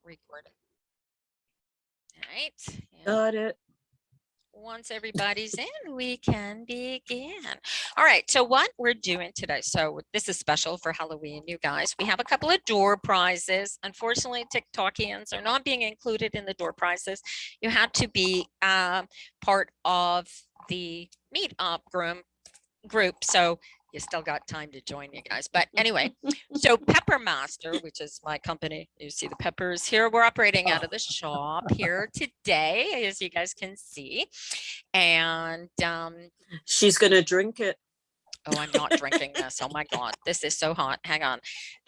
recording. All right. Got it. Once everybody's in, we can begin. All right, so what we're doing today, so this is special for Halloween, you guys. We have a couple of door prizes. Unfortunately, TikTokians are not being included in the door prizes. You had to be part of the meetup group, so you still got time to join, you guys. But anyway, so Peppermaster, which is my company, you see the peppers here. We're operating out of the shop here today, as you guys can see. And she's gonna drink it. Oh, I'm not drinking this. Oh my God, this is so hot. Hang on.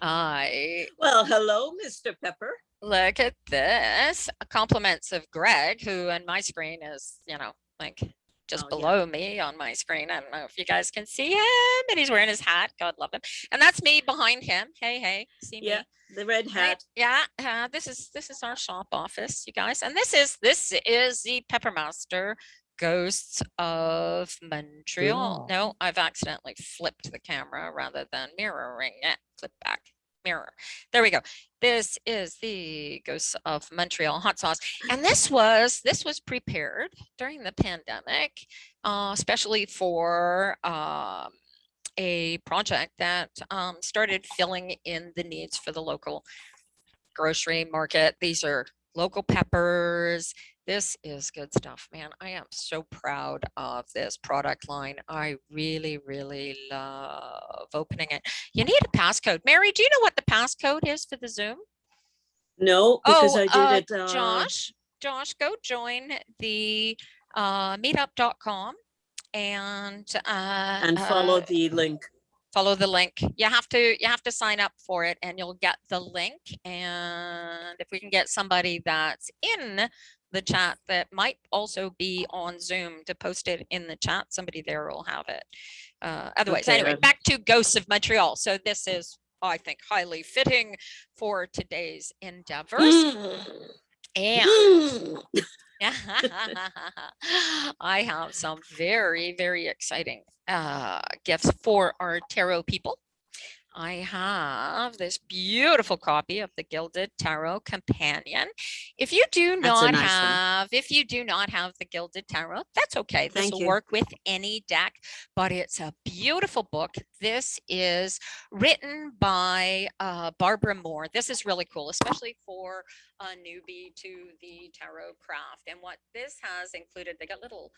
Well, hello, Mr. Pepper. Look at this. Compliments of Greg, who on my screen is, you know, like just below me on my screen. I don't know if you guys can see him, and he's wearing his hat. God love him. And that's me behind him. Hey, see me? The red hat. Right? Yeah. This is our shop office, you guys. And this is the Peppermaster Ghosts of Montreal. No, I've accidentally flipped the camera rather than mirroring it. Flip back. Mirror. There we go. This is the Ghosts of Montreal hot sauce, and this was prepared during the pandemic, especially for a project that started filling in the needs for the local grocery market. These are local peppers. This is good stuff, man. I am so proud of this product line. I really, really love opening it. You need a passcode. Mary, do you know what the passcode is for the Zoom? No, because I did it. Josh, go join the meetup.com and follow the link. Follow the link. You have to sign up for it, and you'll get the link. And if we can get somebody that's in the chat that might also be on Zoom to post it in the chat, somebody there will have it. Otherwise, anyway, back to Ghosts of Montreal. So this is, I think, highly fitting for today's endeavors. And I have some very, very exciting gifts for our tarot people. I have this beautiful copy of the Gilded Tarot Companion. If you do not have the Gilded Tarot, that's okay. This will work with any deck, but it's a beautiful book. This is written by Barbara Moore. This is really cool, especially for a newbie to the tarot craft. And what this has included, they got little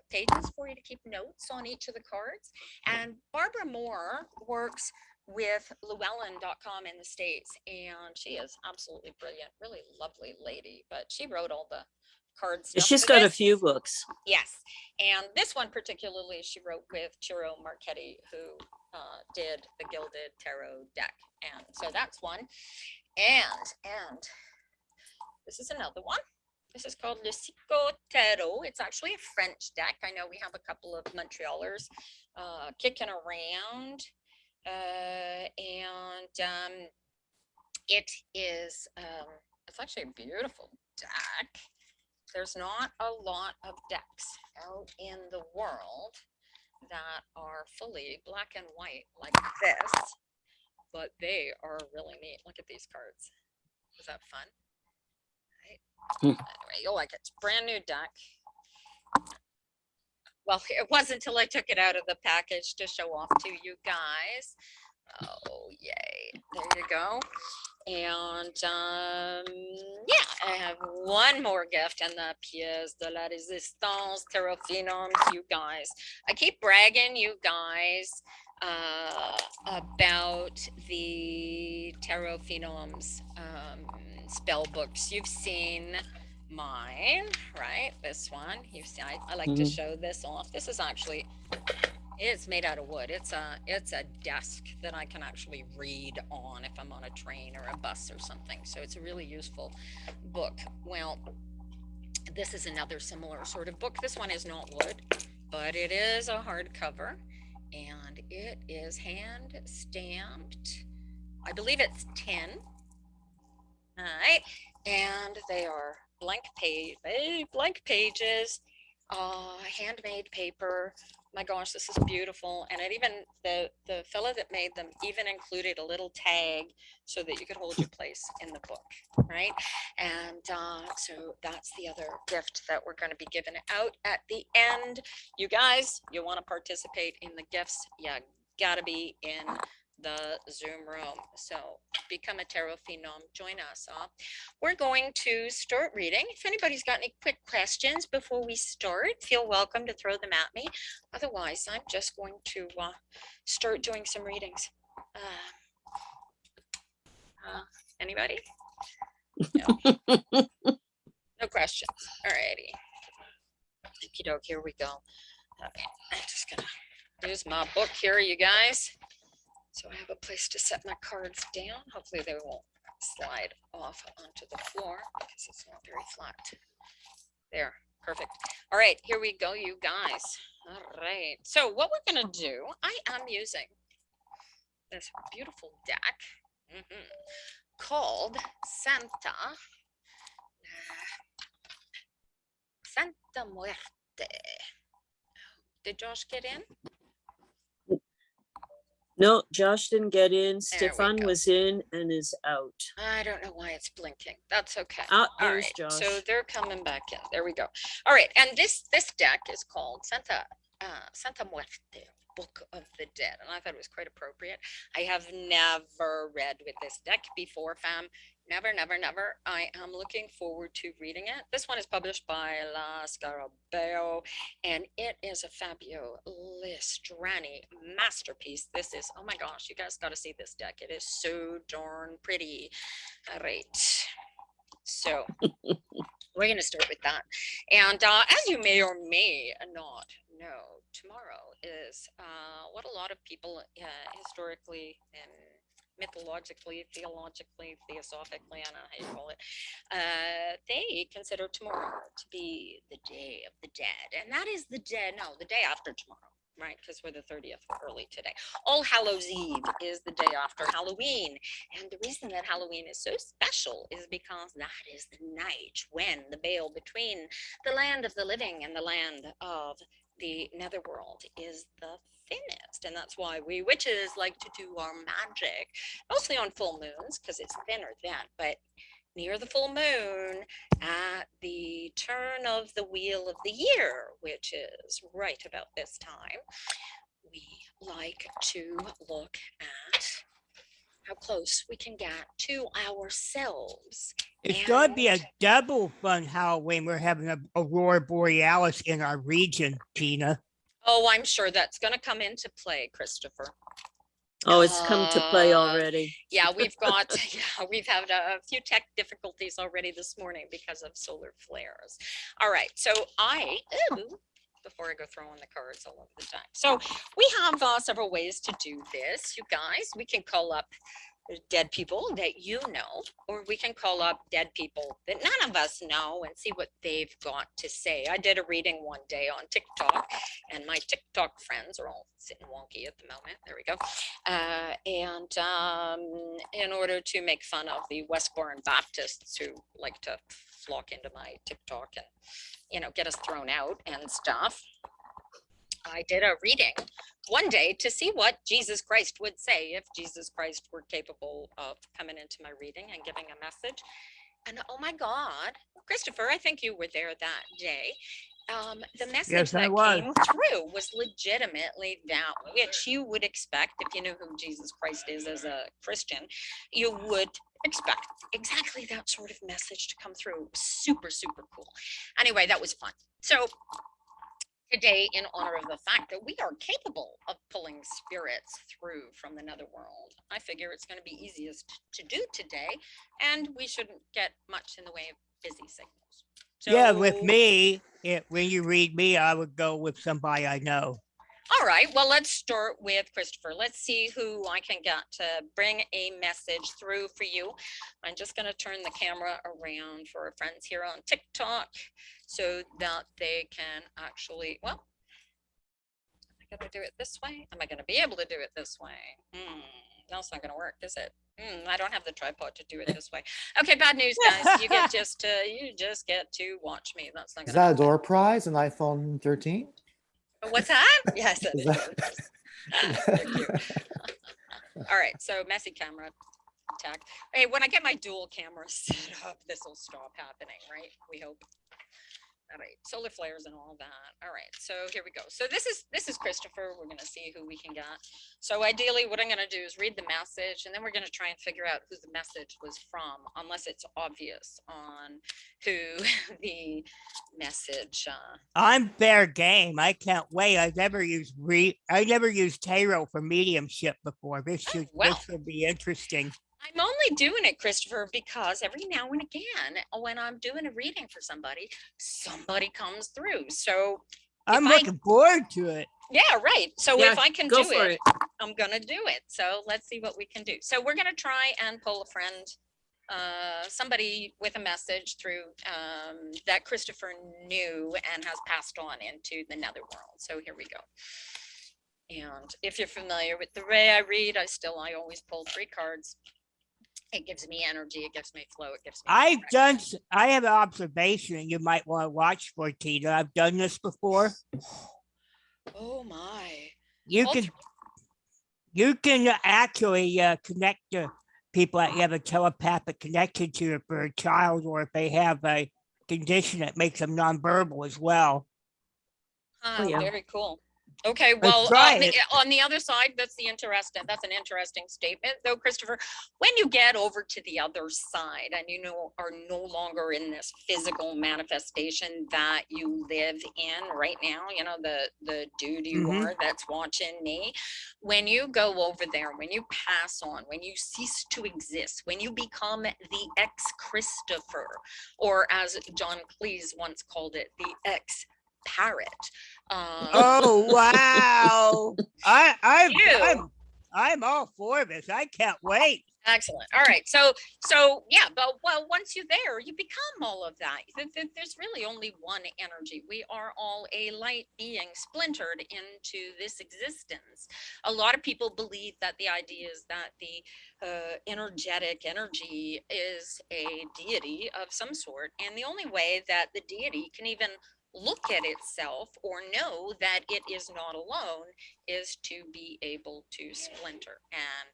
pages for you to keep notes on each of the cards. And Barbara Moore works with Llewellyn.com in the States, and she is absolutely brilliant, really lovely lady, but she wrote all the card stuff. She's got a few books. Yes, and this one particularly she wrote with Ciro Marchetti, who did the Gilded Tarot deck, and so that's one. And this is another one. This is called Gilded Tarot. It's actually a French deck. I know we have a couple of Montrealers kicking around. It is, it's actually a beautiful deck. There's not a lot of decks out in the world that are fully black and white like this, but they are really neat. Look at these cards. Was that fun? Anyway, you'll like it. It's a brand new deck. Well, it wasn't until I took it out of the package to show off to you guys. Oh, yay. There you go. And yeah, I have one more gift, and the pièce de la résistance tarot Phenoms, you guys. I keep bragging you guys about the tarot Phenoms spell books. You've seen mine, right? This one. You've seen, I like to show this off. This is actually, it's made out of wood. It's a desk that I can actually read on if I'm on a train or a bus or something. So it's a really useful book. Well, this is another similar sort of book. This one is not wood, but it is a hardcover, and it is hand stamped. I believe it's 10. All right, and they are blank pages, handmade paper my gosh, this is beautiful. And it even, the fella that made them even included a little tag so that you could hold your place in the book, right? And so that's the other gift that we're going to be giving out at the end. You guys, you want to participate in the gifts, you gotta be in the Zoom room. So become a tarot phenom, join us. We're going to start reading. If anybody's got any quick questions before we start, feel welcome to throw them at me. Otherwise, I'm just going to start doing some readings. Anybody? No. No questions. All righty. Okie doke, here we go. Okay, I'm just gonna use my book here, you guys. So I have a place to set my cards down. Hopefully they won't slide off onto the floor because it's not very flat. There, perfect. All right, here we go, you guys. All right, so what we're gonna do, I am using this beautiful deck called Santa Muerte. Did Josh get in? No, Josh didn't get in. Stefan was in and is out. I don't know why it's blinking. That's okay. There's all right, Josh. So they're coming back in. There we go. All right, and this deck is called Santa Muerte, Book of the Dead, and I thought it was quite appropriate. I have never read with this deck before, fam. Never, never, never. I am looking forward to reading it. This one is published by La Scarabeo, and it is a Fabio Listrani masterpiece. This is, oh my gosh, you guys got to see this deck. It is so darn pretty. All right. So we're going to start with that. And as you may or may not know, tomorrow is what a lot of people historically and mythologically, theologically, theosophically, I don't know how you call it, they consider tomorrow to be the Day of the Dead. And that is the day after tomorrow, right? Because we're the 30th early today. All Hallows Eve is the day after Halloween. And the reason that Halloween is so special is because that is the night when the veil between the land of the living and the land of the netherworld is the thinnest, and that's why we witches like to do our magic mostly on full moons because it's thinner then, but near the full moon at the turn of the wheel of the year, which is right about this time, we like to look at how close we can get to ourselves. It's going to be a double fun Halloween. We're having a Aurora Borealis in our region, Tina. Oh, I'm sure that's going to come into play, Christopher. Oh, it's come to play already. Yeah, we've had a few tech difficulties already this morning because of solar flares. All right, so before I go throwing the cards all over the deck. So we have several ways to do this, you guys. We can call up dead people that you know, or we can call up dead people that none of us know and see what they've got to say. I did a reading one day on TikTok, and my TikTok friends are all sitting wonky at the moment. There we go. In order to make fun of the Westbourne Baptists who like to flock into my TikTok and, get us thrown out and stuff, I did a reading one day to see what Jesus Christ would say if Jesus Christ were capable of coming into my reading and giving a message. And oh my God, Christopher, I think you were there that day. The message that came through was legitimately that which you would expect if you knew who Jesus Christ is as a Christian. You would expect exactly that sort of message to come through. Super, super cool. Anyway, that was fun. So today, in honor of the fact that we are capable of pulling spirits through from the netherworld, I figure it's going to be easiest to do today, and we shouldn't get much in the way of busy signals. So, yeah, with me, when you read me, I would go with somebody I know. All right, well, let's start with Christopher. Let's see who I can get to bring a message through for you. I'm just going to turn the camera around for our friends here on TikTok so that they can actually, well, am I going to do it this way? Am I going to be able to do it this way? That's not going to work, is it? I don't have the tripod to do it this way. Okay, bad news, guys. You just get to watch me. That's not going to Is that a door prize, an iPhone 13? What's that? Yes, that Is is. that- Thank you. All right, so messy camera attack. Hey, when I get my dual camera set up, this will stop happening, right? We hope. All right, solar flares and all that. All right, so here we go. So this is Christopher. We're gonna see who we can get. So ideally, what I'm gonna do is read the message, and then we're gonna try and figure out who the message was from, unless it's obvious on who the message. I'm fair game. I can't wait. I never used tarot for mediumship before. This Oh, should well. this should be interesting. I'm only doing it, Christopher, because every now and again, when I'm doing a reading for somebody comes through. So I'm I- looking forward to it. yeah, right. So Yeah, if I can go do for it, it. I'm gonna do it. So let's see what we can do. So we're gonna try and pull a friend, somebody with a message through that Christopher knew and has passed on into the netherworld. So here we go. And if you're familiar with the way I read, I always pull 3 cards. It gives me energy, it gives me flow, it gives me. I have an observation you might want to watch for, Tina. I've done this before. Oh my. You All can th- you can actually connect to people that you have a telepathic connection to for a child, or if they have a condition that makes them nonverbal as well. Oh, yeah. very cool. Okay, Let's well, try it. on the other side, that's an interesting statement, though, Christopher. When you get over to the other side and are no longer in this physical manifestation that you live in right now, the dude you Mhm. are that's watching me, when you go over there, when you pass on, when you cease to exist, when you become the ex-Christopher, or as John Cleese once called it, the ex-parrot. Oh wow! You. I'm all for this. I can't wait. Excellent. All right. So yeah, but once you're there, you become all of that. There's really only one energy. We are all a light being splintered into this existence. A lot of people believe that the idea is that the energetic energy is a deity of some sort, and the only way that the deity can even look at itself or know that it is not alone is to be able to splinter. And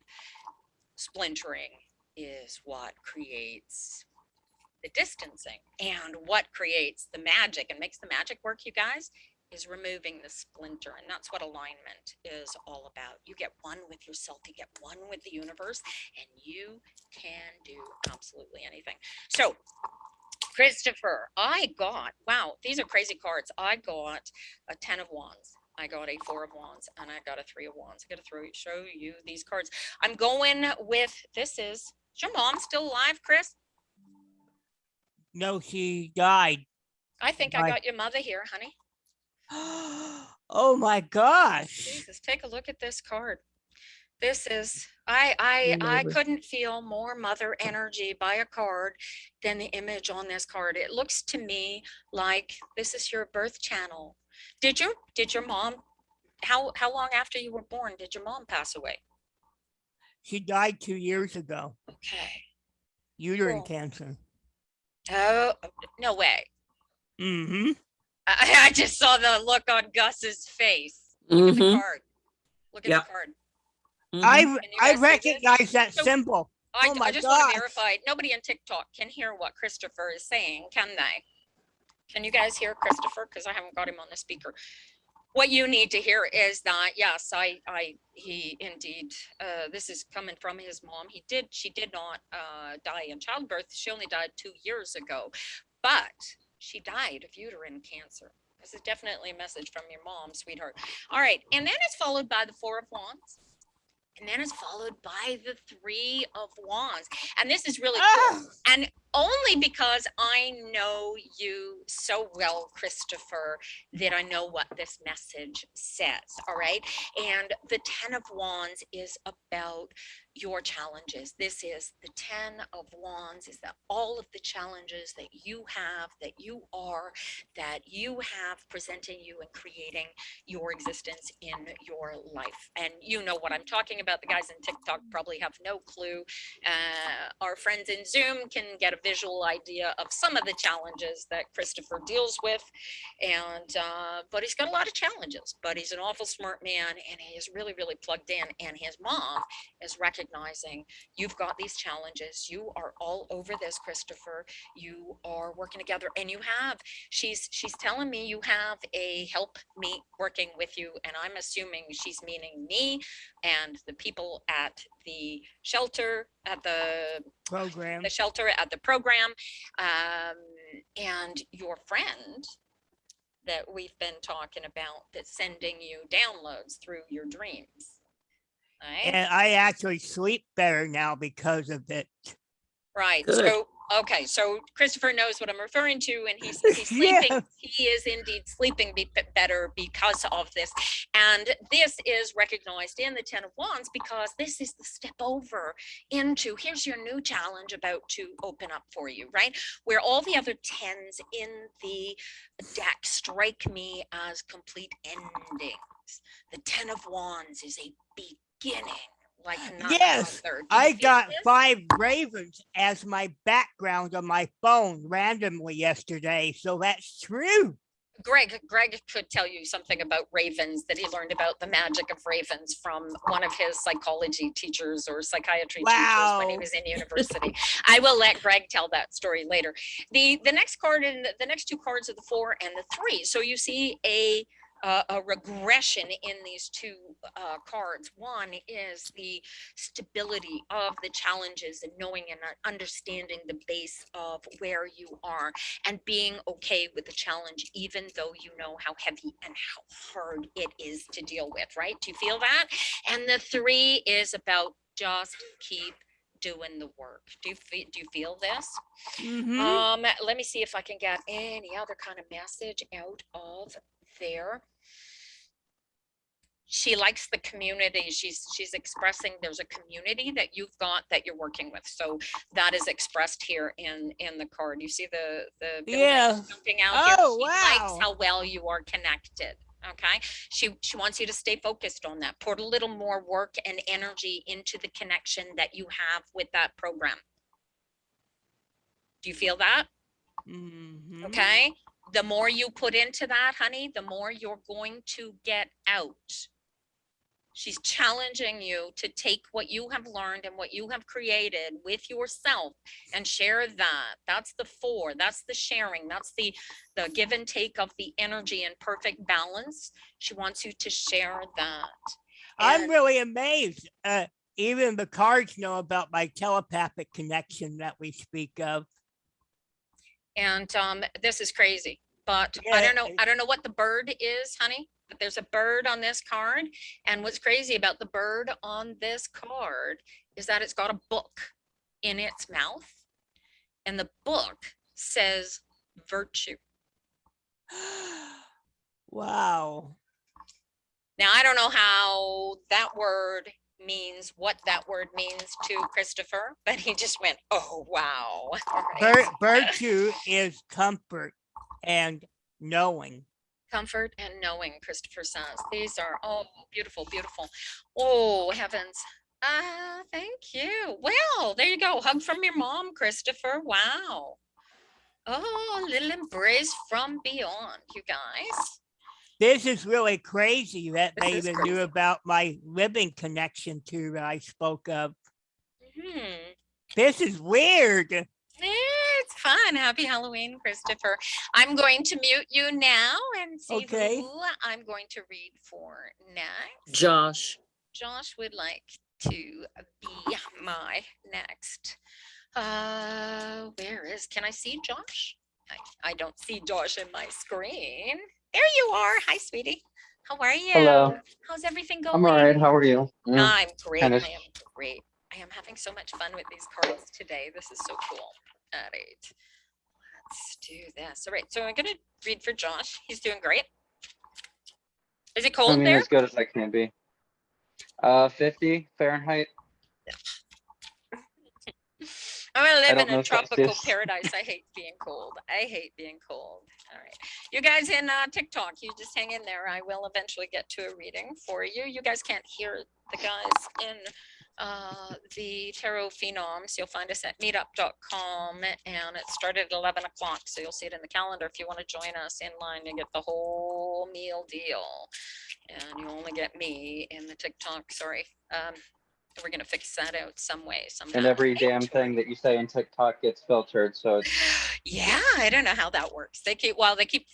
splintering is what creates the distancing, and what creates the magic and makes the magic work, you guys, is removing the splinter. And that's what alignment is all about. You get one with yourself, you get one with the universe, and you can do absolutely anything. So Christopher, wow, these are crazy cards. I got a 10 of wands. I got a 4 of wands, and I got a 3 of wands. I got to show you these cards. I'm going with, is your mom still alive, Chris? No, she died. I think I got your mother here, honey. Oh my gosh! Jesus, take a look at this card. This is, I couldn't feel more mother energy by a card than the image on this card. It looks to me like this is your birth channel. Did your mom, how long after you were born did your mom pass away? She died 2 years ago. Okay. Uterine Cool. cancer. Oh, no way. Mm-hmm. I just saw the look on Gus's face. Look at the card. Look at the card. I recognize that So, symbol. I just want to gosh. verify nobody on TikTok can hear what Christopher is saying, can they? Can you guys hear Christopher? Because I haven't got him on the speaker. What you need to hear is that, yes, he indeed, this is coming from his mom. She did not die in childbirth. She only died 2 years ago, but she died of uterine cancer. This is definitely a message from your mom, sweetheart. All right, and then it's followed by the 4 of wands. And then it's followed by the 3 of wands. And this is really cool. And only because I know you so well, Christopher, that I know what this message says. All right. And the 10 of wands is about your challenges. This is the 10 of Wands, is that all of the challenges that you have presenting you and creating your existence in your life. And you know what I'm talking about. The guys in TikTok probably have no clue. Our friends in Zoom can get a visual idea of some of the challenges that Christopher deals with. And but he's got a lot of challenges, but he's an awful smart man, and he is really, really plugged in. And his mom is recognizing, you've got these challenges, you are all over this, Christopher, you are working together, and you have, she's telling me you have a help me working with you, and I'm assuming she's meaning me and the people at the shelter, at the Program. shelter, at the program, and your friend that we've been talking about, that's sending you downloads through your dreams. Right. And I actually sleep better now because of it. Right. Good. So, okay. So Christopher knows what I'm referring to, and he's sleeping. Yeah. He is indeed sleeping better because of this. And this is recognized in the 10 of Wands, because this is the step over into, here's your new challenge about to open up for you, right? Where all the other 10s in the deck strike me as complete endings. The 10 of Wands is a beginning. Like Yes, I got 5 ravens as my background on my phone randomly yesterday, so that's true. Greg could tell you something about ravens, that he learned about the magic of ravens from one of his psychology teachers or psychiatry teachers when he was in university. I will let Greg tell that story later. The next card, and the next 2 cards are the 4 and the 3. So you see a regression in these 2 cards. One is the stability of the challenges, and knowing and understanding the base of where you are, and being okay with the challenge, even though you know how heavy and how hard it is to deal with, right? Do you feel that? And the 3 is about just keep doing the work. Do you feel this? Mm-hmm. Let me see if I can get any other kind of message out of there. She likes the community. She's expressing there's a community that you've got that you're working with. So that is expressed here in the card. You see the building jumping out here. Oh, She wow. likes how well you are connected. Okay. She wants you to stay focused on that. Put a little more work and energy into the connection that you have with that program. Do you feel that? Mm-hmm. Okay. The more you put into that, honey, the more you're going to get out. She's challenging you to take what you have learned and what you have created with yourself and share that. That's the 4. That's the sharing. That's the give and take of the energy in perfect balance. She wants you to share that. I'm really amazed. Even the cards know about my telepathic connection that we speak of. And this is crazy, but Yeah. I don't know what the bird is, honey, but there's a bird on this card. And what's crazy about the bird on this card is that it's got a book in its mouth, and the book says virtue. Wow. Now, I don't know how that word means, what that word means to Christopher, but he just went, oh, wow. Right. Virtue is comfort and knowing. Comfort and knowing, Christopher says. These are, oh, beautiful, beautiful. Oh, heavens. Thank you. Well, there you go. Hug from your mom, Christopher. Wow. Oh, a little embrace from beyond, you guys. This is really crazy that they even knew about my living connection to that I spoke of. This is weird. It's fun. Happy Halloween, Christopher. I'm going to mute you now and see who I'm going to read for next. Josh. Josh would like to be my next. Where is, can I see Josh? I don't see Josh in my screen. There you are. Hi, sweetie. How are you? Hello. How's everything going? I'm all right. How are you? I'm great. Kinda. I am great. I am having so much fun with these cards today. This is so cool. All right. Let's do this. All right. So I'm going to read for Josh. He's doing great. Is it cold I mean, there? as good as I can be. 50 Fahrenheit. I'm gonna live don't in know a if that's tropical just- paradise. I hate being cold. I hate being cold. All right. You guys in TikTok, you just hang in there. I will eventually get to a reading for you. You guys can't hear the guys in the Tarot Phenoms. You'll find us at meetup.com, and it started at 11 o'clock. So you'll see it in the calendar. If you want to join us in line, you get the whole meal deal. And you only get me in the TikTok. Sorry. We're going to fix that out some way, somehow. And every damn Right? thing that you say in TikTok gets filtered, so it's Yeah, I don't know how that works. They keep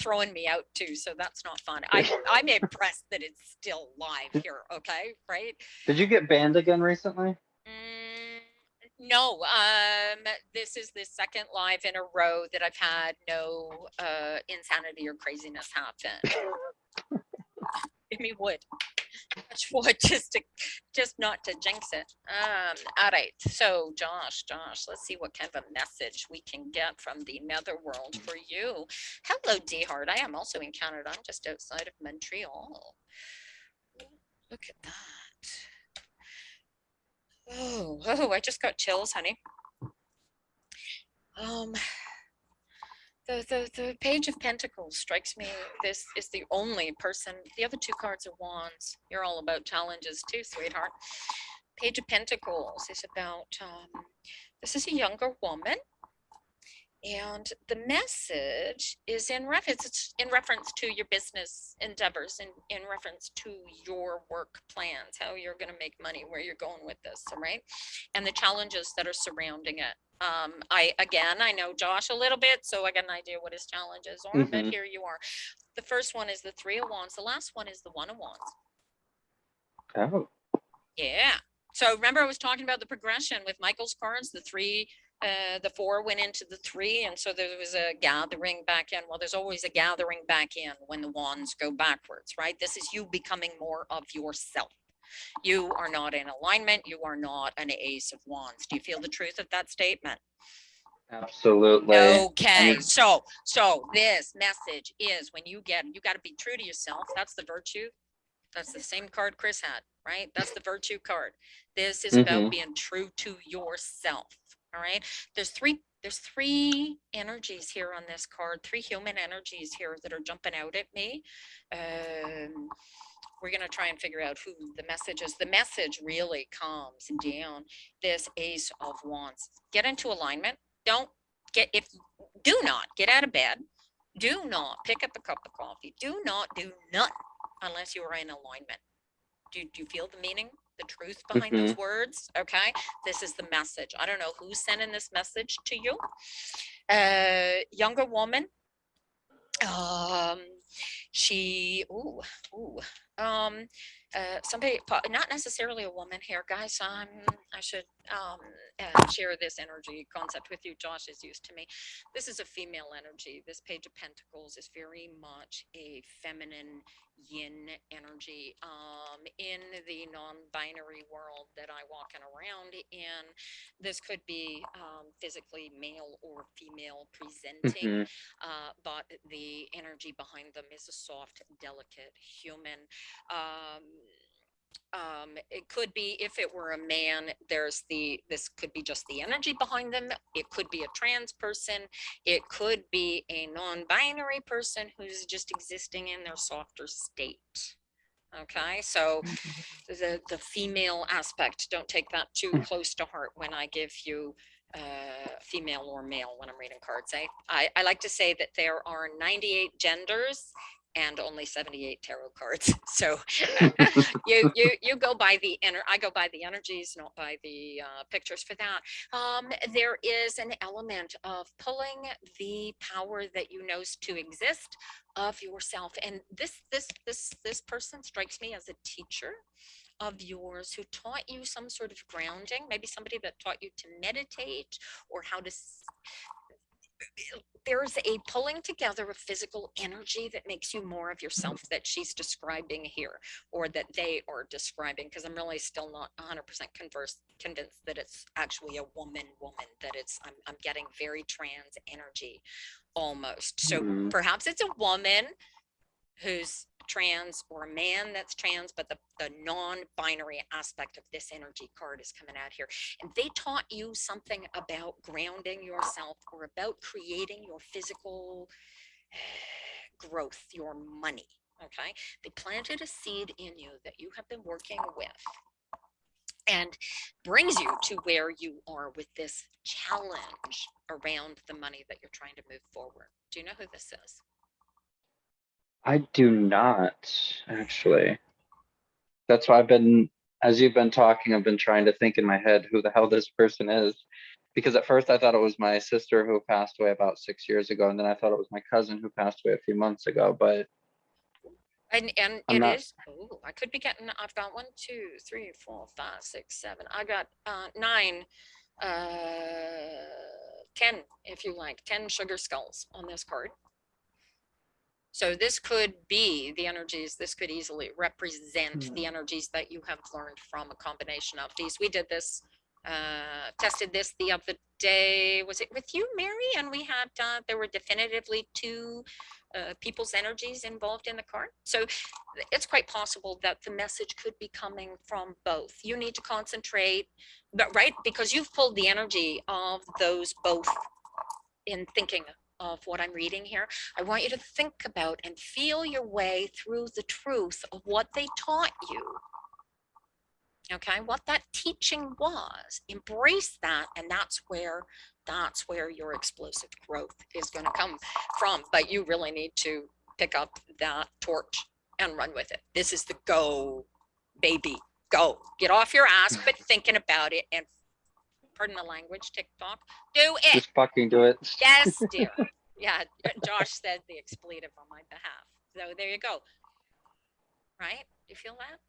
throwing me out too, so that's not fun. I'm impressed that it's still live here. Okay, right? Did you get banned again recently? No, this is the second live in a row that I've had no insanity or craziness happen. Give me wood. Much wood, just not to jinx it. All right. So Josh, let's see what kind of a message we can get from the netherworld for you. Hello, D Heart. I am also in Canada. I'm just outside of Montreal. Look at that. Oh, I just got chills, honey. The Page of Pentacles strikes me. This is the only person. The other two cards are Wands. You're all about challenges too, sweetheart. Page of Pentacles is about, this is a younger woman. And the message is in reference to your business endeavors, in reference to your work plans, how you're going to make money, where you're going with this, all right? And the challenges that are surrounding it. I know Josh a little bit, so I got an idea what his challenges are, but here you are. The first one is the Three of Wands. The last one is the One of Wands. Oh. Yeah. So remember I was talking about the progression with Michael's cards, the three, the four went into the three, and so there was a gathering back in. Well, there's always a gathering back in when the wands go backwards, right? This is you becoming more of yourself. You are not in alignment. You are not an Ace of Wands. Do you feel the truth of that statement? Absolutely. Okay. I mean, so this message is when you got to be true to yourself. That's the virtue. That's the same card Chris had, right? That's the virtue card. This is about being true to yourself. All right. There's three energies here on this card, three human energies here that are jumping out at me. We're going to try and figure out who the message is. The message really comes down this Ace of Wands. Get into alignment. Do not get out of bed. Do not pick up a cup of coffee. Do not do nothing unless you are in alignment. Do you feel the meaning, the truth behind those words? Okay, this is the message. I don't know who's sending this message to you. Younger woman. Somebody, not necessarily a woman here, guys. I should share this energy concept with you. Josh is used to me. This is a female energy. This Page of Pentacles is very much a feminine yin energy. In the non-binary world that I walk around in, this could be physically male or female presenting, but the energy behind them is a soft, delicate human. It could be, if it were a man, this could be just the energy behind them. It could be a trans person. It could be a non-binary person who's just existing in their softer state. Okay, so the female aspect, don't take that too close to heart when I give you female or male when I'm reading cards. I like to say that there are 98 genders and only 78 tarot cards. So you go by the I go by the energies, not by the pictures for that. There is an element of pulling the power that you know to exist of yourself. And this person strikes me as a teacher of yours who taught you some sort of grounding, maybe somebody that taught you to meditate or how to. There's a pulling together of physical energy that makes you more of yourself that she's describing here, or that they are describing, because I'm really still not 100% convinced that it's actually a woman, that it's, I'm getting very trans energy almost. So perhaps it's a woman who's trans or a man that's trans, but the non-binary aspect of this energy card is coming out here. And they taught you something about grounding yourself or about creating your physical growth, your money. Okay. They planted a seed in you that you have been working with and brings you to where you are with this challenge around the money that you're trying to move forward. Do you know who this is? I do not, actually. That's why as you've been talking, I've been trying to think in my head who the hell this person is. Because at first I thought it was my sister who passed away about 6 years ago, and then I thought it was my cousin who passed away a few months ago, but And I'm it not- is, oh, I could be getting, I've got 1, 2, 3, 4, 5, 6, 7. I got 9, 10, if you like, 10 sugar skulls on this card. So this could be the energies, this could easily represent the energies that you have learned from a combination of these. We did this, tested this the other day. Was it with you, Mary? And we had, there were definitively 2 people's energies involved in the card. So it's quite possible that the message could be coming from both. You need to concentrate, but right, because you've pulled the energy of those both in thinking of what I'm reading here. I want you to think about and feel your way through the truth of what they taught you. Okay, what that teaching was. Embrace that, and that's where your explosive growth is going to come from. But you really need to pick up that torch and run with it. This is the go, baby, go. Get off your ass, quit thinking about it, and pardon the language, TikTok, do it. just fucking do it. Yes, dear. Yeah, Josh said the expletive on my behalf. So there you go. Right? You feel that?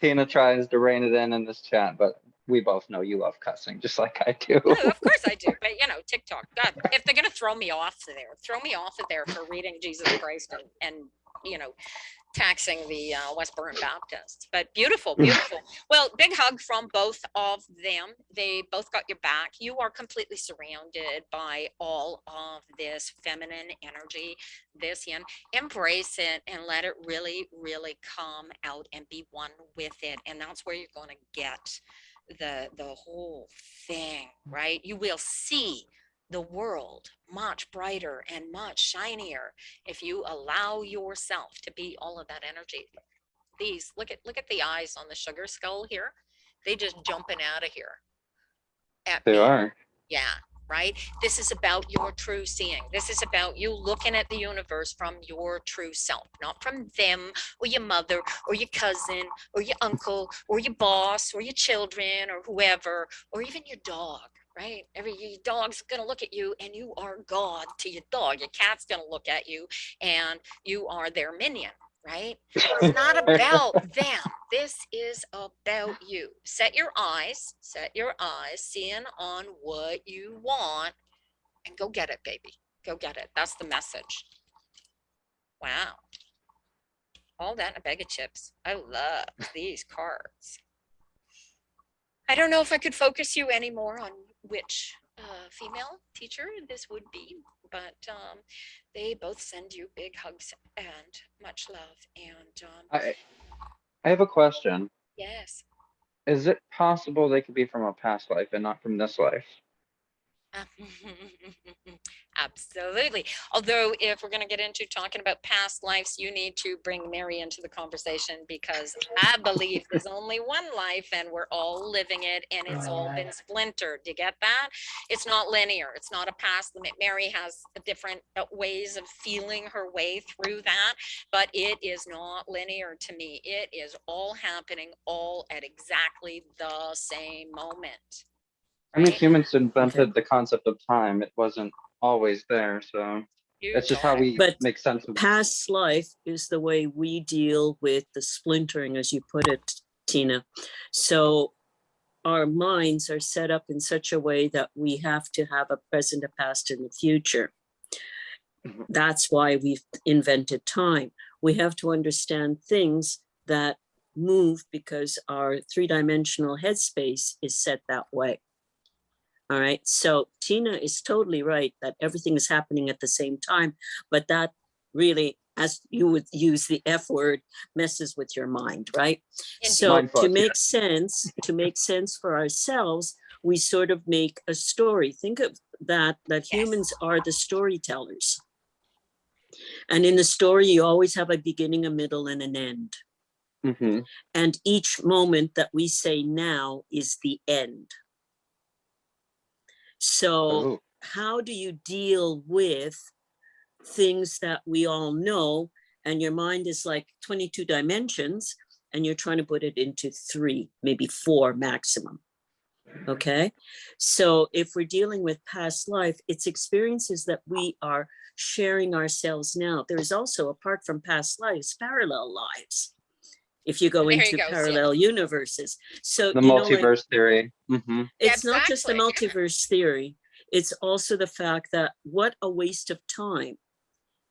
Tina tries to rein it in this chat, but we both know you love cussing just like I do. No, of course I do. But, TikTok, God, if they're going to throw me off of there for reading Jesus Christ and taxing the Westboro Baptists. But beautiful, beautiful. Well, big hug from both of them. They both got your back. You are completely surrounded by all of this feminine energy, this yin. Embrace it and let it really, really come out and be one with it. And that's where you're going to get the whole thing, right? You will see the world much brighter and much shinier if you allow yourself to be all of that energy. These, look at the eyes on the sugar skull here. They just jumping out of here at They me. are. Yeah, right? This is about your true seeing. This is about you looking at the universe from your true self, not from them or your mother or your cousin or your uncle or your boss or your children or whoever, or even your dog. Right? Your dog's going to look at you and you are God to your dog. Your cat's going to look at you and you are their minion, right? It's not about them. This is about you. Set your eyes, seeing on what you want, and go get it, baby. Go get it. That's the message. Wow. All that in a bag of chips. I love these cards. I don't know if I could focus you anymore on which female teacher this would be, but they both send you big hugs and much love. And I have a question. yes. Is it possible they could be from a past life and not from this life? Absolutely. Although if we're going to get into talking about past lives, you need to bring Mary into the conversation, because I believe there's only one life and we're all living it, and it's all been splintered. Do you get that? It's not linear. It's not a past limit. Mary has different ways of feeling her way through that, but it is not linear to me. It is all happening all at exactly the same moment. I mean, Right? humans invented the concept of time. It wasn't always there, so it's just how we But make sense of it. past life is the way we deal with the splintering, as you put it, Tina. So our minds are set up in such a way that we have to have a present, a past, and a future. That's why we've invented time. We have to understand things that move because our three-dimensional headspace is set that way. All right, so Tina is totally right that everything is happening at the same time, but that really as you would use the F word, messes with your mind, right? Indeed. So Mind fuck, to make sense for ourselves, we sort of make a story. Think of that humans are the storytellers. And in the story, you always have a beginning, a middle, and an end. Mhm. And each moment that we say now is the end. So Oh. how do you deal with things that we all know, and your mind is like 22 dimensions, and you're trying to put it into 3, maybe 4 maximum? Okay, so if we're dealing with past life, it's experiences that we are sharing ourselves now. There's also, apart from past lives, parallel lives, if you go There you into go, see it. parallel universes. So The you know, like, multiverse theory. Hmm. it's not just the Exactly. multiverse theory, it's also the fact that what a waste of time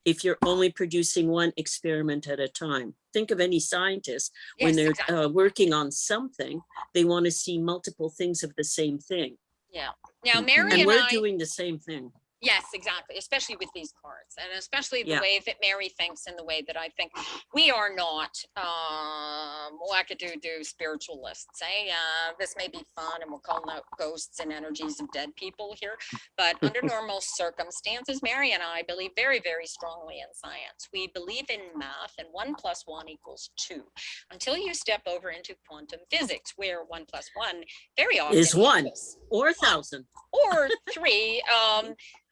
if you're only producing one experiment at a time. Think of any scientist when Yes, they're exactly. working on something, they want to see multiple things of the same thing. Yeah. Now, Mhm. Mary And and we're I, doing the same thing. yes, exactly, especially with these cards, and especially the Yeah. way that Mary thinks and the way that I think. We are not wackadoo spiritualists, eh? This may be fun, and we're calling out ghosts and energies of dead people here, but under normal circumstances, Mary and I believe very, very strongly in science. We believe in math, and 1 + 1 = 2. Until you step over into quantum physics, where 1 + 1 very often Is 1 equals or 1,000. or 3,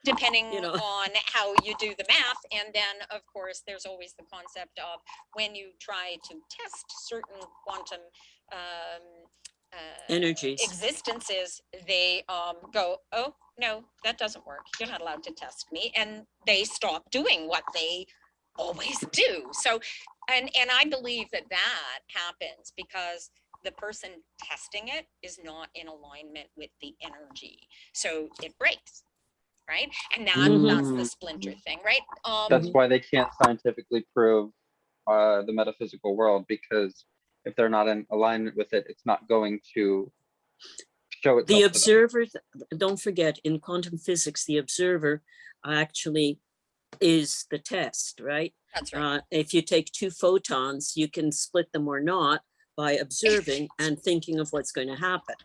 depending You know. on how you do the math. And then, of course, there's always the concept of when you try to test certain quantum Energies. existences, they go, oh, no, that doesn't work. You're not allowed to test me. And they stop doing what they always do. So, and I believe that that happens because the person testing it is not in alignment with the energy. So it breaks, right? And that's Mhm. the splinter thing, right? That's why they can't scientifically prove the metaphysical world, because if they're not in alignment with it, it's not going to show itself The to them. observer, don't forget, in quantum physics, the observer actually is the test, right? That's right. If you take 2 photons, you can split them or not by observing and thinking of what's going to happen.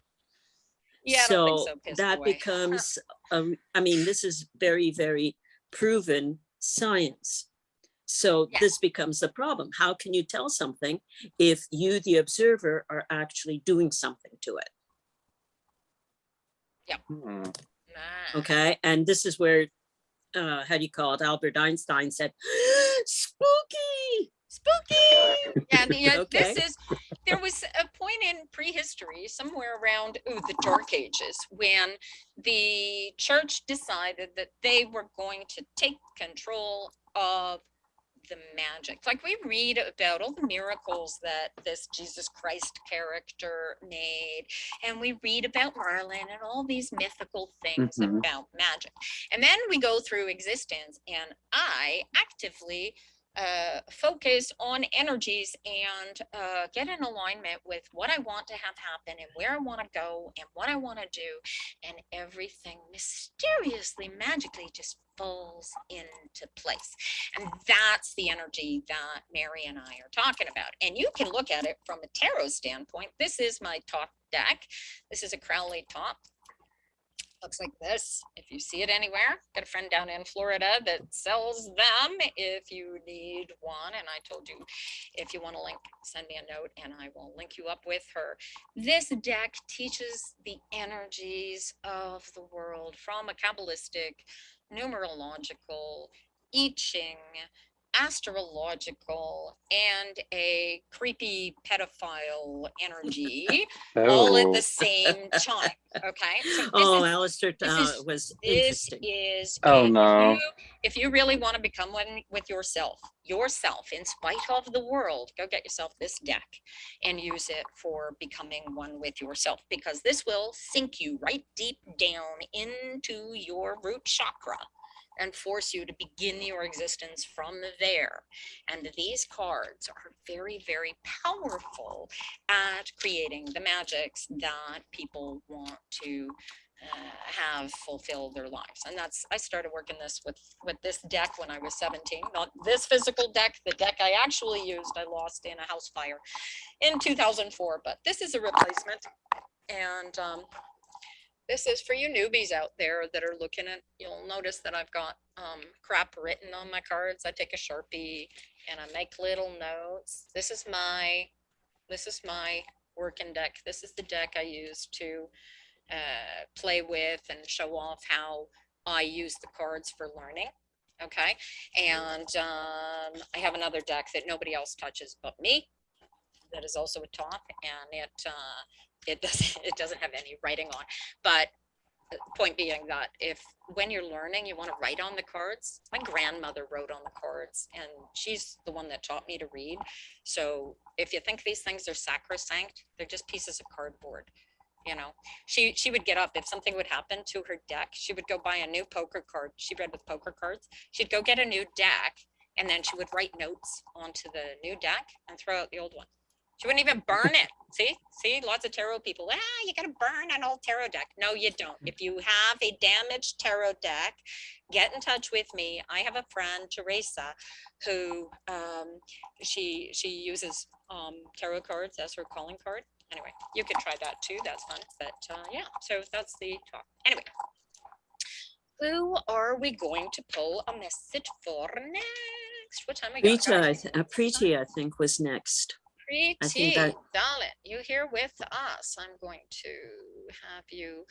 Yeah, I don't think So so. Pissed that away. becomes, I mean, this is very, very proven science. So Yeah. this becomes a problem. How can you tell something if you, the observer, are actually doing something to it? Hmm. Nah. Okay, and this is where, how do you call it? Albert Einstein said, "Spooky." Spooky. And Okay. there was a point in prehistory, somewhere around the Dark Ages, when the church decided that they were going to take control of the magic. Like, we read about all the miracles that this Jesus Christ character made, and we read about Merlin and all these mythical things Mhm. about magic. And then we go through existence, and I actively focus on energies and get in alignment with what I want to have happen and where I want to go and what I want to do, and everything mysteriously, magically just falls into place. And that's the energy that Mary and I are talking about. And you can look at it from a tarot standpoint. This is my top deck. This is a Crowley top. Looks like this. If you see it anywhere, got a friend down in Florida that sells them if you need one. And I told you, if you want a link, send me a note and I will link you up with her. This deck teaches the energies of the world from a Kabbalistic, numerological, I Ching, astrological, and a creepy pedophile energy all at the Oh. same time. Okay. So Oh, Alistair this was this interesting. is Oh, if no. if you really want to become one with yourself in spite of the world, go get yourself this deck and use it for becoming one with yourself, because this will sink you right deep down into your root chakra and force you to begin your existence from there. And these cards are very, very powerful at creating the magics that people want to have fulfilled their lives. And that's, I started working this with this deck when I was 17, not this physical deck, the deck I actually used, I lost in a house fire in 2004, but this is a replacement. And this is for you newbies out there that are looking at, you'll notice that I've got crap written on my cards. I take a Sharpie and I make little notes. This is my working deck. This is the deck I use to play with and show off how I use the cards for learning. Okay. And I have another deck that nobody else touches but me. That is also a top, and it doesn't have any writing on. But the point being that when you're learning, you want to write on the cards. My grandmother wrote on the cards, and she's the one that taught me to read. So if you think these things are sacrosanct, they're just pieces of cardboard. You know, she would get up if something would happen to her deck. She would go buy a new poker card. She read with poker cards. She'd go get a new deck, and then she would write notes onto the new deck and throw out the old one. She wouldn't even burn it. See, lots of tarot people. You got to burn an old tarot deck. No, you don't. If you have a damaged tarot deck, get in touch with me. I have a friend, Teresa, who she uses tarot cards as her calling card. Anyway, you could try that too. That's fun. But yeah, so that's the talk. Anyway, who are we going to pull a message for next? What time we got? Preeti, I think, was next. Pretty, darling, you here with us. I'm going to have you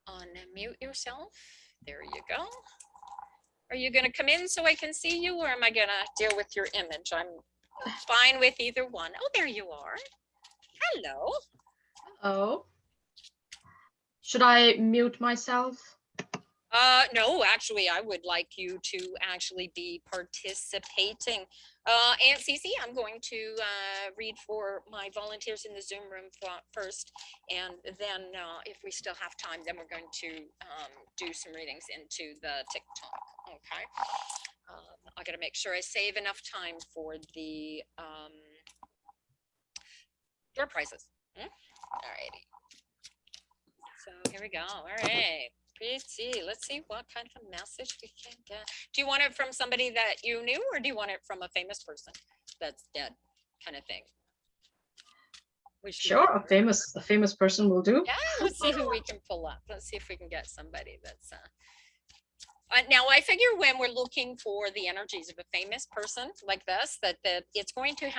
unmute yourself. There you go. Are you going to come in so I can see you, or am I going to deal with your image? I'm fine with either one. Oh, there you are. Hello. Oh. Should I mute myself? No, actually, I would like you to actually be participating. Aunt Cece, I'm going to read for my volunteers in the Zoom room first, and then if we still have time, then we're going to do some readings into the TikTok. Okay. I got to make sure I save enough time for the door prizes. All righty. So here we go. All right. Pretty. Let's see what kind of a message we can get. Do you want it from somebody that you knew, or do you want it from a famous person that's dead, kind of thing? Sure, a famous person will do. Yeah, let's see who we can pull up. Let's see if we can get somebody that's now I figure when we're looking for the energies of a famous person like this, that it's going to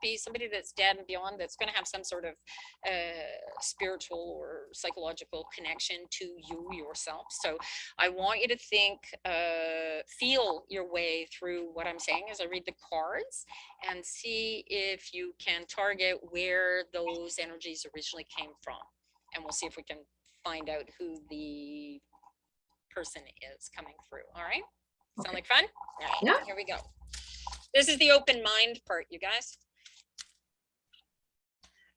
be somebody that's dead and beyond, that's going to have some sort of spiritual or psychological connection to you yourself. So I want you to think, feel your way through what I'm saying as I read the cards, and see if you can target where those energies originally came from. And we'll see if we can find out who the person is coming through. All right. Sound like fun? All right. Yeah. Here we go. This is the open mind part, you guys.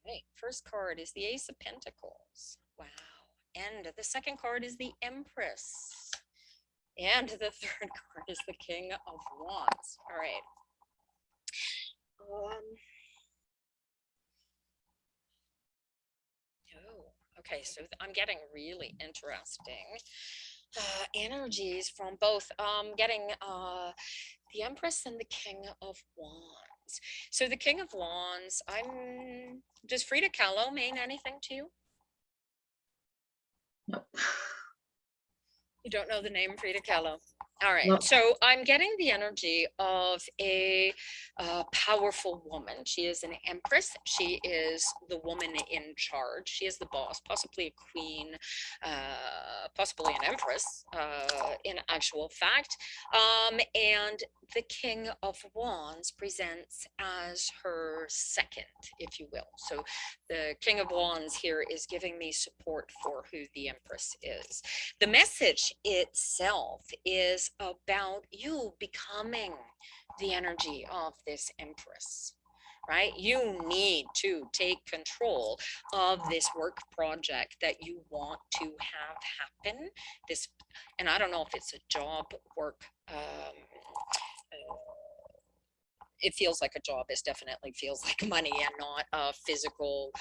All right. First card is the Ace of Pentacles. Wow. And the second card is the Empress. And the third card is the King of Wands. All right. Okay, so I'm getting really interesting energies from both. Getting the Empress and the King of Wands. So the King of Wands, does Frida Kahlo mean anything to you? Nope. You don't know the name Frida Kahlo? All right, Nope. so I'm getting the energy of a powerful woman. She is an empress. She is the woman in charge. She is the boss, possibly a queen, possibly an empress in actual fact. And the King of Wands presents as her second, if you will. So the King of Wands here is giving me support for who the Empress is. The message itself is about you becoming the energy of this Empress, right? You need to take control of this work project that you want to have happen. This, and I don't know if it's a job, work, it feels like a job. It definitely feels like money and not a physical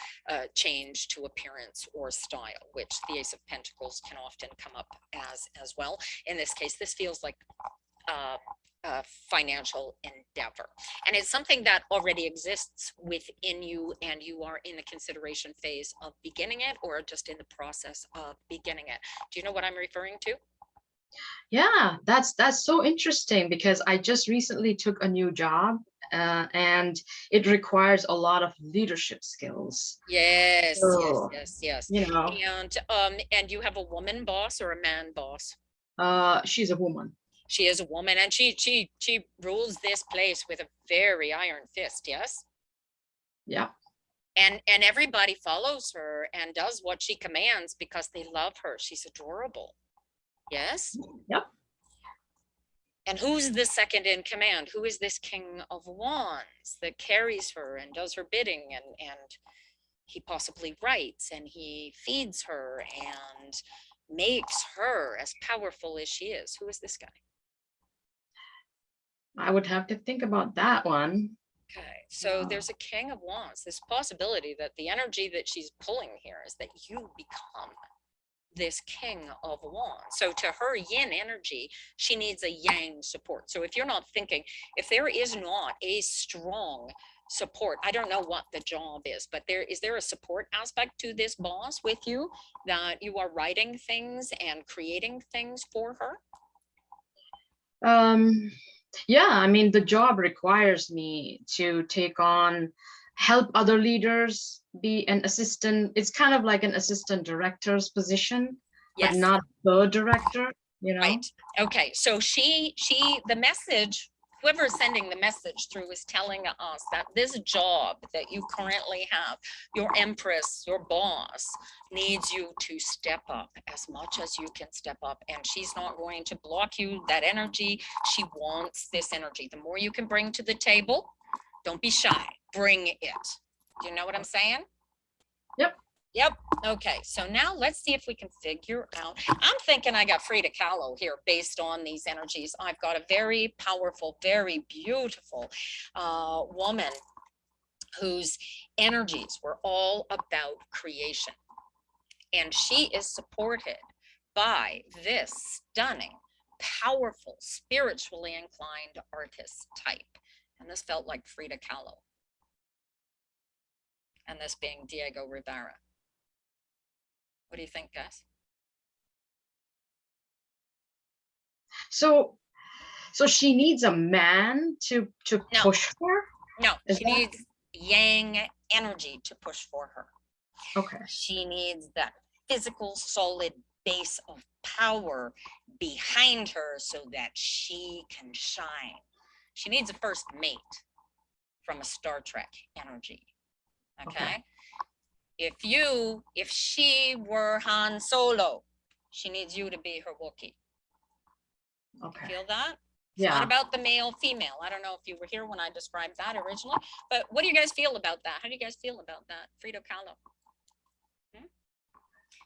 change to appearance or style, which the Ace of Pentacles can often come up as well. In this case, this feels like a financial endeavor, and it's something that already exists within you, and you are in the consideration phase of beginning it, or just in the process of beginning it. Do you know what I'm referring to? Yeah, that's so interesting, because I just recently took a new job, and it requires a lot of leadership skills. Yes, So, yes. you know, And you have a woman boss or a man boss? she's a woman. She is a woman, and she rules this place with a very iron fist. Yes. Yeah. And everybody follows her and does what she commands because they love her. She's adorable. Yes. Yep. And who's the second in command? Who is this King of Wands that carries her and does her bidding, and he possibly writes and he feeds her and makes her as powerful as she is? Who is this guy? I would have to think about that one. Okay, so there's a King of Wands, this possibility that the energy that she's pulling here is that you become this King of Wands. So to her yin energy, she needs a yang support. So if you're not thinking, if there is not a strong support, I don't know what the job is, but is there a support aspect to this boss with you, that you are writing things and creating things for her? Yeah, I mean, the job requires me to take on, help other leaders, be an assistant. It's kind of like an assistant director's position, but Yes. not the director, you know? Right. Okay. So the message, whoever is sending the message through is telling us that this job that you currently have, your empress, your boss, needs you to step up as much as you can step up. And she's not going to block you, that energy. She wants this energy. The more you can bring to the table, don't be shy, bring it. Do you know what I'm saying? Yep. Yep. Okay. So now let's see if we can figure out. I'm thinking I got Frida Kahlo here based on these energies. I've got a very powerful, very beautiful woman whose energies were all about creation. And she is supported by this stunning, powerful, spiritually inclined artist type. And this felt like Frida Kahlo. And this being Diego Rivera. What do you think, guys? So she needs a man to No. push her? No, Is she that- needs yang energy to push for her. Okay. She needs that physical, solid base of power behind her so that she can shine. She needs a first mate from a Star Trek energy. Okay. If she were Han Solo, she needs you to be her Wookiee. Okay. Feel that? It's Yeah. not about the male, female. I don't know if you were here when I described that originally, but what do you guys feel about that? How do you guys feel about that? Frida Kahlo.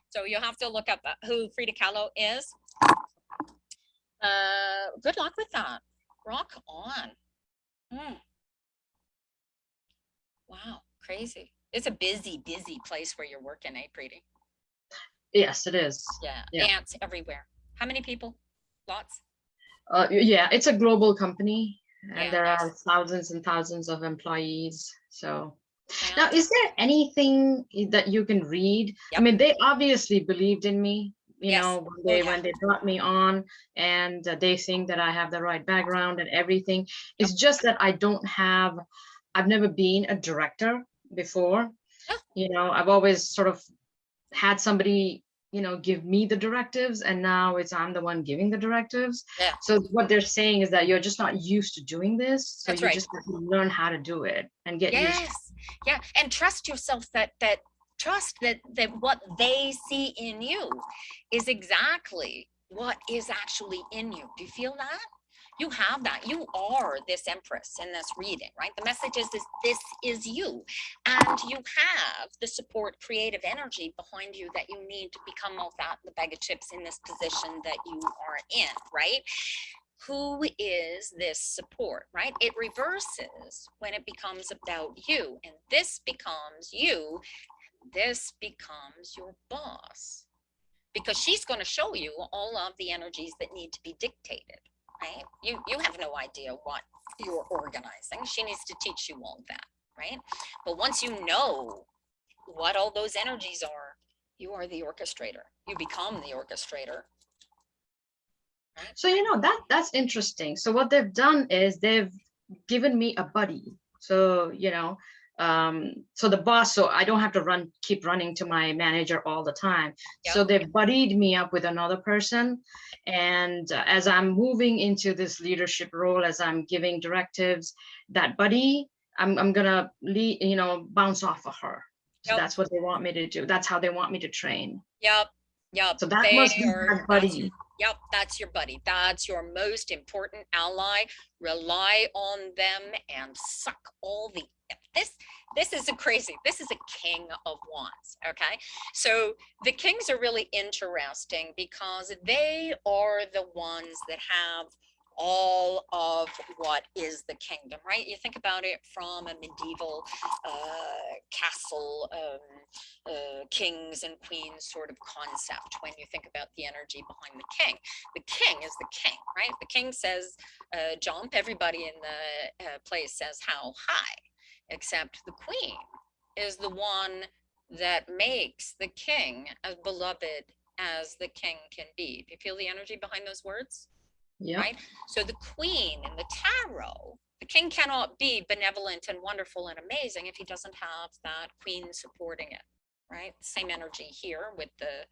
So you'll have to look up who Frida Kahlo is. Good luck with that. Rock on. Wow, crazy. It's a busy place where you're working, eh, Preeti? Yes, it is. Yeah, ants everywhere. How many people? Lots? Yeah, it's a global company, and Yeah, there nice. are thousands and thousands of employees. So Yeah. now, is there anything that you can read? I Yep. mean, they obviously believed in me, you Yes. know, when they brought me on, and they think that I have the right background and everything. It's just that I've never been a director before. Oh. You know, I've always sort of had somebody, you know, give me the directives, and now I'm the one giving the directives. Yeah. So what they're saying is that you're just not used to doing this. So That's you right. just have to learn how to do it and get used to it. Yes. Yeah. And trust yourself trust that what they see in you is exactly what is actually in you. Do you feel that? You have that. You are this empress in this reading, right? The message is this is you. And you have the support, creative energy behind you that you need to become all that, the bag of chips in this position that you are in, right? Who is this support, right? It reverses when it becomes about you, and this becomes you. This becomes your boss, because she's going to show you all of the energies that need to be dictated, right? You have no idea what you're organizing. She needs to teach you all that, right? But once you know what all those energies are, you are the orchestrator. You become the orchestrator. Right? So, you know, that's interesting. So what they've done is they've given me a buddy. So, you know, so the boss, so I don't have to keep running to my manager all the time. Yep. So they've buddied me up with another person. And as I'm moving into this leadership role, as I'm giving directives, that buddy, I'm gonna lead, you know, bounce off of her. So Yep. that's what they want me to do. That's how they want me to train. Yep. Yep. So that must be my buddy. Yep, that's your buddy. That's your most important ally. Rely on them and suck all the this is a king of wands. Okay, so the kings are really interesting because they are the ones that have all of what is the kingdom, right? You think about it from a medieval castle kings and queens sort of concept. When you think about the energy behind the king is the king, right? The king says jump, everybody in the place says how high, except the queen is the one that makes the king as beloved as the king can be. Do you feel the energy behind those words? Yeah. Right? So the queen in the tarot, the king cannot be benevolent and wonderful and amazing if he doesn't have that queen supporting it, right? Same energy here with the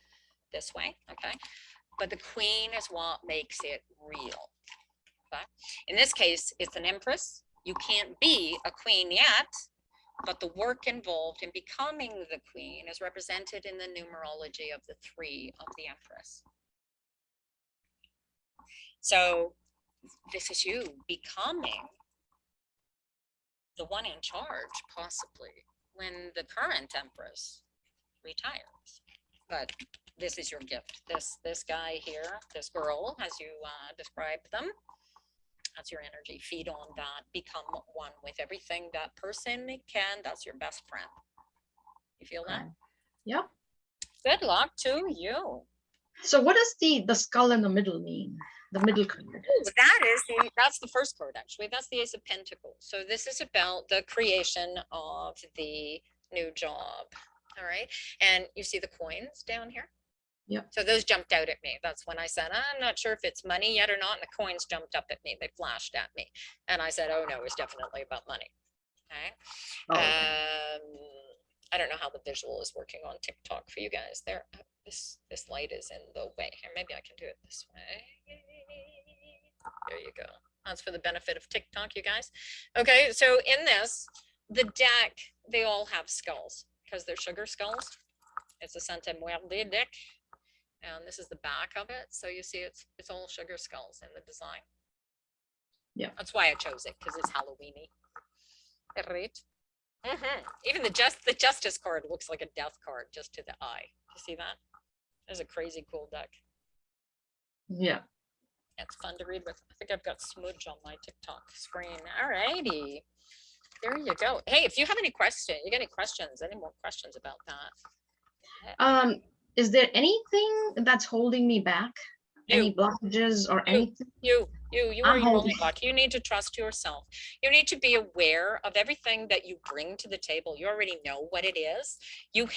this way, okay? But the queen is what makes it real. Okay? In this case, it's an empress. You can't be a queen yet, but the work involved in becoming the queen is represented in the numerology of the 3 of the empress. So this is you becoming the one in charge, possibly, when the current empress retires. But this is your gift. This guy here, this girl, as you described them, that's your energy. Feed on that. Become one with everything that person can. That's your best friend. You feel that? Yep. Good luck to you. So what does the skull in the middle mean? The middle card. Ooh, that's the first card, actually. That's the Ace of Pentacles. So this is about the creation of the new job. All right. And you see the coins down here? Yep. So those jumped out at me. That's when I said, I'm not sure if it's money yet or not. And the coins jumped up at me. They flashed at me. And I said, oh no, it's definitely about money. Okay. Oh, okay. I don't know how the visual is working on TikTok for you guys there. This light is in the way here. Maybe I can do it this way. There you go. That's for the benefit of TikTok, you guys. Okay, so in this, the deck, they all have skulls because they're sugar skulls. It's a Santa Muerte deck. And this is the back of it. So you see it's all sugar skulls in the design. Yeah. That's why I chose it, because it's Halloweeny. Right? Even the justice card looks like a death card just to the eye. You see that? There's a crazy cool deck. Yeah. It's fun to read with. I think I've got smudge on my TikTok screen. All righty. There you go. Hey, if you have any questions, you got any questions, any more questions about that? Is there anything that's holding me back? Any blockages or anything? You are your only block. You need to trust yourself. You need to be aware of everything that you bring to the table. You already know what it is. You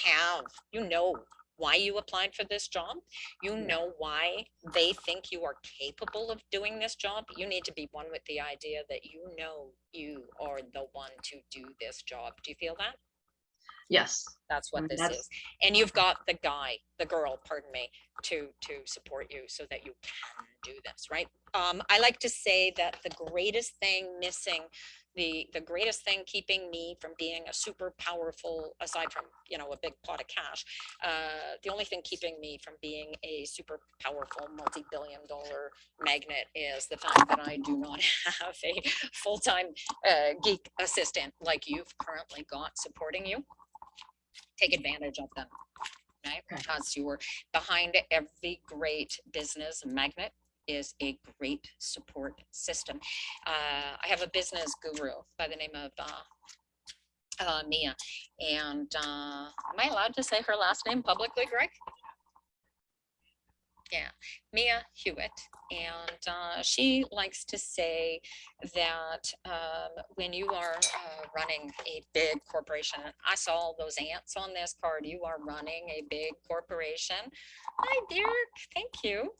know why you applied for this job. You know why they think you are capable of doing this job. You need to be one with the idea that you know you are the one to do this job. Do you feel that? Yes. That's what this is. And you've got the girl, pardon me, to support you so that you can do this, right? I like to say that the greatest thing missing, the greatest thing keeping me from being a super powerful, aside from, a big pot of cash, the only thing keeping me from being a super powerful multi-billion-dollar magnet is the fact that I do not have a full-time geek assistant like you've currently got supporting you. Take advantage of them, right? Because you're behind every great business magnet. is a great support system. I have a business guru by the name of Mia, and am I allowed to say her last name publicly, Greg? Yeah, Mia Hewitt, and she likes to say that when you are running a big corporation, I saw all those ants on this card, you are running a big corporation. Hi, Derek, thank you.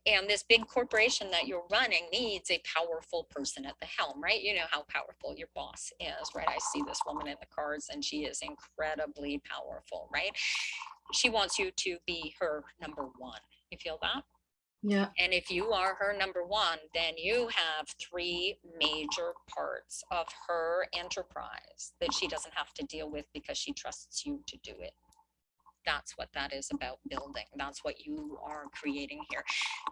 And this big corporation that you're running needs a powerful person at the helm, right? You know how powerful your boss is, right? I see this woman in the cards, and she is incredibly powerful, right? She wants you to be her number one. You feel that? Yeah. And if you are her number one, then you have 3 major parts of her enterprise that she doesn't have to deal with because she trusts you to do it. That's what that is about building. That's what you are creating here.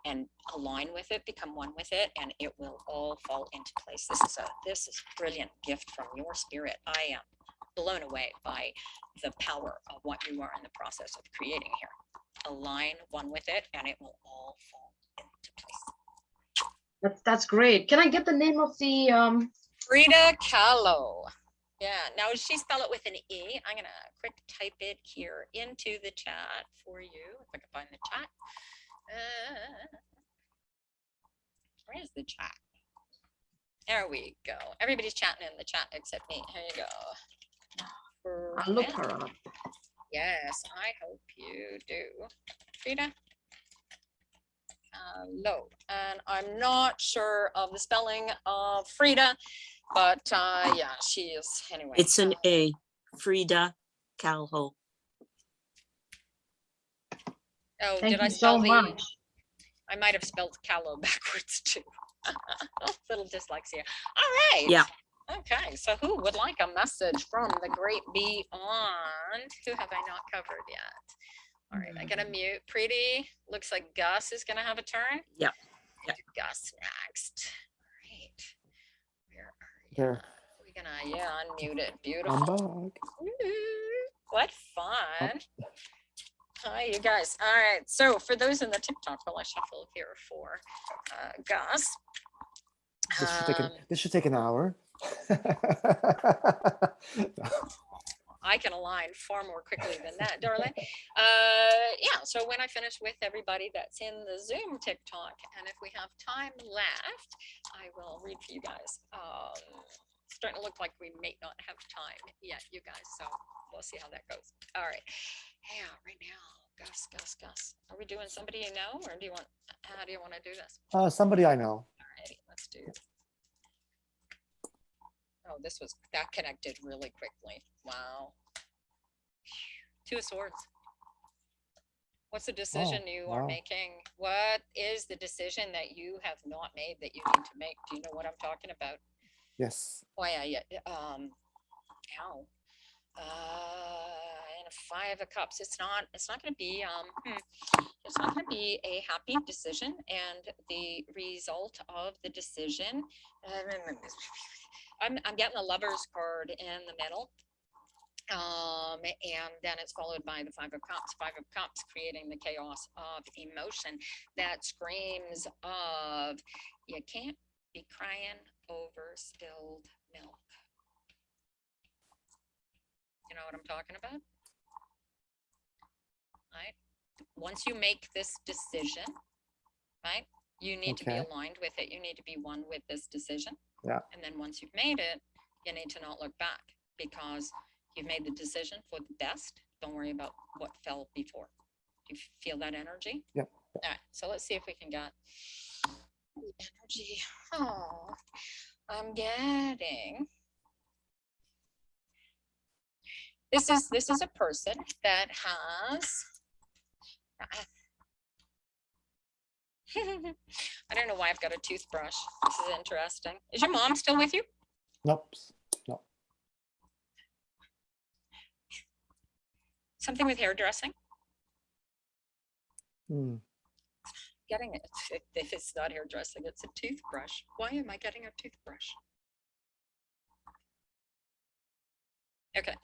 And align with it, become one with it, and it will all fall into place. This is a brilliant gift from your spirit. I am blown away by the power of what you are in the process of creating here. Align one with it, and it will all fall into place. That's great. Can I get the name of the Frida Kahlo. Yeah, now she spell it with an E. I'm gonna quick type it here into the chat for you, if I can find the chat. Where is the chat? There we go. Everybody's chatting in the chat except me. Here you go. I'll look her up. Yes, I hope you do. Frida Kahlo. And I'm not sure of the spelling of Frida, but yeah, she is anyway. It's an A, Frida Kahlo. Oh, Thank did I you spell so the? much. I might have spelled callow backwards too. Little dyslexia. All right. Yeah. Okay, so who would like a message from the great beyond? Who have I not covered yet? All right, I gotta mute. Pretty, looks like Gus is gonna have a turn. Yep. Yep. Gus next. All right. Where are you? There. We're gonna, yeah, unmute it. I'm Beautiful. back. Woo, what fun. Hi, you guys. All right, so for those in the TikTok, while I shuffle here for Gus. This should take an hour. I can align far more quickly than that, darling. Yeah, so when I finish with everybody that's in the Zoom TikTok, and if we have time left, I will read for you guys. Starting to look like we may not have time yet, you guys, so we'll see how that goes. All right, yeah, right now, Gus. Are we doing somebody you know, or do you want, how do you want to do this? Somebody I know. All right, let's do. Oh, that connected really quickly. Wow. 2 of Swords. What's the decision you are wow. making? What is the decision that you have not made that you need to make? Do you know what I'm talking about? Yes. Oh yeah. Ow. And a 5 of Cups. It's not going to be it's not going to be a happy decision, and the result of the decision. I'm getting the Lover's card in the middle. And then it's followed by the 5 of Cups. 5 of Cups creating the chaos of emotion that screams of you can't be crying over spilled milk. You know what I'm talking about? Right? Once you make this decision, right, you need to be aligned with it. You need to be one with this decision. Yeah. And then once you've made it, you need to not look back, because you've made the decision for the best. Don't worry about what fell before. Do you feel that energy? Yep. All right, so let's see if we can get the energy. Oh, I'm getting. This is a person that has. I don't know why I've got a toothbrush. This is interesting. Is your mom still with you? Nope. No. Something with hairdressing? Getting it. If it's not hairdressing, it's a toothbrush. Why am I getting a toothbrush? Okay.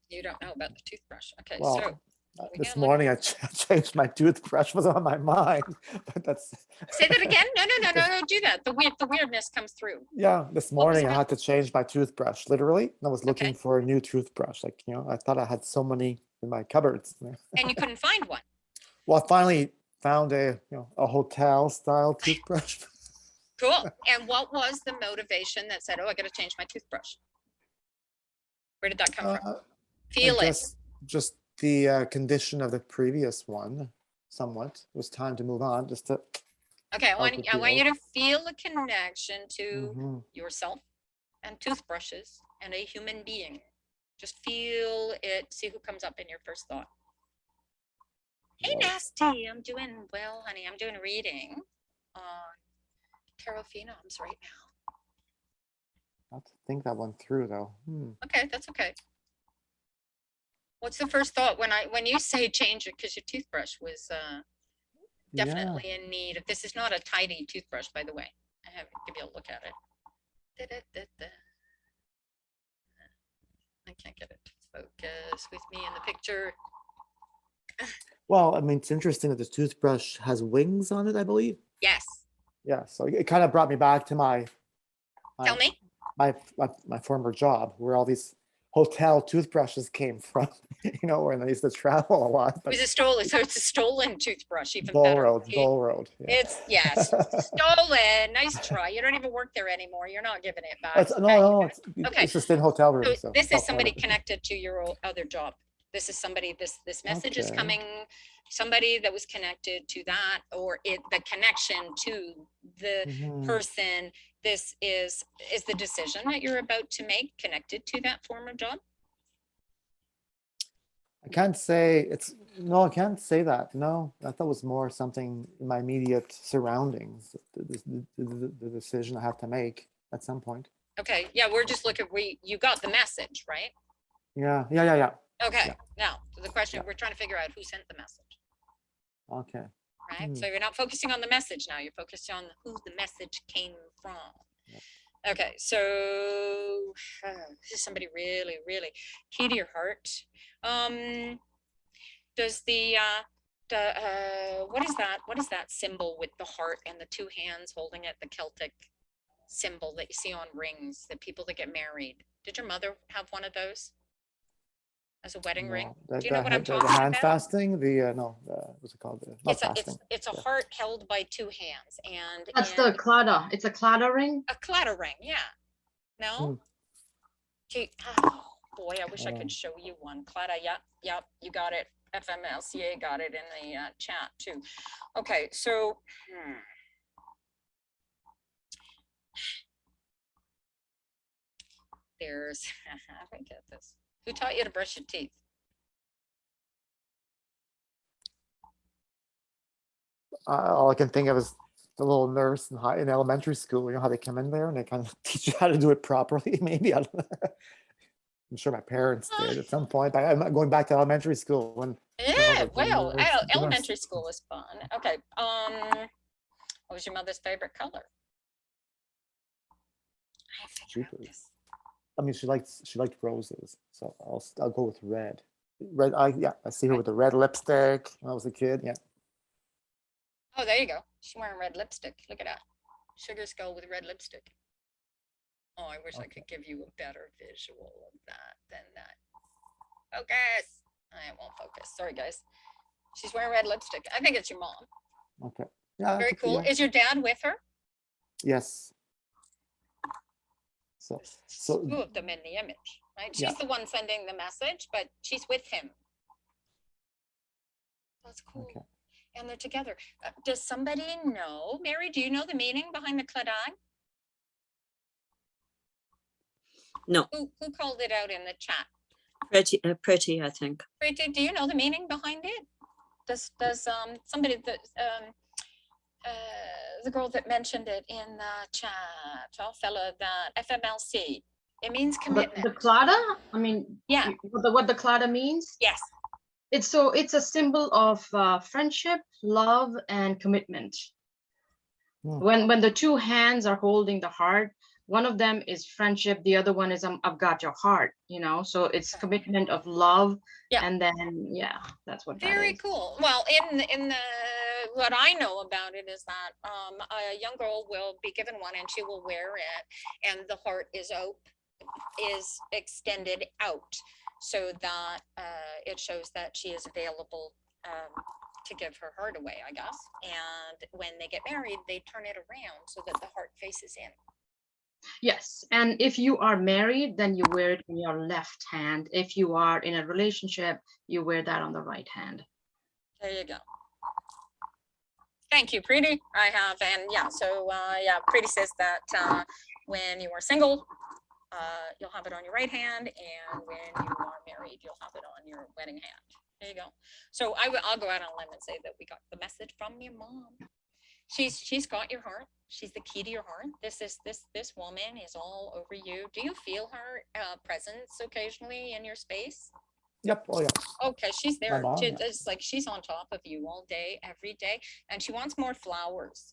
You don't know about the toothbrush. Okay, Well, so We This gotta look- morning I changed my toothbrush, was on my mind, but that's. Say that again. No, do that. The weirdness comes through. Yeah, this What was morning I that? had to change my toothbrush, literally. I was looking Okay. for a new toothbrush. Like, I thought I had so many in my cupboards. And you couldn't find one. Well, I finally found a hotel style toothbrush. Cool. And what was the motivation that said, oh, I got to change my toothbrush? Where did that come from? Feel it. Just the condition of the previous one, somewhat. It was time to move on. Just to. Okay, I want you to. to feel a connection to Mhm. yourself and toothbrushes and a human being. Just feel it. See who comes up in your first thought. Hey, Whoa. Nasty. I'm doing well, honey. I'm doing a reading on Tarot Phenoms right now. I have to think that one through though. Okay, that's okay. What's the first thought when you say change it because your toothbrush was Yeah. definitely in need of, this is not a tidy toothbrush, by the way. I have to give you a look at it. Da-da-da-da. I can't get it to focus with me in the picture. Well, I mean, it's interesting that this toothbrush has wings on it, I believe. Yes. Yeah, so it kind of brought me back to my Tell me. my former job, where all these hotel toothbrushes came from. Where I used to travel a lot. It was a stolen, so it's a stolen toothbrush, even Bull better. Road, See? Bull Road. Yeah. It's, yes, stolen. Nice try. You don't even work there anymore. You're not giving it back. No, Okay. it's just in hotel So rooms. So this it's not is somebody part of it. connected to your other job. This is somebody, this message is Okay. coming, somebody that was connected to that, or the connection to the Mhm. person. This is the decision that you're about to make connected to that former job. I can't say I can't say that. No, I thought it was more something in my immediate surroundings, the decision I have to make at some point. Okay, yeah, we're just looking, you got the message, right? Yeah. Okay, Yeah. now the question, Yeah. we're trying to figure out who sent the message, Okay. right? So you're not focusing on the message now, you're focused on who the message came from. Yep. Okay, so this is somebody really, really key to your heart. Does what is that? What is that symbol with the heart and the two hands holding it, the Celtic symbol that you see on rings, the people that get married? Did your mother have one of those as a wedding ring? No, Do you know what I'm the talking hand about? fasting, what's it called? Not fasting. It's a Yeah. heart held by two hands, and That's the clada. It's a clada ring. a clatter ring. Yeah. No. Hmm. Gee, oh boy, I wish I Oh. could show you one. Clada. Yep, you got it. FMLCA got it in the chat too. Okay, so there's I get this. Who taught you to brush your teeth? All I can think of is the little nurse in elementary school. You know how they come in there and they kind of teach you how to do it properly. Maybe I don't know. I'm sure my parents did at some point. I'm not going back to elementary school when. Yeah, the well, nurse- the nurse- elementary school was fun. Okay, what was your mother's favorite color? I figured out Jeepers. this. I mean, she liked roses, so I'll go with red. Red. I see her with the red lipstick when I was a kid. Yeah. Oh, there you go. She's wearing red lipstick. Look at that. Sugar skull with red lipstick. Oh, I wish I could give you a better visual of that than that. Focus. I won't focus. Sorry, guys. She's wearing red lipstick. I think it's your mom. Okay. Yeah. Very cool. Yeah. Is your dad with her? There's Yes. So two of them in the image, right? She's Yeah. the one sending the message, but she's with him. That's cool. Okay. And they're together. Does somebody know, Mary, do you know the meaning behind the cladang? No, Who called it out in the chat? pretty, I think. Preeti, do you know the meaning behind it? Does somebody that the girl that mentioned it in the chat, fella, that FMLC, it means The commitment. clada. I mean, Yeah. what the clada means. Yes. It's a symbol of friendship, love, and commitment. Hmm. When the two hands are holding the heart, One of them is friendship. The other one is I've got your heart, you know, so it's commitment of love. Yeah. And then, yeah, that's what that Very is. cool. Well, in the what I know about it is that a young girl will be given one and she will wear it, and the heart is extended out so that it shows that she is available to give her heart away, I guess. And when they get married, they turn it around so that the heart faces in. Yes, and if you are married, then you wear it in your left hand. If you are in a relationship, you wear that on the right hand. There you go. Thank you, Preeti. I have, and yeah, so yeah, Preeti says that when you are single, you'll have it on your right hand, and when you are married, you'll have it on your wedding hand. There you go. So I'll go out on a limb and say that we got the message from your mom. She's got your heart. She's the key to your heart. This woman is all over you. Do you feel her presence occasionally in your space? Yep. Oh yeah. Okay, she's there. mom, yeah. It's like she's on top of you all day, every day, and she wants more flowers.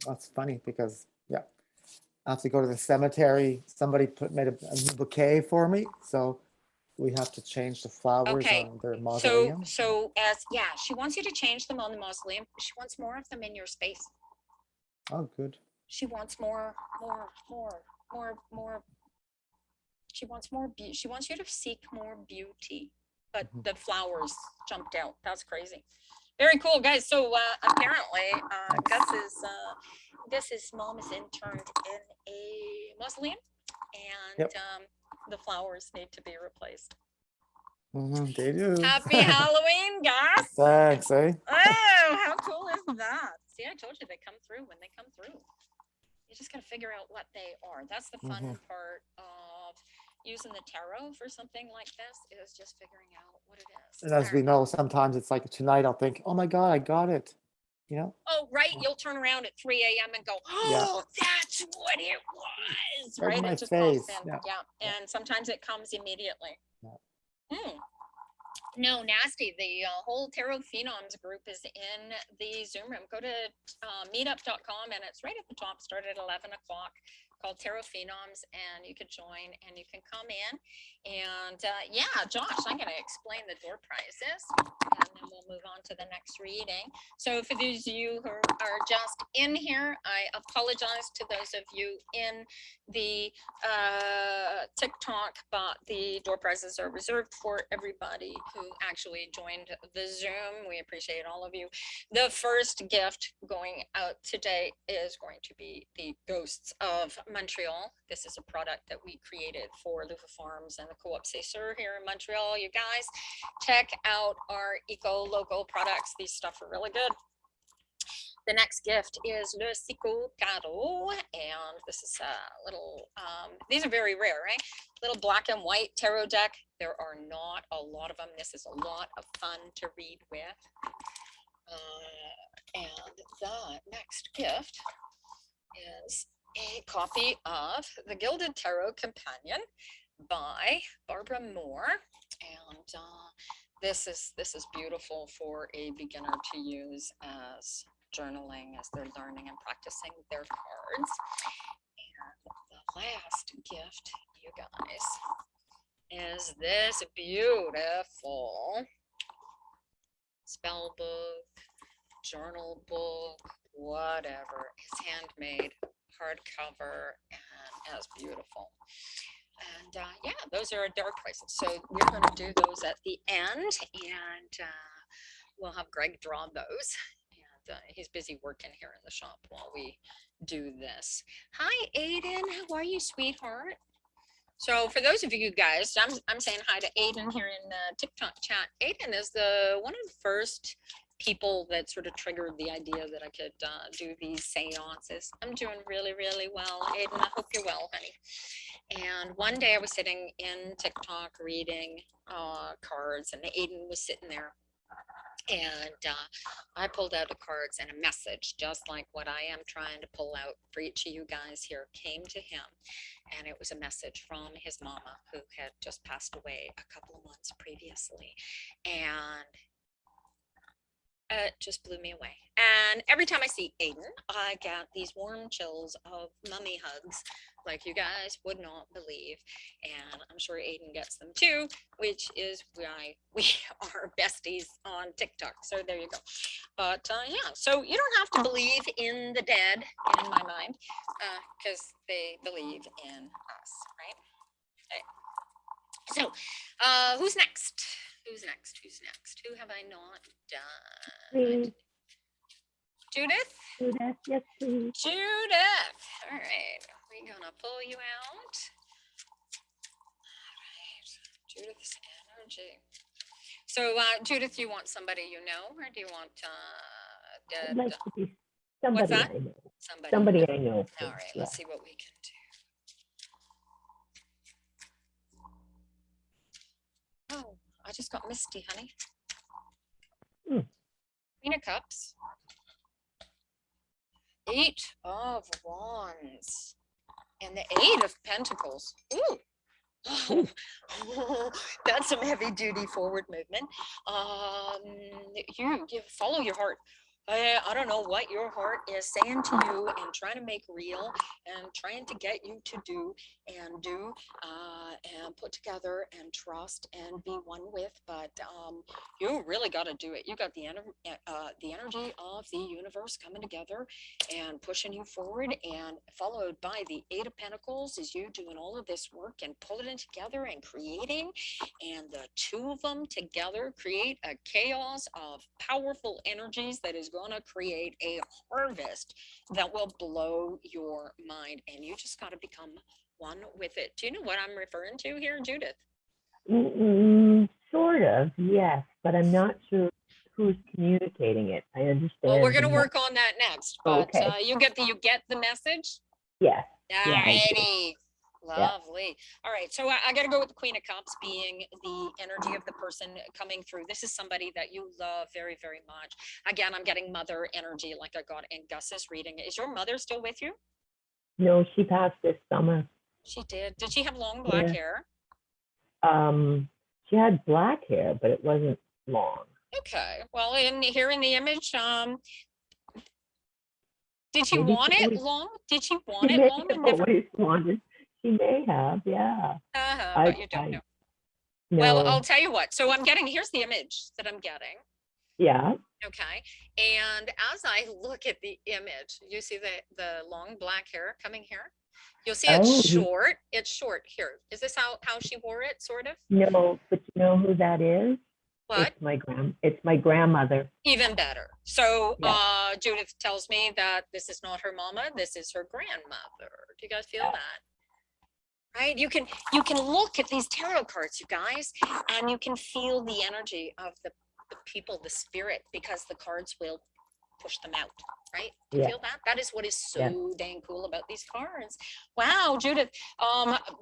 That's funny because yeah, I have to go to the cemetery. Somebody made a bouquet for me, so we have to change the flowers Okay, on their mausoleum. So yeah, she wants you to change them on the mausoleum. She wants more of them in your space. Oh, good. She wants more. She wants more beauty. She wants you to seek more beauty, but the flowers jumped out. That's crazy. Very cool, guys. So apparently, this is mom is interned in a mausoleum, and the flowers need to be replaced. They do. Happy Halloween, guys. Thanks, eh? Oh, how cool is that? See, I told you they come through when they come through. You just got to figure out what they are. That's the fun part of using the tarot for something like this, is just figuring out what it is. And as we know, sometimes it's like tonight I'll think, oh my God, I got it. You know? Oh, right. You'll turn around at 3 a.m. and go, oh, that's what it was. Right Right. in my It just pops face, in. yeah. And sometimes it comes immediately. Yeah. No, nasty. The whole Tarot Phenoms group is in the Zoom room. Go to meetup.com, and it's right at the top. Start at 11 o'clock. Called Tarot Phenoms, and you can join and you can come in. And yeah, Josh, I'm going to explain the door prizes, and then we'll move on to the next reading. So for those of you who are just in here, I apologize to those of you in the TikTok, but the door prizes are reserved for everybody who actually joined the Zoom. We appreciate all of you. The first gift going out today is going to be the Ghosts of Montreal. This is a product that we created for Lufa Farms and the Co-op Cesar here in Montreal. You guys, check out our eco-local products. These stuff are really good. The next gift is Le Sico Tarot, and this is a little, these are very rare, right? Little black and white tarot deck. There are not a lot of them. This is a lot of fun to read with. And the next gift is a copy of the Gilded Tarot Companion by Barbara Moore, and this is beautiful for a beginner to use as journaling as they're learning and practicing their cards. And the last gift, you guys, is this beautiful spell book, journal book, whatever. It's handmade, hardcover, and as beautiful. And yeah, those are our dark prices. So we're going to do those at the end, and we'll have Greg draw those. And he's busy working here in the shop while we do this. Hi, Aiden. How are you, sweetheart? So for those of you guys, I'm saying hi to Aiden here in the TikTok chat. Aiden is one of the first people that sort of triggered the idea that I could do these seances. I'm doing really, really well, Aiden. I hope you're well, honey. And one day I was sitting in TikTok reading cards, and Aiden was sitting there. And I pulled out the cards, and a message, just like what I am trying to pull out for each of you guys here, came to him. And it was a message from his mama, who had just passed away a couple of months previously. And It just blew me away. And every time I see Aiden, I get these warm chills of mummy hugs like you guys would not believe. And I'm sure Aiden gets them too, which is why we are besties on TikTok. So there you go. But yeah, so you don't have to believe in the dead, in my mind, because they believe in us, right? Okay. So who's next? Who's next? Who's next? Who have I not done? Please, Judith? Judith, yes, please. Judith. All right. We're going to pull you out. All right. Judith's energy. So, Judith, you want somebody you know, or do you want I'd like to be what's somebody that? I know. Somebody. Somebody you I know. All please, right. yeah. Let's see what we can do. Oh, I just got misty, honey. Queen of Cups. 8 of Wands. And the 8 of Pentacles. Ooh. Oh, that's some heavy duty forward movement. You follow your heart. I don't know what your heart is saying to you and trying to make real and trying to get you to do and put together and trust and be one with, but you really got to do it. You got the energy of the universe coming together and pushing you forward, and followed by the 8 of Pentacles is you doing all of this work and pulling it together and creating, and the 2 of them together create a chaos of powerful energies that is going to create a harvest that will blow your mind, and you just got to become one with it. Do you know what I'm referring to here, Judith? Sort of, yes, but I'm not sure who's communicating it. I understand. Well, we're going to work on that next, but Okay. you get the message? Yes. All Yeah, I do. righty. Lovely. All right. So I got to go with the Queen of Cups being the energy of the person coming through. This is somebody that you love very, very much. Again, I'm getting mother energy like I got in Gus's reading. Is your mother still with you? No, she passed this summer. She did. Did she have long black hair? She had black hair, but it wasn't long. Okay. Well, here in the image, did she Maybe want she it always- long? Did she want She it may long? have And never. always wanted. She may have, yeah. But you don't know. No. Well, I'll tell you what. So here's the image that I'm getting. Yeah. Okay. And as I look at the image, you see the long black hair coming here. You'll see it's short. It's short here. Is this how she wore it, sort of? No, but you know who that is? What? It's my grandmother. Even better. So Yeah. Judith tells me that this is not her mama, this is her grandmother. Do you guys feel that? Right? You can look at these tarot cards, you guys, and you can feel the energy of the people, the spirit, because the cards will push them out, right? You Yeah. feel that? That is what is so Yeah. dang cool about these cards. Wow, Judith,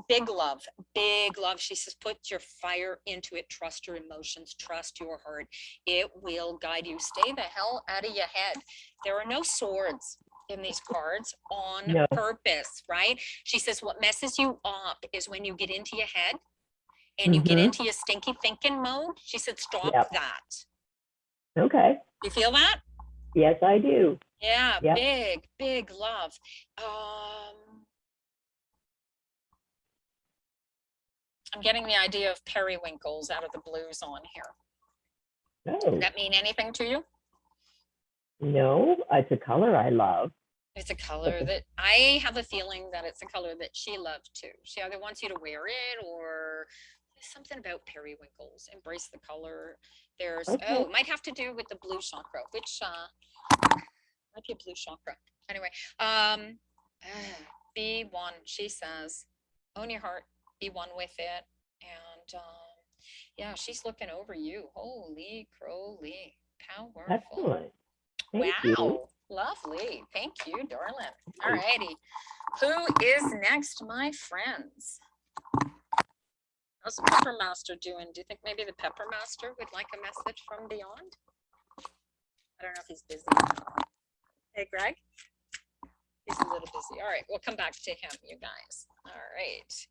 big love, big love. She says, put your fire into it, trust your emotions, trust your heart. It will guide you. Stay the hell out of your head. There are no swords in these cards on purpose, right? She says, what messes you up is when you get into your head and you get into your stinky thinking mode. She said, stop that. Okay. You feel that? Yes, I do. Yeah, big, big love. I'm getting the idea of periwinkles out of the blues on here. Oh. Does that mean anything to you? No, it's a color I love. It's a color that I have a feeling that it's a color that she loved too. She either wants you to wear it, or there's something about periwinkles. Embrace the color. There's it might have to do with the blue chakra, which might be a blue chakra. Anyway, be one. She says, own your heart, be one with it, and yeah, she's looking over you. Holy crowly, powerful. Excellent. Thank Wow, you. lovely. Thank you, darling. All righty. Who is next, my friends? How's the Peppermaster doing? Do you think maybe the Peppermaster would like a message from beyond? I don't know if he's busy. Hey, Greg? He's a little busy. All right, we'll come back to him, you guys. All right.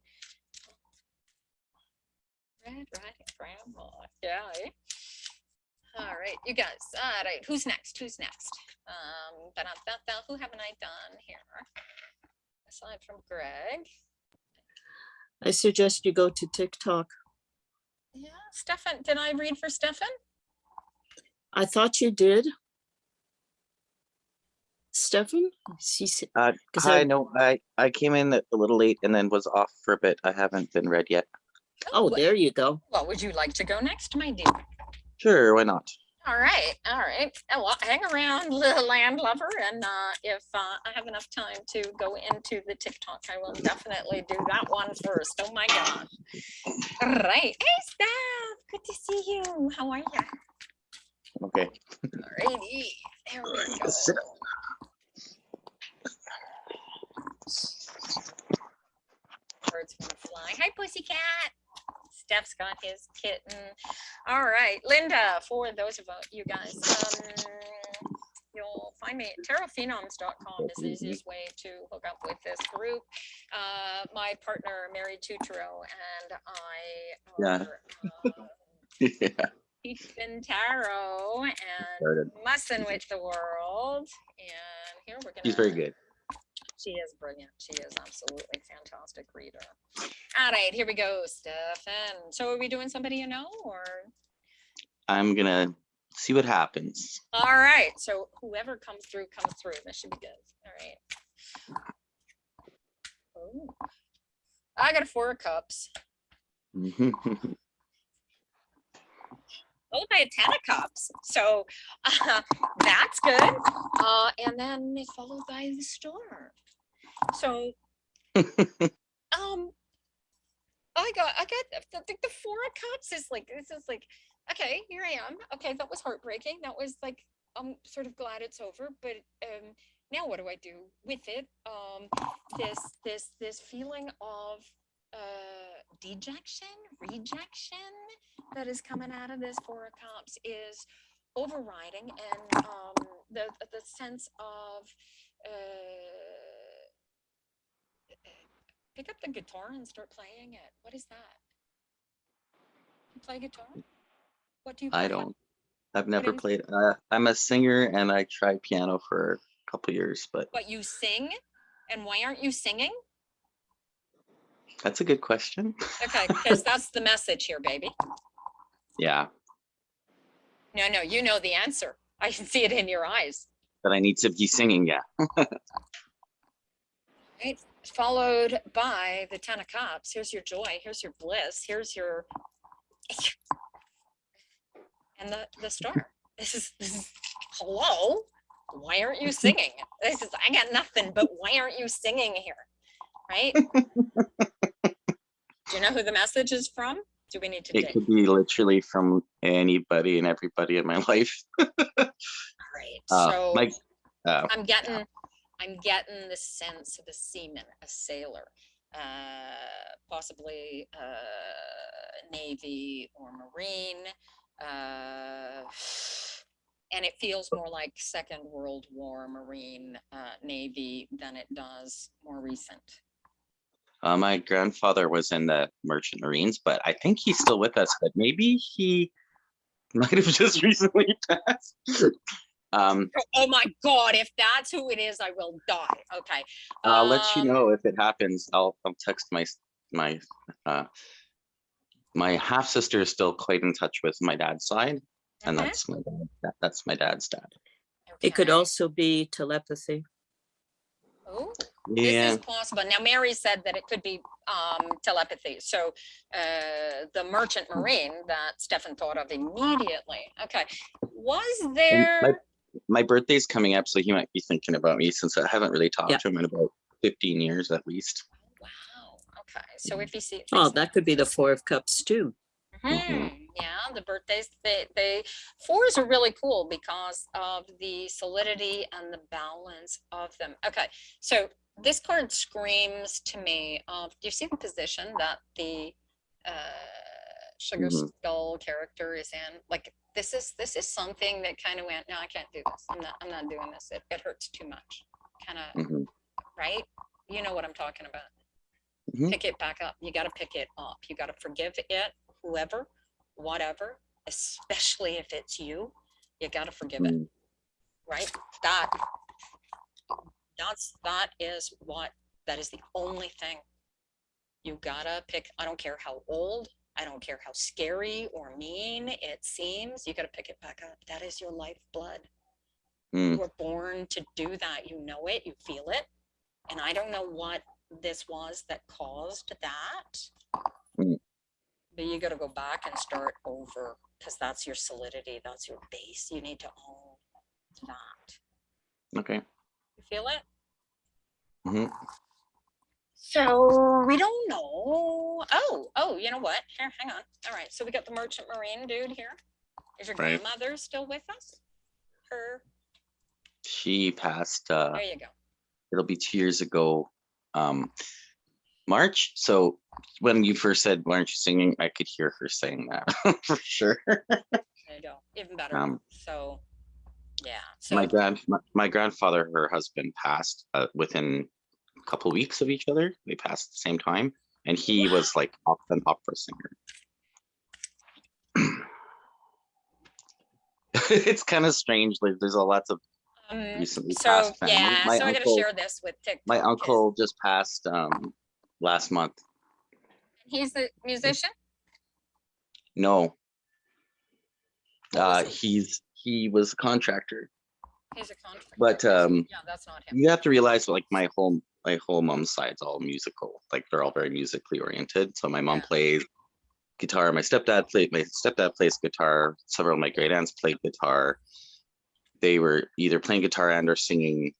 Red Riding Grandma. Yeah. All right, you guys. All right, who's next? Who's next? Who haven't I done here? Aside from Greg. I suggest you go to TikTok. Yeah, Stefan. Did I read for Stefan? I thought you did. Stefan? Hi, no, I came in a little late and then was off for a bit. I haven't been read yet. Oh, there you go. Well, would you like to go next, my dear? Sure, why not? All right, all right. Well, hang around, little land lover, and if I have enough time to go into the TikTok, I will definitely do that one first. Oh my gosh. All right. Hey, Steph. Good to see you. How are you? Okay. All righty. There we go. Sit up. Birds want to fly. Hi, pussycat. Steph's got his kitten. All right, Linda, for those of you guys, you'll find me at tarotphenoms.com is the easiest way to hook up with this group. My partner, Mary Tutro, and I are Yeah. teaching tarot and messing with the world. And here we're gonna. He's very good. She is brilliant. She is absolutely fantastic reader. All right, here we go, Stefan. So are we doing somebody you know, or? I'm gonna see what happens. All right, so whoever comes through, comes through. This should be good. All right. Oh, I got a 4 of cups. Oh, by a 10 of cups. So that's good. And then it's followed by the star. So I got the 4 of cups is like, this is like, okay, here I am. Okay, that was heartbreaking. That was like, I'm sort of glad it's over, but now what do I do with it? This feeling of dejection, rejection that is coming out of this 4 of cups is overriding, and the sense of pick up the guitar and start playing it. What is that? You play guitar? What do you play? I don't. I've never played. I'm a singer and I tried piano for a couple years, but. But you sing? And why aren't you singing? That's a good question. Okay, because that's the message here, baby. Yeah. No, you know the answer. I can see it in your eyes. But I need to be singing, yeah. Right, followed by the 10 of cups. Here's your joy. Here's your bliss. Here's your, and the star. This is hello. Why aren't you singing? This is, I got nothing, but why aren't you singing here? Right? Do you know who the message is from? Do we need to dig? It could be literally from anybody and everybody in my life. All right. So I'm getting the sense of a seaman, a sailor, possibly Navy or Marine, and it feels more like Second World War Marine, Navy than it does more recent. My grandfather was in the Merchant Marines, but I think he's still with us, but maybe he might have just recently passed. Oh my God, if that's who it is, I will die. Okay. I'll let you know if it happens. I'll text my half sister is still quite in touch with my dad's side, and that's my dad. That's my dad's dad. Okay. It could also be telepathy. Oh, yeah. This is possible. Now, Mary said that it could be telepathy. So the Merchant Marine that Stefan thought of immediately. Okay. Was there... My birthday's coming up, so he might be thinking about me since I haven't really talked to him in about 15 years at least. Wow. Okay. So if you see... Oh, that could be the 4 of cups too. Yeah, the birthdays, they 4s are really cool because of the solidity and the balance of them. Okay, so this card screams to me of, do you see the position that the Sugar Skull character is in? Like this is something that kind of went, no, I can't do this. I'm not doing this. It hurts too much. Kind of, right? You know what I'm talking about. Pick it back up. You got to pick it up. You got to forgive it, whoever, whatever, especially if it's you, you got to forgive it, Mm. right? That is the only thing. You gotta pick, I don't care how old, I don't care how scary or mean it seems, you gotta pick it back up. That is your lifeblood. Mm. You were born to do that. You know it, you feel it. And I don't know what this was that caused that. Mm. But you gotta go back and start over, because that's your solidity, that's your base. You need to own that. Okay. You feel it? Hmm. So we don't know. Oh, you know what? Here, hang on. All right, so we got the Merchant Marine dude here. Is your Right. grandmother still with us? Her, She passed, there you go. it'll be 2 years ago, March. So when you first said, "Why aren't you singing?" I could hear her saying that for sure. There you go. Even better. So, yeah. So My grandfather, her husband, passed within a couple weeks of each other. They passed at the same time, and he was like an opera singer. It's kind of strange. Like there's a lots of recently so passed family. yeah, My so I gotta uncle, share this with TikTok. my uncle just passed last month. He's the musician? No, What was he? he was a contractor. He's a contractor. But yeah, that's not him. you have to realize, like my whole mom's side's all musical. Like they're all very musically oriented. So my mom Yeah. plays guitar. My stepdad plays guitar. Several of my great aunts played guitar. They were either playing guitar and or singing.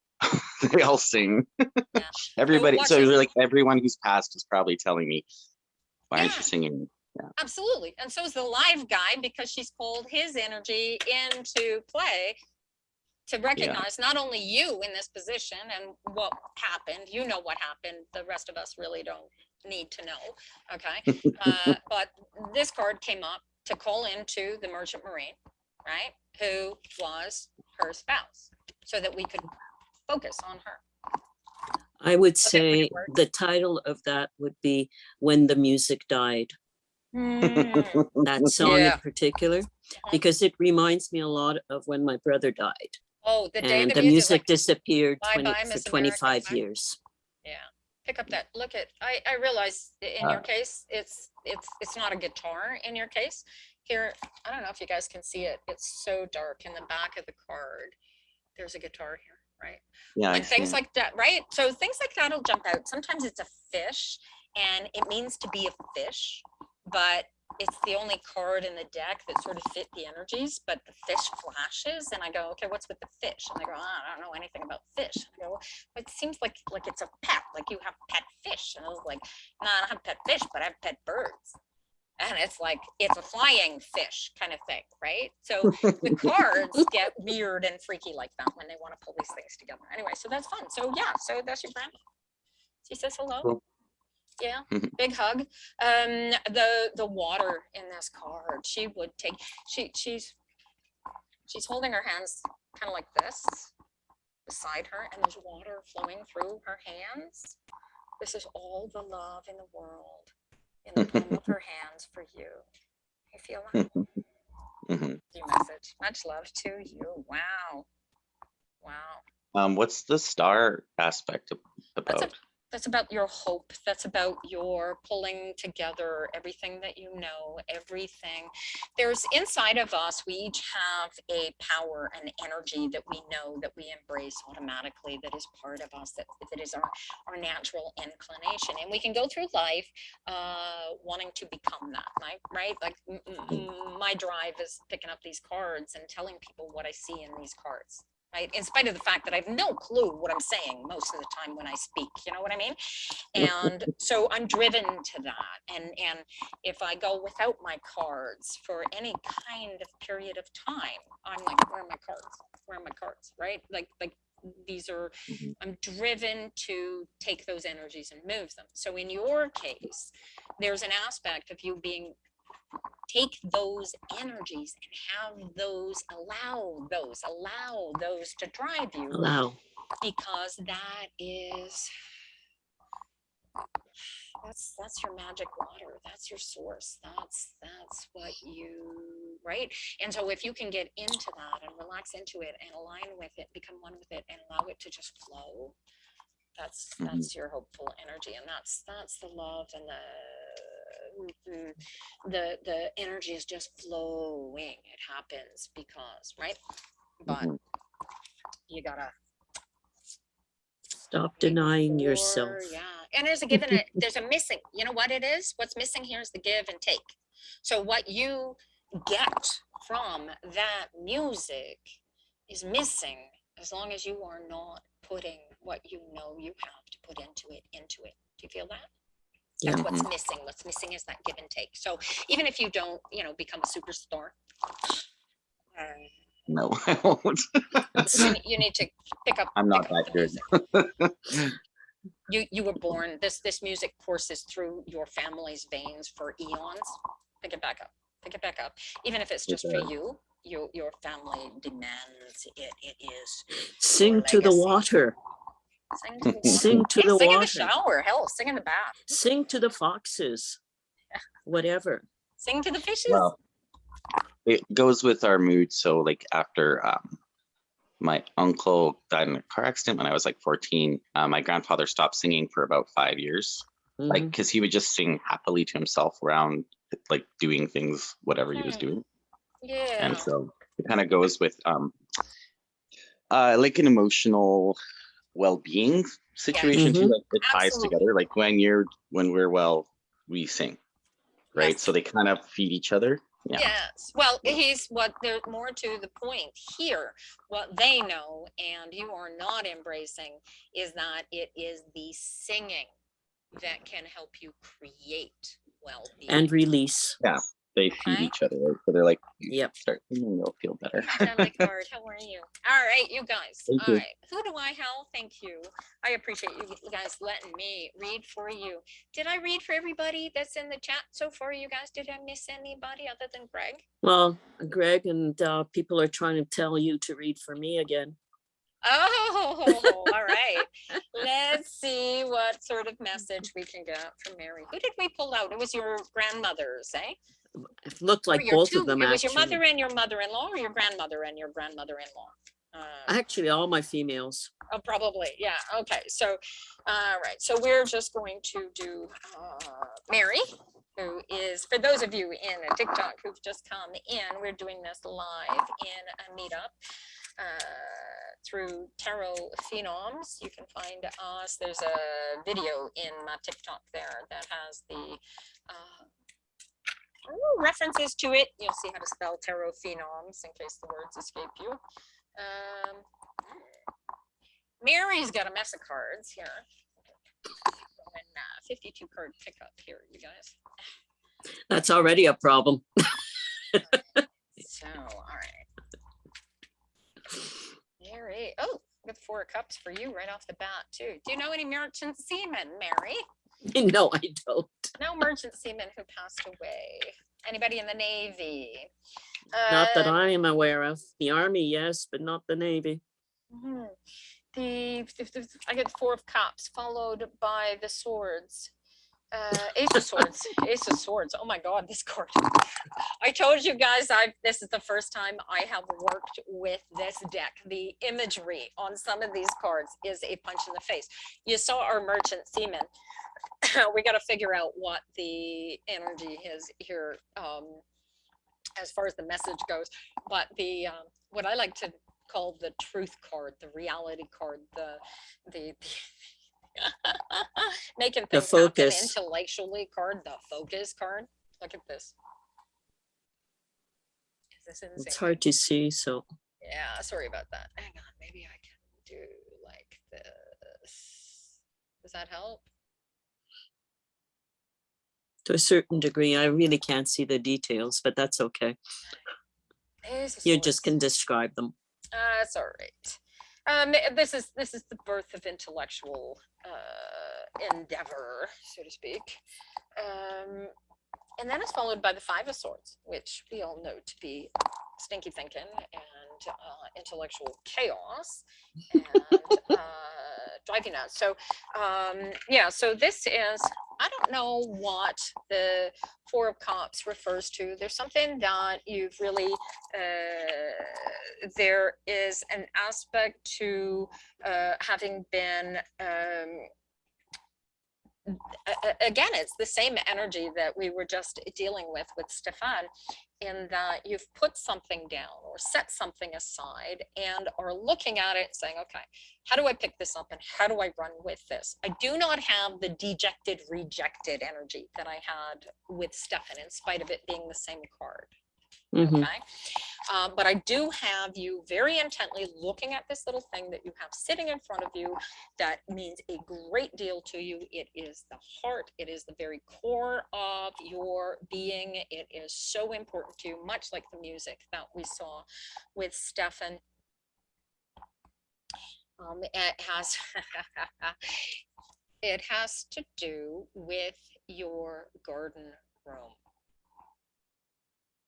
They all sing. Yeah. Everybody. watch So this. like everyone who's passed is probably telling me, "Why aren't Yeah. you singing?" Absolutely. And so is the live guy, because she's pulled his energy into play to recognize not only you in this position and what happened, you know what happened, the rest of us really don't need to know, okay? But this card came up to call into the Merchant Marine, right? Who was her spouse, so that we could focus on her. I would Okay, say wait, the title of that would be When the Music Died. That song Yeah. in particular, because it reminds me a lot of when my brother died. Oh, the day And the the music, music disappeared Bye-bye, for Miss 25 America. years. Yeah, pick up that. Look at. I realize in your case, it's not a guitar in your case. Here, I don't know if you guys can see it. It's so dark in the back of the card. There's a guitar here, right? Yeah, And things like that, right? So things like that'll jump out. Sometimes it's a fish, and it means to be a fish, but it's the only card in the deck that sort of fit the energies. But the fish flashes, and I go, okay, what's with the fish? And they go, oh, I don't know anything about fish. And I go, well, it seems like it's a pet, like you have pet fish. And I was like, no, I don't have pet fish, but I have pet birds. And it's like, it's a flying fish kind of thing, right? So the cards get weird and freaky like that when they want to pull these things together. Anyway, so that's fun. So yeah, so that's your grandma. She says hello. Cool. Yeah, big hug. The water in this card, she would take, she's holding her hands kind of like this beside her, and there's water flowing through her hands. This is all the love in the world in the palm of her hands for you. You feel that? Your message. Much love to you. Wow. Wow. What's the star aspect about? That's about your hope. That's about your pulling together everything that you know, everything. There's inside of us, we each have a power and energy that we know, that we embrace automatically, that is part of us, that is our natural inclination. And we can go through life wanting to become that, right? Like my drive is picking up these cards and telling people what I see in these cards. Right? In spite of the fact that I have no clue what I'm saying most of the time when I speak, you know what I mean? And so I'm driven to that. And if I go without my cards for any kind of period of time, I'm like, where are my cards? Where are my cards? Right? Like these are, I'm driven to take those energies and move them. So in your case, there's an aspect of you being, take those energies and have those, allow those to drive you. Allow. Because that is That's your magic water. That's your source. That's what you, right? And so if you can get into that and relax into it and align with it, become one with it, and allow it to just flow, that's your hopeful energy, and that's the love, and the energy is just flowing. It happens because, right? But you gotta Stop denying yourself. yeah, and there's a give and there's a missing. You know what it is? What's missing here is the give and take. So what you get from that music is missing as long as you are not putting what you know you have to put into it. Do you feel that? That's Yeah. what's missing. What's missing is that give and take. So even if you don't, become a superstar, No, I won't. you need to pick up. I'm not pick up that the good. music. You were born. This music courses through your family's veins for eons. Pick it back up. Pick it back up. Even if it's just for you, your family demands it. It is. Sing to the water. Sing to the water. Sing to the sing water. in the shower. Hell, sing in the bath. Sing to the foxes. Whatever. Sing to the fishes. Well, it goes with our mood. So like after my uncle died in a car accident when I was like 14, my grandfather stopped singing for about 5 years. Like, because he would just sing happily to himself around, like doing things, whatever he was doing. Yeah. And so it kind of goes with like an emotional well-being situation too. Like it ties together. Like when we're well, we sing, right? So they kind of feed each other. Yeah. Yes. Well, there's more to the point here. What they know and you are not embracing is that it is the singing that can help you create well-being and release. Yeah, they feed each other. Right? So they're like, yep, start singing, you'll feel better. like art. How are you? All right, you guys. Thank All you. right. Who do I have? Thank you. I appreciate you guys letting me read for you. Did I read for everybody that's in the chat so far, you guys? Did I miss anybody other than Greg? Well, Greg and people are trying to tell you to read for me again. Oh, all right. Let's see what sort of message we can get from Mary. Who did we pull out? It was your grandmother's, eh? It looked like both of them. It was your mother and your mother-in-law, or your grandmother and your grandmother-in-law? Actually, all my females. Oh, probably. Yeah. Okay. So, all right. So we're just going to do Mary, who is, for those of you in a TikTok who've just come in, we're doing this live in a meetup through Tarot Phenoms. You can find us. There's a video in my TikTok there that has the references to it. You'll see how to spell Tarot Phenoms in case the words escape you. Mary's got a mess of cards here. 52 card pickup here, you guys. That's already a problem. So, all right. Mary, oh, got 4 of cups for you right off the bat too. Do you know any merchant seamen, Mary? No, I don't. No merchant seamen who passed away. Anybody in the Navy? Not that I am aware of. The Army, yes, but not the Navy. I get 4 of cups followed by the swords. Ace of swords. Ace of swords. Oh my God, this card. I told you guys this is the first time I have worked with this deck. The imagery on some of these cards is a punch in the face. You saw our merchant seaman. We got to figure out what the energy is here as far as the message goes. But the what I like to call the truth card, the reality card, the making things happen intellectually card, the focus card. Look at this. Is this insane? It's hard to see, so. Yeah, sorry about that. Hang on, maybe I can do like this. Does that help? To a certain degree, I really can't see the details, but that's okay. You just can describe them. That's all right. This is the birth of intellectual endeavor, so to speak. And then it's followed by the 5 of Swords, which we all know to be stinky thinking and intellectual chaos and driving us. So yeah, so this is I don't know what the Four of Cups refers to. There's something that you've really, there is an aspect to having been, again, it's the same energy that we were just dealing with Stefan, in that you've put something down or set something aside and are looking at it and saying, okay, how do I pick this up and how do I run with this? I do not have the dejected, rejected energy that I had with Stefan, in spite of it being the same card. Mhm. Okay. But I do have you very intently looking at this little thing that you have sitting in front of you that means a great deal to you. It is the heart. It is the very core of your being. It is so important to you, much like the music that we saw with Stefan. It has it has to do with your garden room.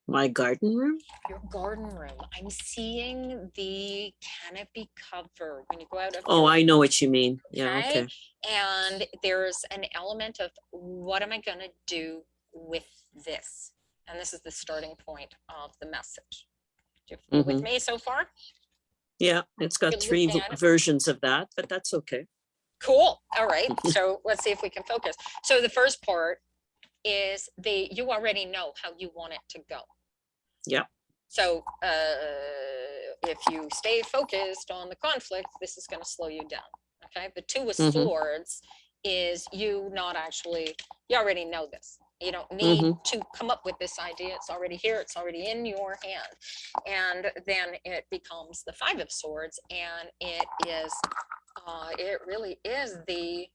My garden room? Your garden room. I'm seeing the canopy cover when you go out of Oh, your, I know what you mean. Yeah, okay? okay. And there's an element of what am I going to do with this? And this is the starting point of the message. You with me so far? Yeah, it's got You're 3 looking at it. versions of that, but that's okay. Cool. All right. So let's see if we can focus. So the first part is you already know how you want it to go. Yeah. So if you stay focused on the conflict, this is going to slow you down. Okay. The Two of Swords is you not actually, you already know this. You don't need to come up with this idea. It's already here. It's already in your hand. And then it becomes the Five of Swords. And it is, it really is the,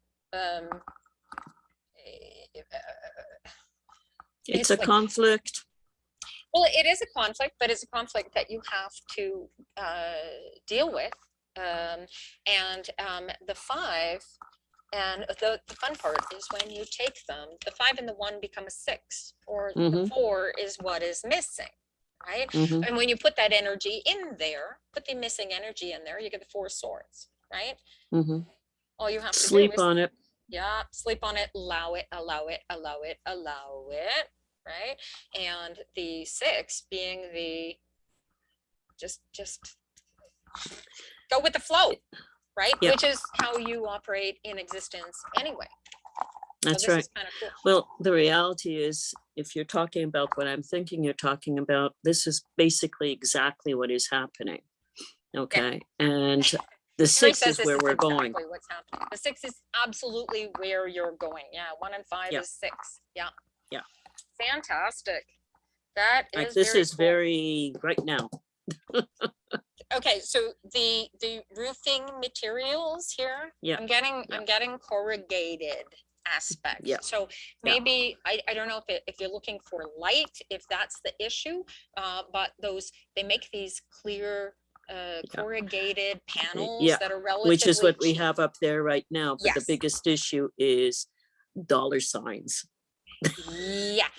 It's a like, conflict. well, it is a conflict, but it's a conflict that you have to deal with. And the 5, and the fun part is when you take them, the 5 and the 1 become a 6, or the 4 is what is missing, right? And when you put that energy in there, put the missing energy in there, you get the 4 swords, right? All you have to Sleep do is, on it. yeah, sleep on it, allow it, allow it, allow it, allow it, right? And the 6 being the just go with the flow, right? Yeah. Which is how you operate in existence anyway. That's so this right. is kind of cool. Well, the reality is, if you're talking about what I'm thinking you're talking about, this is basically exactly what is happening. Okay. And the Henry 6 says is this where is we're exactly going. what's happening. The 6 is absolutely where you're going. Yeah, 1 and 5 Yeah. is 6. Yeah. Yeah. Fantastic. That Like is this very is cool. very right now. Okay, so the roofing materials here, Yeah. I'm getting corrugated aspect. Yeah. So maybe I don't know if you're looking for light, if that's the issue, but they make these clear corrugated panels that are relatively Which is what we cheap. have up there right now. But the Yes. biggest issue is dollar signs. Yeah.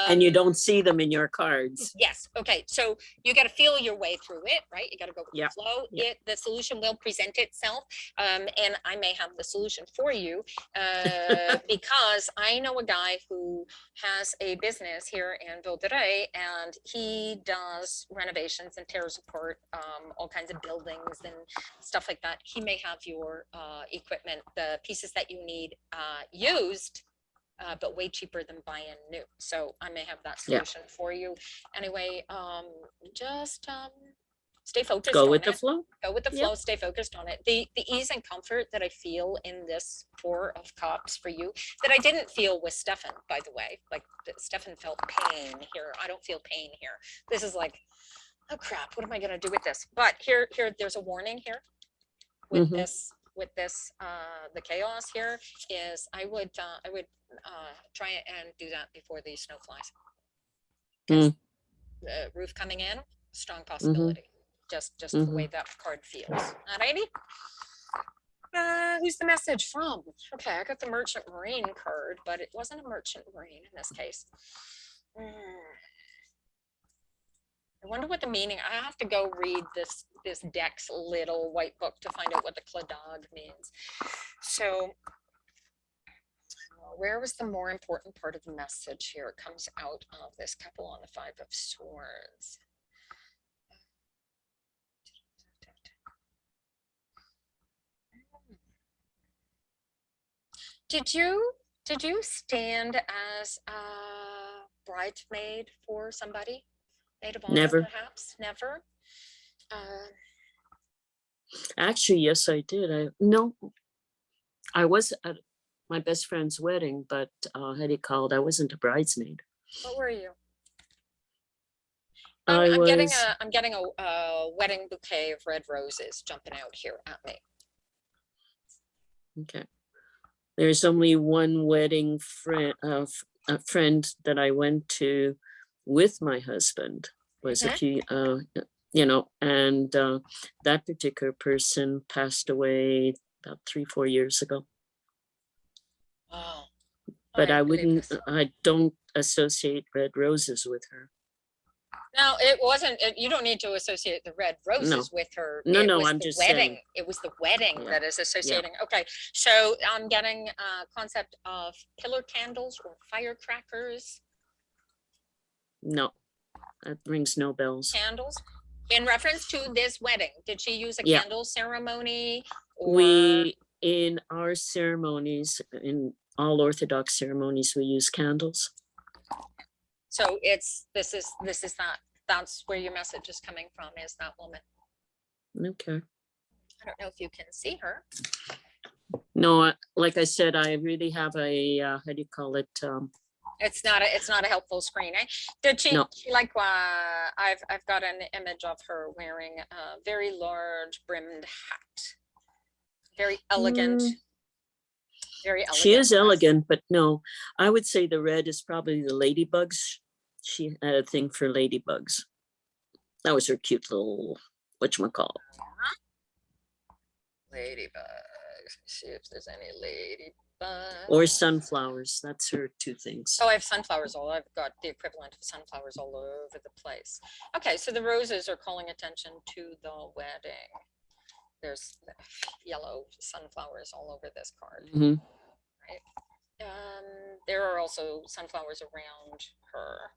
And you don't see them in your cards. Yes. Okay. So you got to feel your way through it, right? You got to go with Yeah. the flow. Yeah. The solution will present itself. And I may have the solution for you because I know a guy who has a business here in Gilded, and he does renovations and tears apart all kinds of buildings and stuff like that. He may have your equipment, the pieces that you need used, but way cheaper than buying new. So I may have that solution for you. Anyway, just stay focused Go on with it. the flow. Go with the flow, stay focused on it. The ease and comfort that I feel in this 4 of Cups for you, that I didn't feel with Stefan, by the way. Like Stefan felt pain here. I don't feel pain here. This is like, oh crap, what am I gonna do with this? But here, there's a warning here with this, the chaos here is I would try and do that before the snow flies. 'Cause the roof coming in, strong possibility. Just the way that card feels. Alrighty. Who's the message from? Okay, I got the Merchant Marine card, but it wasn't a Merchant Marine in this case. I wonder what the meaning. I have to go read this deck's little white book to find out what the Cladog means. So Where was the more important part of the message here? It comes out of this couple on the 5 of Swords. Did you stand as a bridesmaid for somebody? Maid of honor, Never. perhaps? Never? Actually, yes, I did. No, I was at my best friend's wedding, but how do you call it? I wasn't a bridesmaid. What were you? I I'm getting was a wedding bouquet of red roses jumping out here at me. okay. There's only one wedding friend, a friend that I went to with my husband was a few, and that particular person passed away about 3-4 years ago. Oh, But I believe this. I don't associate red roses with her. No, it wasn't. You don't need to associate the red roses with her. No, It no, was I'm the just wedding. saying. It was the wedding Yeah. that is associating. Okay, so I'm getting a concept of pillar candles or firecrackers. No, that rings no bells. Candles. In reference to this wedding, did she use a Yeah. candle ceremony? Or... We, in our ceremonies, in all Orthodox ceremonies, we use candles. So this is that's where your message is coming from, is that woman. Okay. I don't know if you can see her. No, like I said, I really have a, how do you call it? It's not a helpful screen, eh? Did she, No. she like, I've got an image of her wearing a very large brimmed hat. Very elegant. Very elegant. She is dress. elegant, but no, I would say the red is probably the ladybugs. She had a thing for ladybugs. That was her cute little, whatchamacallit. Ladybugs. See if there's any ladybugs. Or sunflowers. That's her 2 things. Oh, I have sunflowers I've got the equivalent of sunflowers all over the place. Okay, so the roses are calling attention to the wedding. There's yellow sunflowers all over this card. Mhm. Right. There are also sunflowers around her.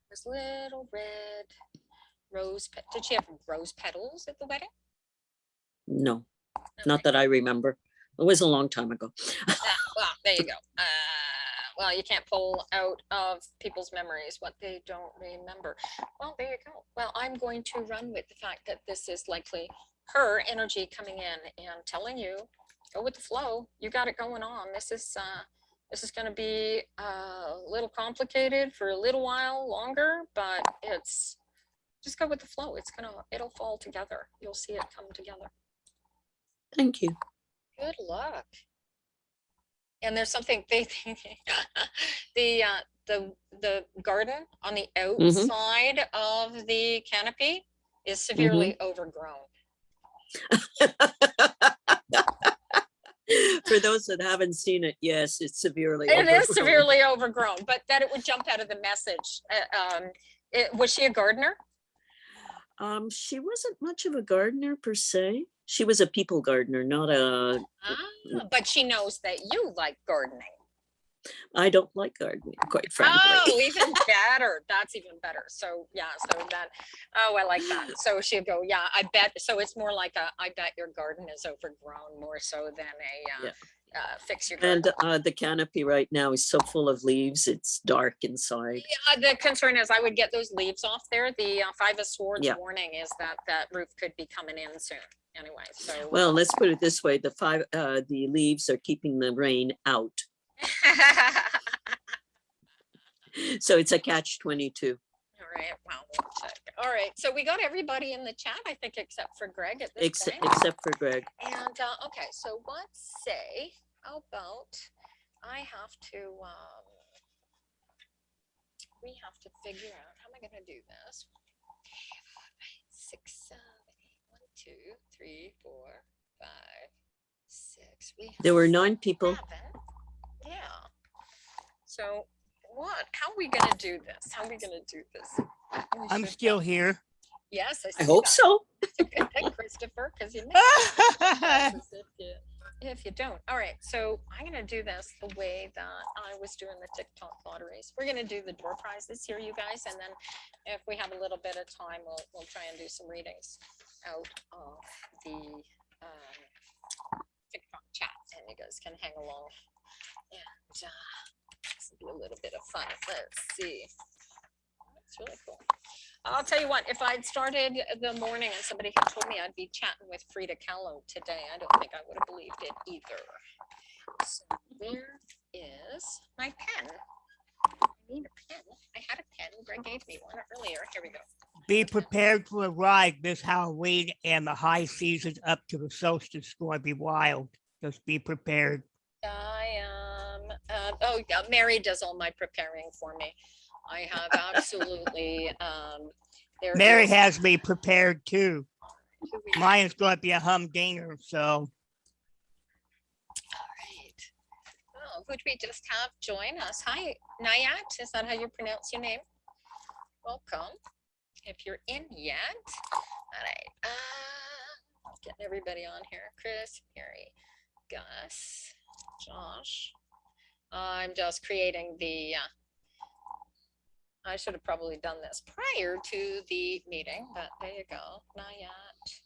There's little red rose. Did she have rose petals at the wedding? No, not that I remember. It was a long time ago. Well, there you go. Well, you can't pull out of people's memories what they don't remember. Well, there you go. Well, I'm going to run with the fact that this is likely her energy coming in and telling you, go with the flow. You got it going on. This is going to be a little complicated for a little while longer, but it's just go with the flow. It'll fall together. You'll see it come together. Thank you. Good luck. And there's something the garden on the outside of the canopy is severely overgrown. For those that haven't seen it, yes, it's severely It overgrown. is severely overgrown, but that it would jump out of the message. Was she a gardener? She wasn't much of a gardener per se. She was a people gardener, not a. But she knows that you like gardening. I don't like gardening, quite frankly. Oh, even better. That's even better. So yeah, I like that. So she'll go, yeah, I bet. So it's more like I bet your garden is overgrown more so than fix your garden. And the canopy right now is so full of leaves, it's dark inside. Yeah, the concern is I would get those leaves off there. The 5 of Swords warning is that roof could be coming in soon. Anyway, so. Well, let's put it this way. The leaves are keeping the rain out. So it's a catch-22. All right, well, we'll check. All right, so we got everybody in the chat, I think, except for Greg at this point. Except for Greg. And okay, so let's say about I have to we have to figure out how am I going to do this. 6, 7, 8, 1, 2, 3, 4, 5, 6. There were 9 people. 7. Yeah. So how are we gonna do this? How are we gonna do this? I'm still here. Yes, I hope so. Good thing, Christopher, because you know. if you don't. All right, so I'm gonna do this the way that I was doing the TikTok lotteries. We're gonna do the door prizes here, you guys, and then if we have a little bit of time, we'll try and do some readings out of the TikTok chat, and you guys can hang along. And this will be a little bit of fun. Let's see. It's really cool. I'll tell you what, if I'd started the morning and somebody had told me I'd be chatting with Frida Kahlo today, I don't think I would have believed it either. So where is my pen? I need a pen. I had a pen. Greg gave me one earlier. Here we go. Be prepared for a ride this Halloween and the high season up to the solstice is going to be wild. Just be prepared. I am, oh, yeah, Mary does all my preparing for me. I have absolutely, there Mary is- has me prepared too. Mine is going to be a humdinger, so. All right. Oh, who'd we just have join us? Hi, Nayat, is that how you pronounce your name? Welcome, if you're in yet. All right, getting everybody on here. Chris, Mary, Gus, Josh. I'm just creating the, I should have probably done this prior to the meeting, but there you go, Nayat.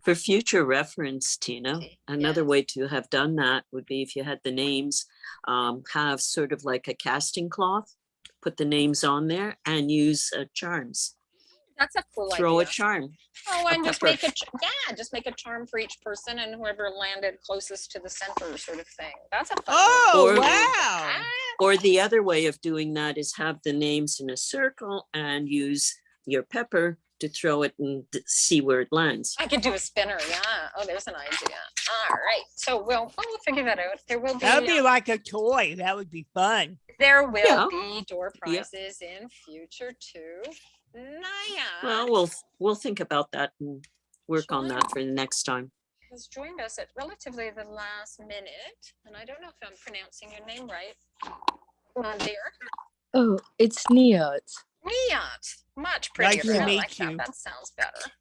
For future reference, Tina, Okay, another yes. way to have done that would be if you had the names, have sort of like a casting cloth, put the names on there and use charms. That's a cool Throw idea. a charm. Oh, a and just pepper. make just make a charm for each person, and whoever landed closest to the center, sort of thing. That's a fun Oh, Or- wow. Ah, Or the other way of doing that is have the names in a circle and use your pepper to throw it and see where it lands. I could do a spinner, yeah. Oh, there's an idea. All right, so we'll figure that out. There will be, That would be like a toy. That would be fun. there will Yeah. be door Yeah. prizes in future too. Naya Well, we'll think about that and work on Sure. that for the next time. has joined us at relatively the last minute, and I don't know if I'm pronouncing your name right. Dear Oh, it's Niat. Niat, much Nice prettier. to I meet like that. you. That sounds better.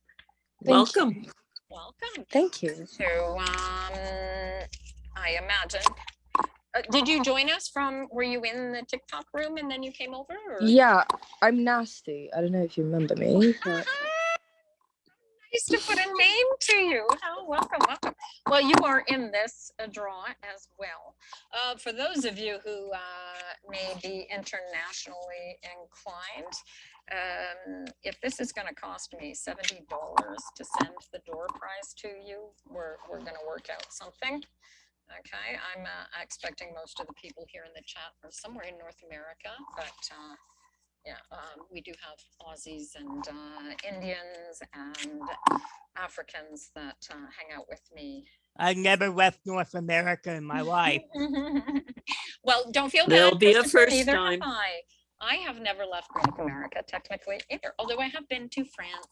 Welcome. Welcome. Thank you. So, I imagine. Did you join us from? Were you in the TikTok room and then you came over? Or? Yeah, I'm nasty. I don't know if you remember me, but Nice to put a name to you. Oh, welcome, welcome. Well, you are in this draw as well. For those of you who may be internationally inclined, if this is going to cost me $70 to send the door prize to you, we're going to work out something. Okay, I'm expecting most of the people here in the chat are somewhere in North America, but yeah, we do have Aussies and Indians and Africans that hang out with me. I never left North America in my life. Well, don't feel bad. There'll be a Christopher, first neither time. have I have never left North America technically either, although I have been to France.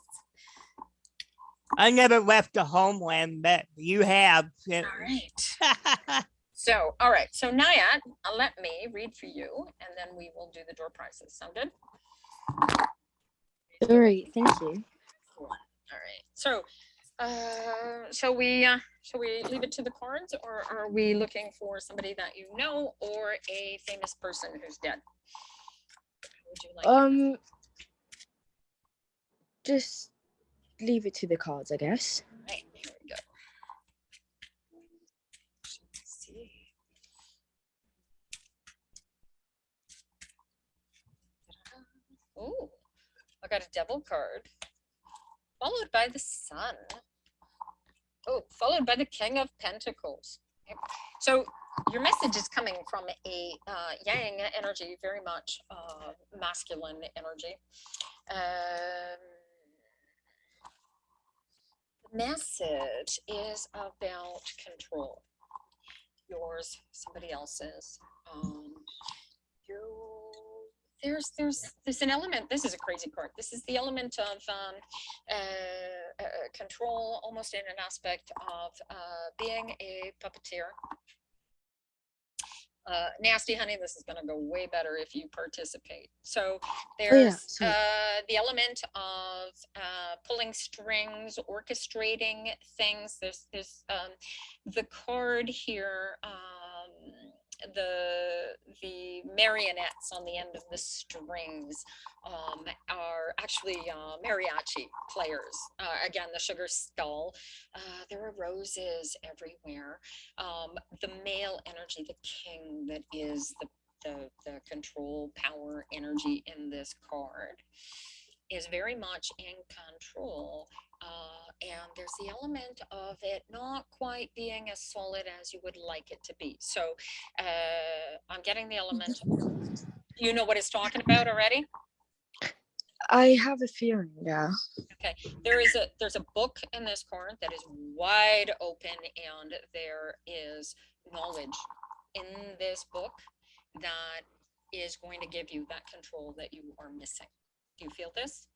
I never left the homeland, but you have. All right. So, all right. So, Nayat, let me read for you, and then we will do the door prizes. Sound good? all right, thank you. All right. So, shall we leave it to the cards, or are we looking for somebody that you know or a famous person who's dead? Would you like? Just leave it to the cards, I guess. Right, here we go. Let's see. Oh, I got a devil card, followed by the sun. Oh, followed by the King of Pentacles. Yep. So your message is coming from a yang energy, very much masculine energy. The message is about control. Yours, somebody else's. There's an element. This is a crazy card. This is the element of control, almost in an aspect of being a puppeteer. Nasty honey, this is gonna go way better if you participate. So yeah, there's sorry. the element of pulling strings, orchestrating things. There's the card here, the marionettes on the end of the strings are actually mariachi players. Again, the sugar skull. There are roses everywhere. The male energy, the king that is the control power energy in this card is very much in control. And there's the element of it not quite being as solid as you would like it to be. So I'm getting the element. You know what it's talking about already? I have a feeling, yeah. Okay, there's a book in this card that is wide open, and there is knowledge in this book that is going to give you that control that you are missing. Do you feel this?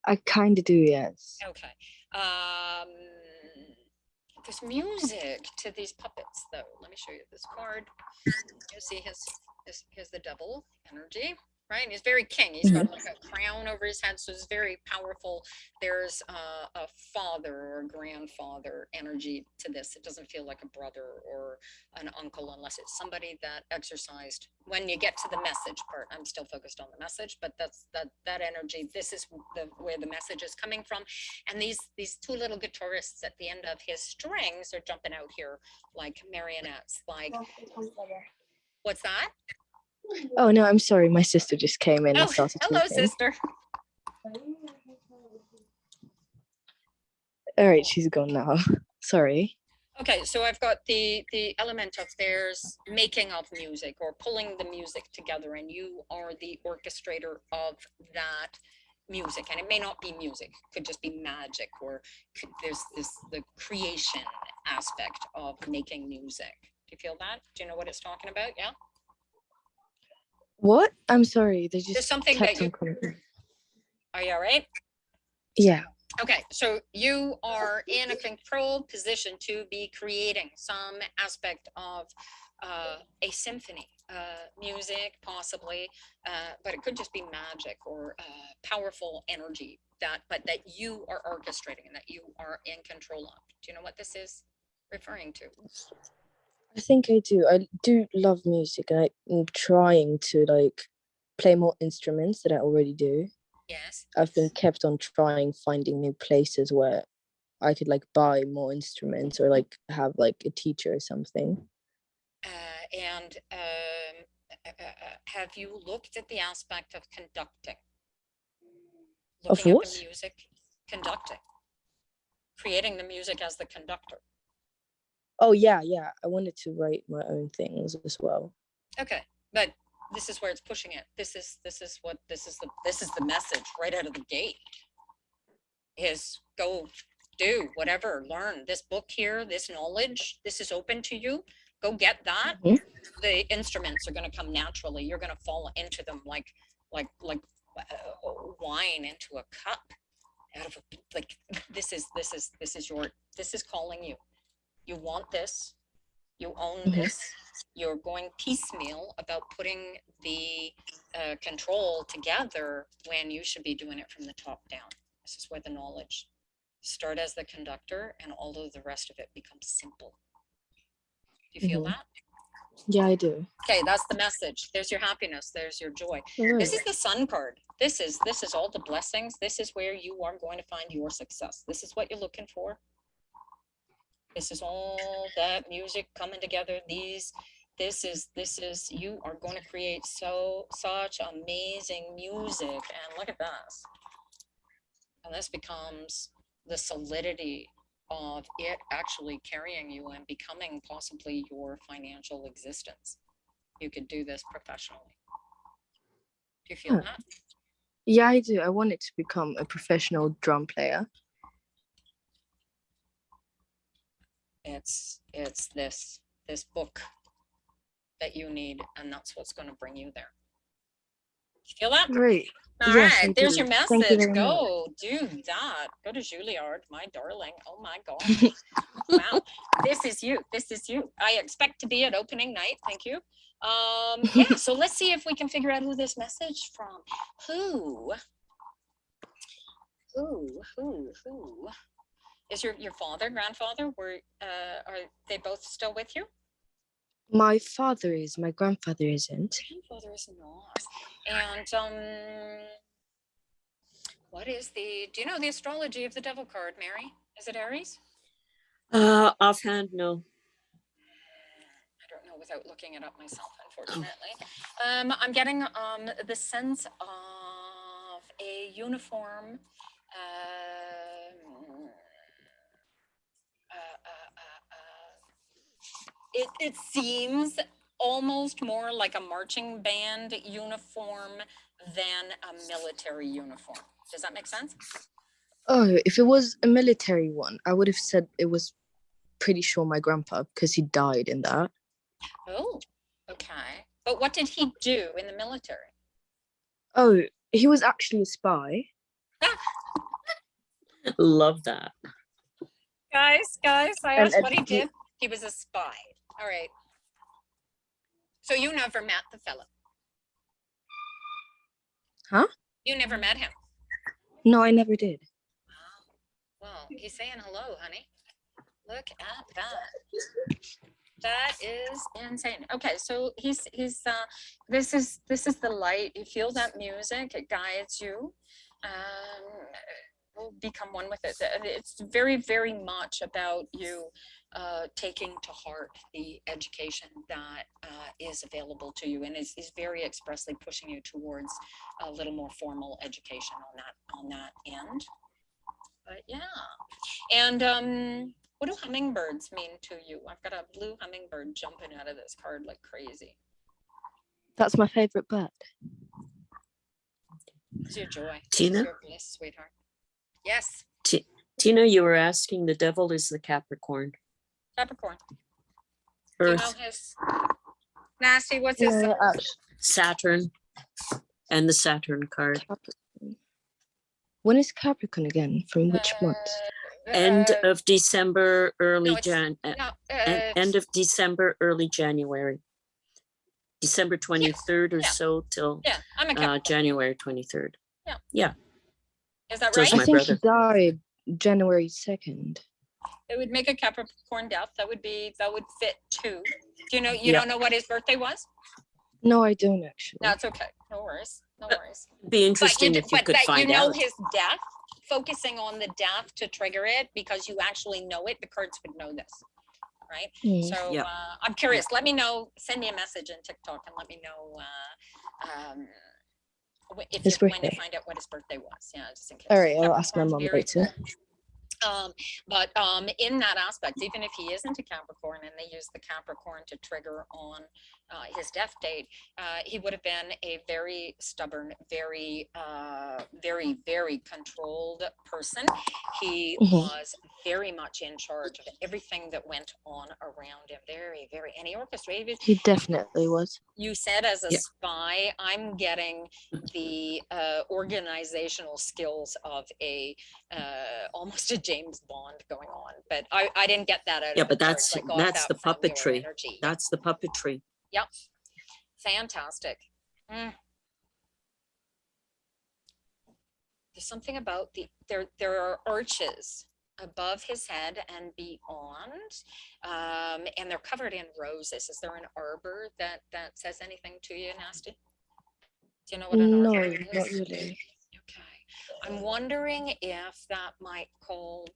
I kind of do, yes. Okay. There's music to these puppets, though. Let me show you this card. You see his the devil energy, right? He's very king. He's got like a crown over his head, so it's very powerful. There's a father or a grandfather energy to this. It doesn't feel like a brother or an uncle unless it's somebody that exercised. When you get to the message part, I'm still focused on the message, but that's that energy. This is where the message is coming from. And these two little guitarists at the end of his strings are jumping out here like marionettes. Like, what's that? Oh no, I'm sorry. My sister just came in and Oh, started hello, talking. sister. All right, she's gone now. Sorry. Okay, so I've got the element of there's making of music or pulling the music together, and you are the orchestrator of that music. And it may not be music, could just be magic, or there's the creation aspect of making music. Do you feel that? Do you know what it's talking about? Yeah. What? I'm sorry. They There's just something kept that you. on coming. Are you all right? Yeah. Okay, so you are in a control position to be creating some aspect of a symphony, music possibly, but it could just be magic or powerful energy that you are orchestrating and that you are in control of. Do you know what this is referring to? I think I do. I do love music, and I'm trying to like play more instruments that I already do. Yes. I've been kept on finding new places where I could like buy more instruments or like have like a teacher or something. And have you looked at the aspect of conducting? Of Looking at what? the music, conducting, creating the music as the conductor. Oh yeah, yeah. I wanted to write my own things as well. Okay, but this is where it's pushing it. This is the message right out of the gate. Is go do whatever, learn this book here, this knowledge, this is open to you. Go get that. The instruments are going to come naturally. You're going to fall into them like wine into a cup. Out of like this is calling you. You want this. You own this. You're going piecemeal about putting the control together when you should be doing it from the top down. This is where the knowledge start as the conductor and all of the rest of it becomes simple. Do you feel that? Yeah, I do. Okay, that's the message. There's your happiness. There's your joy. This is the sun card. This is all the blessings. This is where you are going to find your success. This is what you're looking for. This is all that music coming together. This is you are going to create such amazing music. And look at this. And this becomes the solidity of it actually carrying you and becoming possibly your financial existence. You could do this professionally. Do you feel that? Yeah, I do. I wanted to become a professional drum player. It's this book that you need, and that's what's going to bring you there. You feel that? Great. All Yes, right, I there's do. your Thank you message. very much. Go do that. Go to Juilliard, my darling. Oh my God. Wow. This is you. This is you. I expect to be at opening night. Thank you. Yeah, so let's see if we can figure out who this message from. Who is your father, grandfather? Are they both still with you? My father is, my grandfather isn't. Grandfather is not. And what is do you know the astrology of the devil card, Mary? Is it Aries? Offhand, no. I don't know without looking it up myself, unfortunately. I'm getting the sense of a uniform. It seems almost more like a marching band uniform than a military uniform. Does that make sense? Oh, if it was a military one, I would have said it was pretty sure my grandpa because he died in that. Oh, okay. But what did he do in the military? Oh, he was actually a spy. Love that. Guys, I And asked what he did. He was a spy. All right. So you never met the fellow? Huh? You never met him? No, I never did. Wow. Well, he's saying hello, honey. Look at that. That is insane. Okay, so he's this is the light. You feel that music, it guides you. We'll become one with it. It's very, very much about you taking to heart the education that is available to you, and is very expressly pushing you towards a little more formal education on that end. But yeah, and what do hummingbirds mean to you? I've got a blue hummingbird jumping out of this card like crazy. That's my favorite bird. It's your joy. Tina? It's your bliss, sweetheart. Yes. Tina, you were asking, the devil is the Capricorn. Capricorn. Earth. Do you know his nasty? What's his? Saturn. And the Saturn card. Capricorn. When is Capricorn again? From which month? End of December, early no, end of December, early January. December 23rd or so till I'm a Capricorn. January 23rd. Yeah. Is that So right? is my I think brother. he died January 2nd. It would make a Capricorn death. That would fit too. Do you know? You Yeah. don't know what his birthday was? No, I don't actually. That's okay. No worries. No worries. Be interesting if you could find out. His death. Focusing on the death to trigger it because you actually know it. The cards would know this, right? Mm. So Yep. I'm curious. Let me know. Send me a message in TikTok and let me know if His when to birthday. find out what his birthday was. Yeah, just in case. All right, I'll ask my Capricorn's mom very later. But in that aspect, even if he isn't a Capricorn and they use the Capricorn to trigger on his death date, he would have been a very stubborn, very, very controlled person. He was very much in charge of everything that went on around him. Very, very, and he orchestrated. He definitely was. You said as a spy, I'm getting the organizational skills of almost a James Bond going on, but I didn't get that out. Yeah, of but the cards. that's I got that's that the from your puppetry. energy. That's the puppetry. Yep, fantastic. There's something about there are arches above his head and beyond, and they're covered in roses. Is there an arbor that says anything to you, Nasty? Do you know what an arbor is? No, not really. Okay, I'm wondering if that might call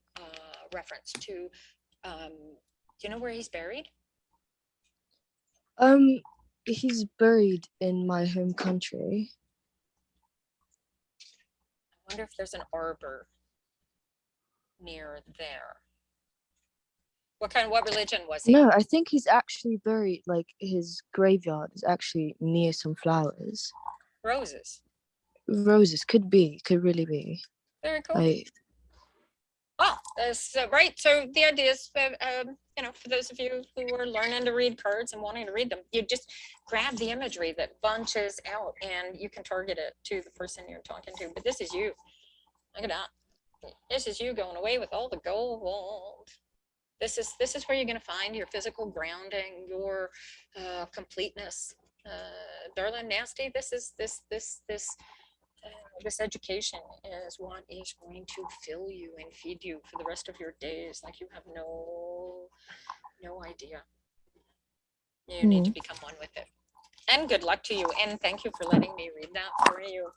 reference to. Do you know where he's buried? He's buried in my home country. I wonder if there's an arbor near there. What religion was he? No, I think he's actually buried, like his graveyard is actually near some flowers. Roses. Roses, could really be. Very cool. Oh, so right. So the idea is, you know, for those of you who are learning to read cards and wanting to read them, you just grab the imagery that bunches out and you can target it to the person you're talking to. But this is you. Look at that. This is you going away with all the gold. This is where you're going to find your physical grounding, your completeness. Darling Nasty, this education is what is going to fill you and feed you for the rest of your days. Like you have no idea. You need to become one with it. And good luck to you. And thank you for letting me read that for you.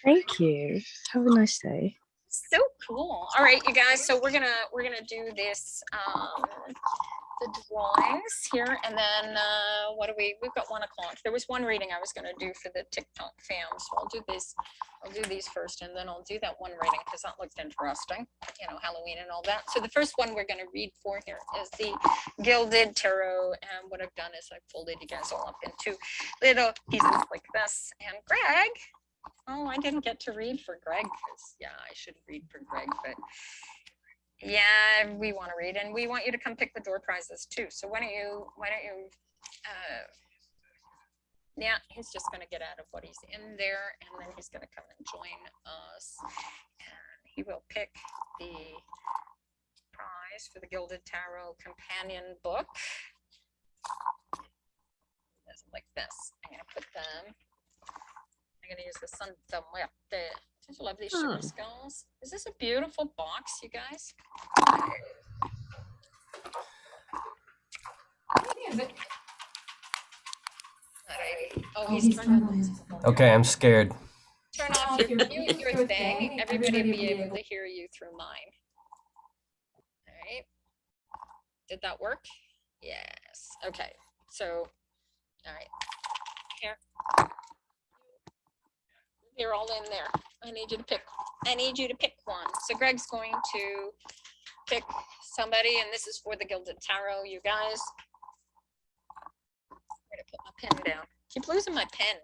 Thank you. Have a nice day. So cool. All right, you guys. So we're gonna do this the drawings here, and then what do we've got 1 o'clock. There was one reading I was gonna do for the TikTok fam, so I'll do these first, and then I'll do that one reading because that looked interesting, you know, Halloween and all that. So the first one we're gonna read for here is the Gilded Tarot, and what I've done is I've folded you guys all up into little pieces like this. And Greg, oh, I didn't get to read for Greg because yeah, I should read for Greg, but yeah, we want to read, and we want you to come pick the door prizes too. So why don't you yeah, he's just going to get out of what he's in there, and then he's going to come and join us, and he will pick the prize for the Gilded Tarot companion book. Like this. I'm going to put them. I'm going to use the sun thumb up there. Don't you love these sugar skulls? Is this a beautiful box, you guys? Alrighty. Oh, he's turned. Okay, I'm scared. Turn off your mute your thing. Everybody will be able to hear you through mine. All right. Did that work? Yes. Okay. So, all right. Here. You're all in there. I need you to pick. I need you to pick one. So Greg's going to pick somebody, and this is for the Gilded Tarot, you guys. I'm gonna put my pen down. Keep losing my pen.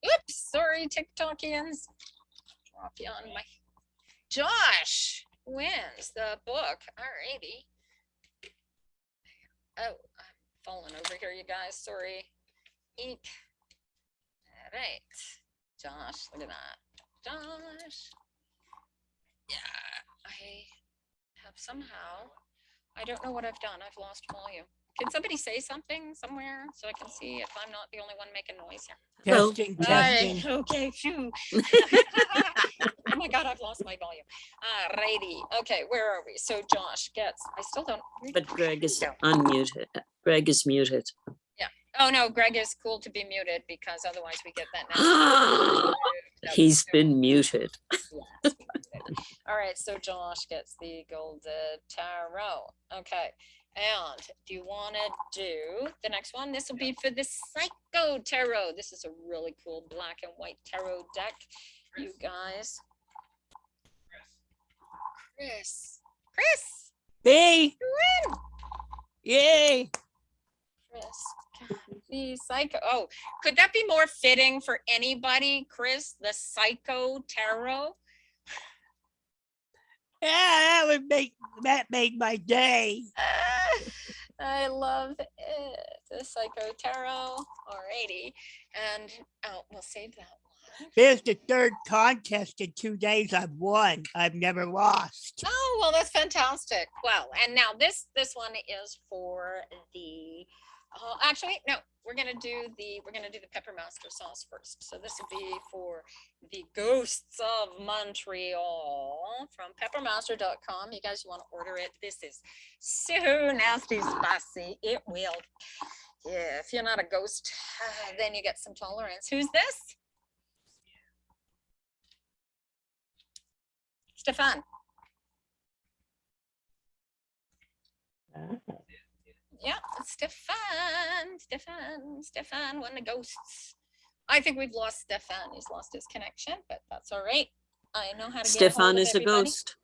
Oops, sorry, TikTokians. Drop you on my. Josh wins the book. Alrighty. Oh, I'm falling over here, you guys. Sorry. Eek. All right. Josh, look at that. Josh. Yeah, I have somehow, I don't know what I've done. I've lost volume. Can somebody say something somewhere so I can see if I'm not the only one making noise here? Hello. Testing, All right, testing. okay, phew. Oh my God, I've lost my volume. Righty. Okay, where are we? So Josh gets, I still don't. But Greg is unmuted. Greg is muted. Yeah. Oh no, Greg is cool to be muted because otherwise we get that. He's been muted. Yes, all right, so Josh gets the Gilded Tarot. Okay, and do you want to do the next one? This will be for the Psycho Tarot. This is a really cool black and white tarot deck, you guys. Chris, B. you're in. Yay. Chris, the Psycho. Oh, could that be more fitting for anybody, Chris? The Psycho Tarot. Yeah, that made my day. I love it. The Psycho Tarot. Alrighty. And we'll save that one. This is the third contest in 2 days I've won. I've never lost. Oh, well, that's fantastic. Well, and now this one is for the actually, no, we're gonna do the Peppermaster sauce first. So this will be for the Ghosts of Montreal from peppermaster.com. You guys want to order it? This is so nasty spicy. It will. Yeah, if you're not a ghost, then you get some tolerance. Who's this? Stefan. Yeah, Stefan, one of the ghosts. I think we've lost Stefan. He's lost his connection, but that's all right. I know how to get Stefan hold of is a everybody. ghost.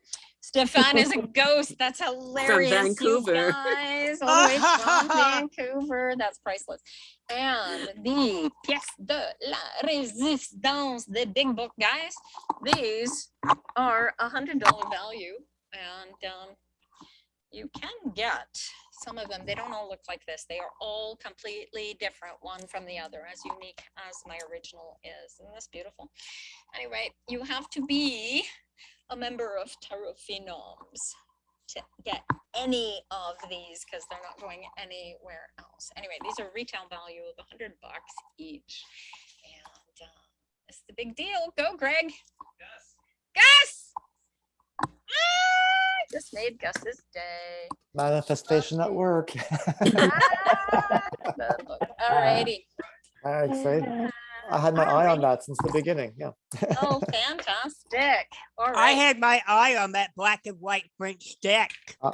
Stefan is a ghost. That's hilarious. Vancouver. You guys, all the way from Vancouver. That's priceless. And the pièce de la résistance, the big book, guys. These are $100 value, and you can get some of them. They don't all look like this. They are all completely different, one from the other, as unique as my original is. Isn't this beautiful? Anyway, you have to be a member of Tarot Phenoms to get any of these, because they're not going anywhere else. Anyway, these are retail value of $100 each, and it's the big deal. Go, Greg. Gus. Just made Gus's day. Manifestation at work. All righty. Exciting. I had my eye on that since the beginning. Yeah. Oh, fantastic. All right. I had my eye on that black and white French deck. Oh,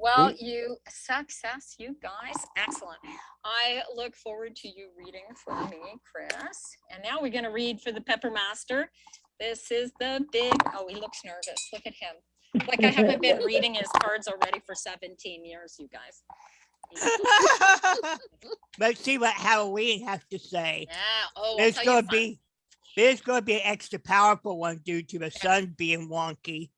well, Sweet. you success, you guys. Excellent. I look forward to you reading for me, Chris. And now we're going to read for the Peppermaster. This is the big, oh, he looks nervous. Look at him. Like I haven't been reading his cards already for 17 years, you guys. Let's see what Halloween has to say. Yeah. Oh, I'll There's tell gonna you be there's gonna be an extra powerful one due to the sun being wonky.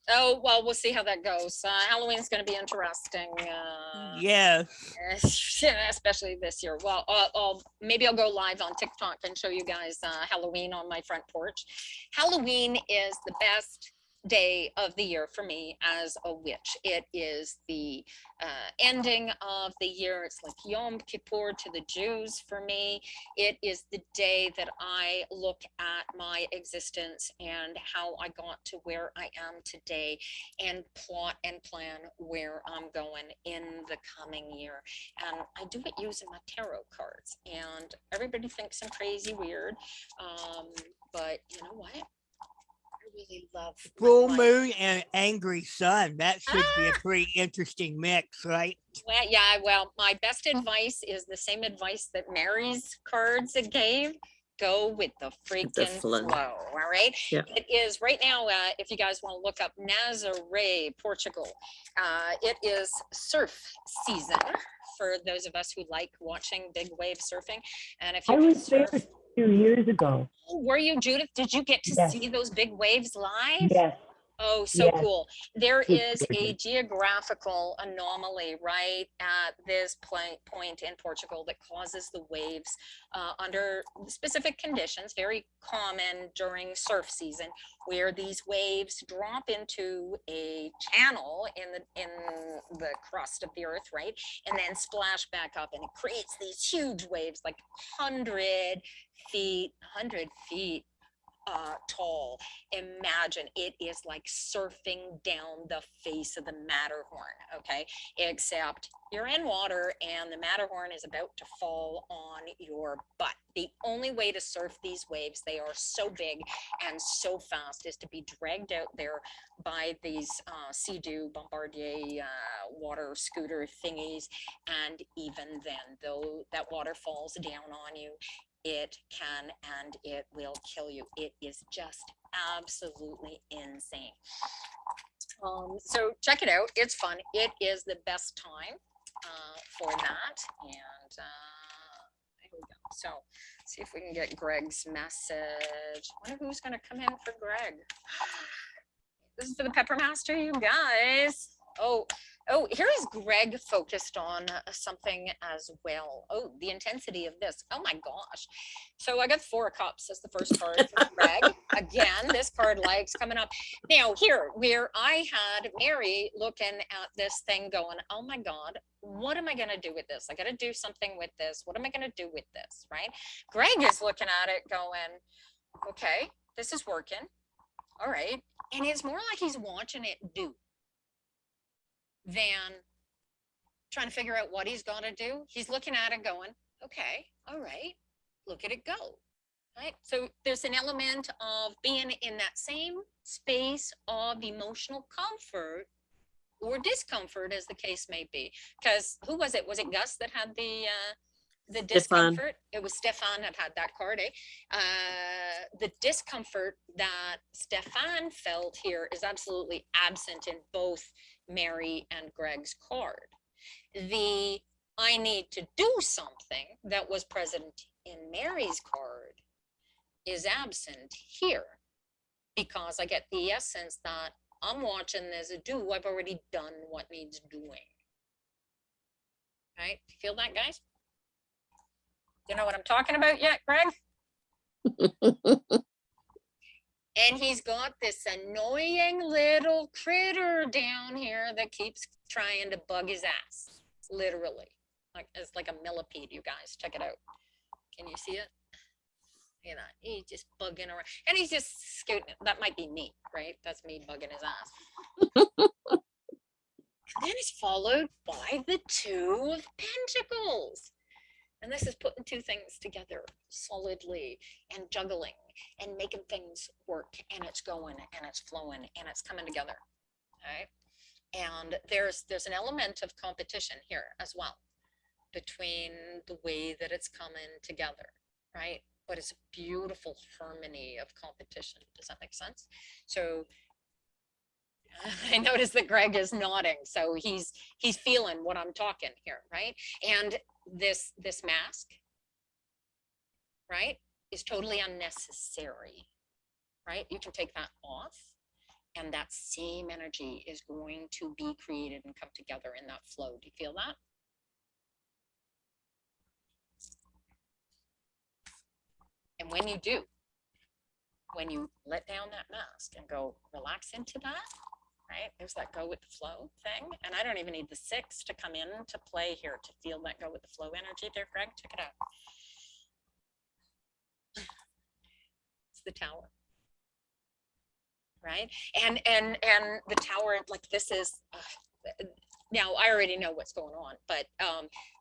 Oh, well, we'll see how that goes. Halloween's going to be interesting. Yes. Especially this year. Well, maybe I'll go live on TikTok and show you guys Halloween on my front porch. Halloween is the best day of the year for me as a witch. It is the ending of the year. It's like Yom Kippur to the Jews for me. It is the day that I look at my existence and how I got to where I am today and plot and plan where I'm going in the coming year. And I do it using my tarot cards, and everybody thinks I'm crazy weird, but you know what? Really love Full moon and angry sun. That should be a pretty interesting mix, right? Well, yeah, well, my best advice is the same advice that Mary's cards gave. Go with the freaking flow. All right. Yeah. It is right now, if you guys want to look up Nazaré, Portugal, it is surf season for those of us who like watching big wave surfing. And if you I can was there surf, 2 years ago. oh, were you, Judith? Did you get to Yes. see those big waves live? Yes. Oh, so Yes. cool. There It's is a gorgeous. geographical anomaly right at this point in Portugal that causes the waves under specific conditions, very common during surf season, where these waves drop into a channel in the crust of the earth, right? And then splash back up, and it creates these huge waves, like 100 feet tall. Imagine it is like surfing down the face of the Matterhorn, okay? Except you're in water and the Matterhorn is about to fall on your butt. The only way to surf these waves, they are so big and so fast, is to be dragged out there by these Sea-Doo Bombardier water scooter thingies. And even then, though that water falls down on you, it can and it will kill you. It is just absolutely insane. So check it out. It's fun. It is the best time for that. And here we go. So see if we can get Greg's message. I wonder who's going to come in for Greg. This is for the Peppermaster, you guys. Oh, here is Greg focused on something as well. Oh, the intensity of this. Oh my gosh. So I got 4 of Cups as the first card for Greg. Again, this card likes coming up. Now here, where I had Mary looking at this thing going, oh my God, what am I going to do with this? I got to do something with this. What am I going to do with this, right? Greg is looking at it going, okay, this is working. All right. And it's more like he's watching it do than trying to figure out what he's going to do. He's looking at it going, okay, all right, look at it go, right? So there's an element of being in that same space of emotional comfort or discomfort, as the case may be. Because who was it? Was it Gus that had the the Stefan. discomfort, it was Stefan had that card, eh? The discomfort that Stefan felt here is absolutely absent in both Mary and Greg's card. The I need to do something that was present in Mary's card is absent here, because I get the essence that I'm watching this do, I've already done what needs doing. Right? Feel that, guys? You know what I'm talking about yet, Greg? And he's got this annoying little critter down here that keeps trying to bug his ass, literally. Like it's like a millipede, you guys. Check it out. Can you see it? You know, he's just bugging around, and he's just scooting. That might be me, right? That's me bugging his ass. And then it's followed by the Two of Pentacles. And this is putting two things together solidly and juggling and making things work, and it's going and it's flowing and it's coming together. Right? And there's an element of competition here as well between the way that it's coming together, right? But it's a beautiful harmony of competition. Does that make sense? So I noticed that Greg is nodding, so he's feeling what I'm talking here, right? And this mask, right, is totally unnecessary, right? You can take that off, and that same energy is going to be created and come together in that flow. Do you feel that? And when you do, when you let down that mask and go relax into that, right? There's that go with the flow thing. And I don't even need the 6 to come in to play here to feel that go with the flow energy there, Greg. Check it out. It's the Tower. Right? And the Tower, like this is, now I already know what's going on, but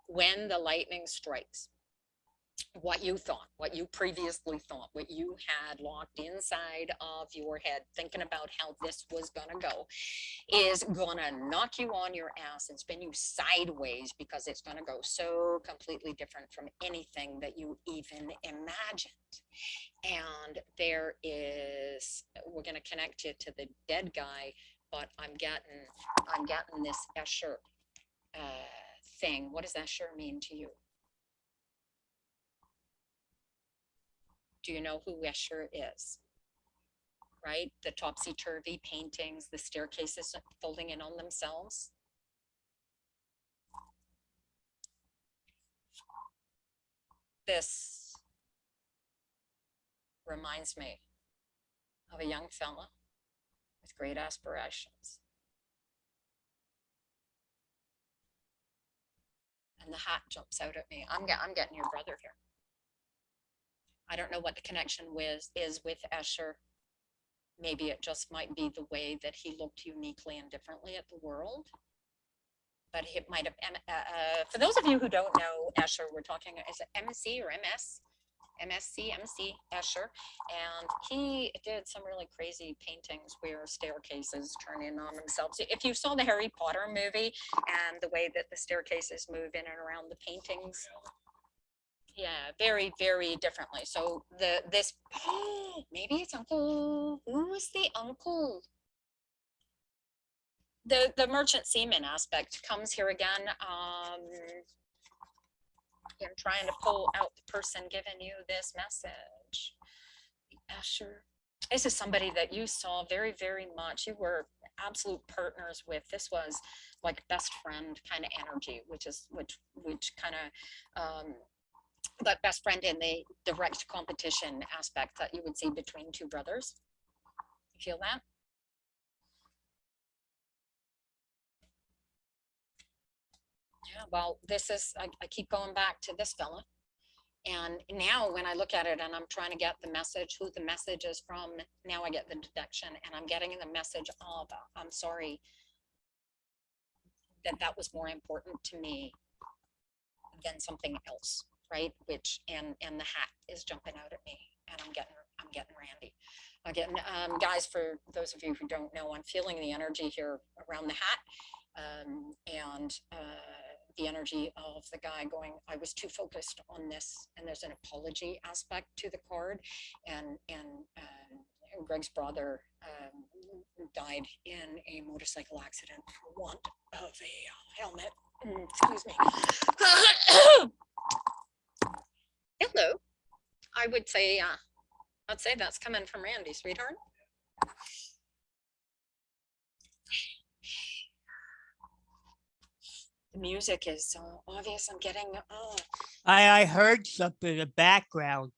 when the lightning strikes, what you thought, what you previously thought, what you had locked inside of your head, thinking about how this was gonna go, is gonna knock you on your ass and spin you sideways, because it's gonna go so completely different from anything that you even imagined. And there is, we're gonna connect it to the dead guy, but I'm getting this Escher thing. What does Escher mean to you? Do you know who Escher is? Right? The topsy-turvy paintings, the staircases folding in on themselves. This reminds me of a young fella with great aspirations. And the hat jumps out at me. I'm getting your brother here. I don't know what the connection is with Escher. Maybe it just might be the way that he looked uniquely and differently at the world. But it might have, for those of you who don't know Escher, we're talking, is it MC or MS? MC, Escher. And he did some really crazy paintings where staircases turn in on themselves. If you saw the Harry Potter movie and the way that the staircases move in and around the paintings, yeah, very, very differently. So this, maybe it's uncle. Who is the uncle? The merchant seaman aspect comes here again. I'm trying to pull out the person giving you this message. Escher. This is somebody that you saw very, very much. You were absolute partners with. This was like best friend kind of energy, which kind of but best friend in the direct competition aspect that you would see between two brothers. You feel that? Yeah, well, this is, I keep going back to this fella. And now when I look at it and I'm trying to get the message, who the message is from, now I get the deduction, and I'm getting the message of, I'm sorry that was more important to me than something else. Right, which and the hat is jumping out at me, and I'm getting randy. Again, guys, for those of you who don't know, I'm feeling the energy here around the hat, and the energy of the guy going, I was too focused on this, and there's an apology aspect to the card, and Greg's brother died in a motorcycle accident for want of a helmet. Excuse me. Hello. I would say, I'd say that's coming from Randy, sweetheart. The music is so obvious. I'm getting, I heard something in the background.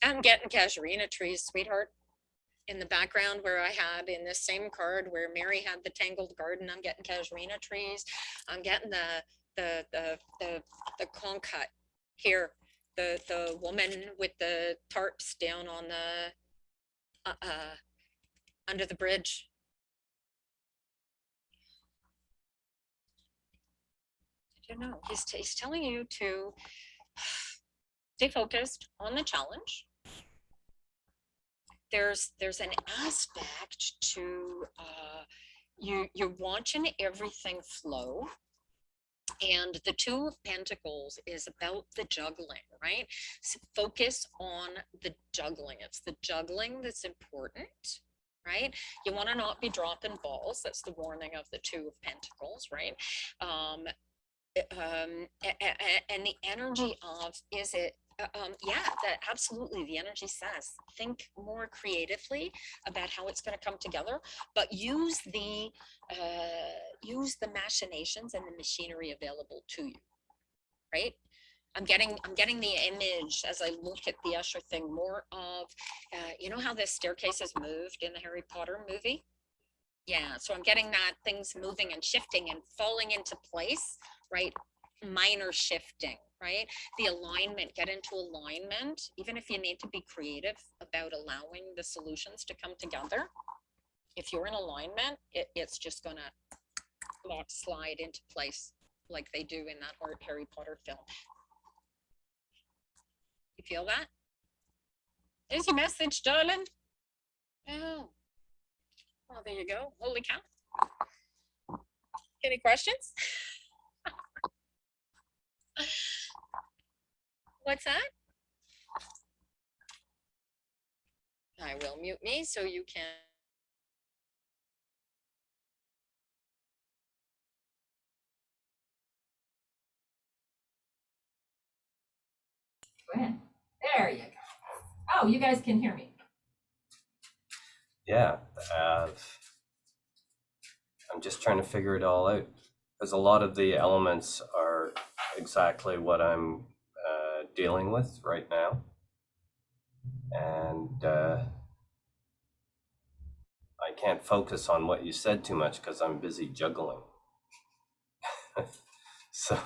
I'm getting casuarina trees, sweetheart. In the background where I had in this same card where Mary had the tangled garden, I'm getting casuarina trees. I'm getting the concut here. The woman with the tarps down on the under the bridge. I don't know. He's telling you to stay focused on the challenge. There's an aspect to you're watching everything flow. And the Two of Pentacles is about the juggling, right? So focus on the juggling. It's the juggling that's important, right? You want to not be dropping balls. That's the warning of the Two of Pentacles, right? And the energy of, is it, yeah, that absolutely, the energy says think more creatively about how it's going to come together, but use the machinations and the machinery available to you, right? I'm getting the image as I look at the Usher thing more of, you know how the staircase is moved in the Harry Potter movie? Yeah, so I'm getting that things moving and shifting and falling into place, right? Minor shifting, right? The alignment, get into alignment, even if you need to be creative about allowing the solutions to come together. If you're in alignment, it's just gonna slide into place like they do in that Harry Potter film. You feel that? There's your message, darling. Oh. Well, there you go. Holy cow. Any questions? What's that? I will mute me so you can. Go ahead. There you go. Oh, you guys can hear me. Yeah, I'm just trying to figure it all out because a lot of the elements are exactly what I'm dealing with right now, and I can't focus on what you said too much because I'm busy juggling. So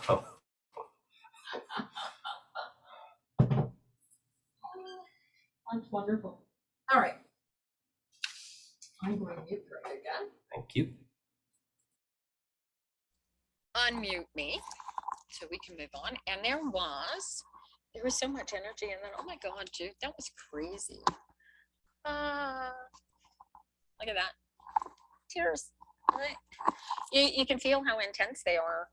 That's wonderful. All right. I'm going to mute Greg again. thank you. Unmute me so we can move on. And there was so much energy, and then oh my god, Jude, that was crazy. Look at that, tears. Right? You can feel how intense they are.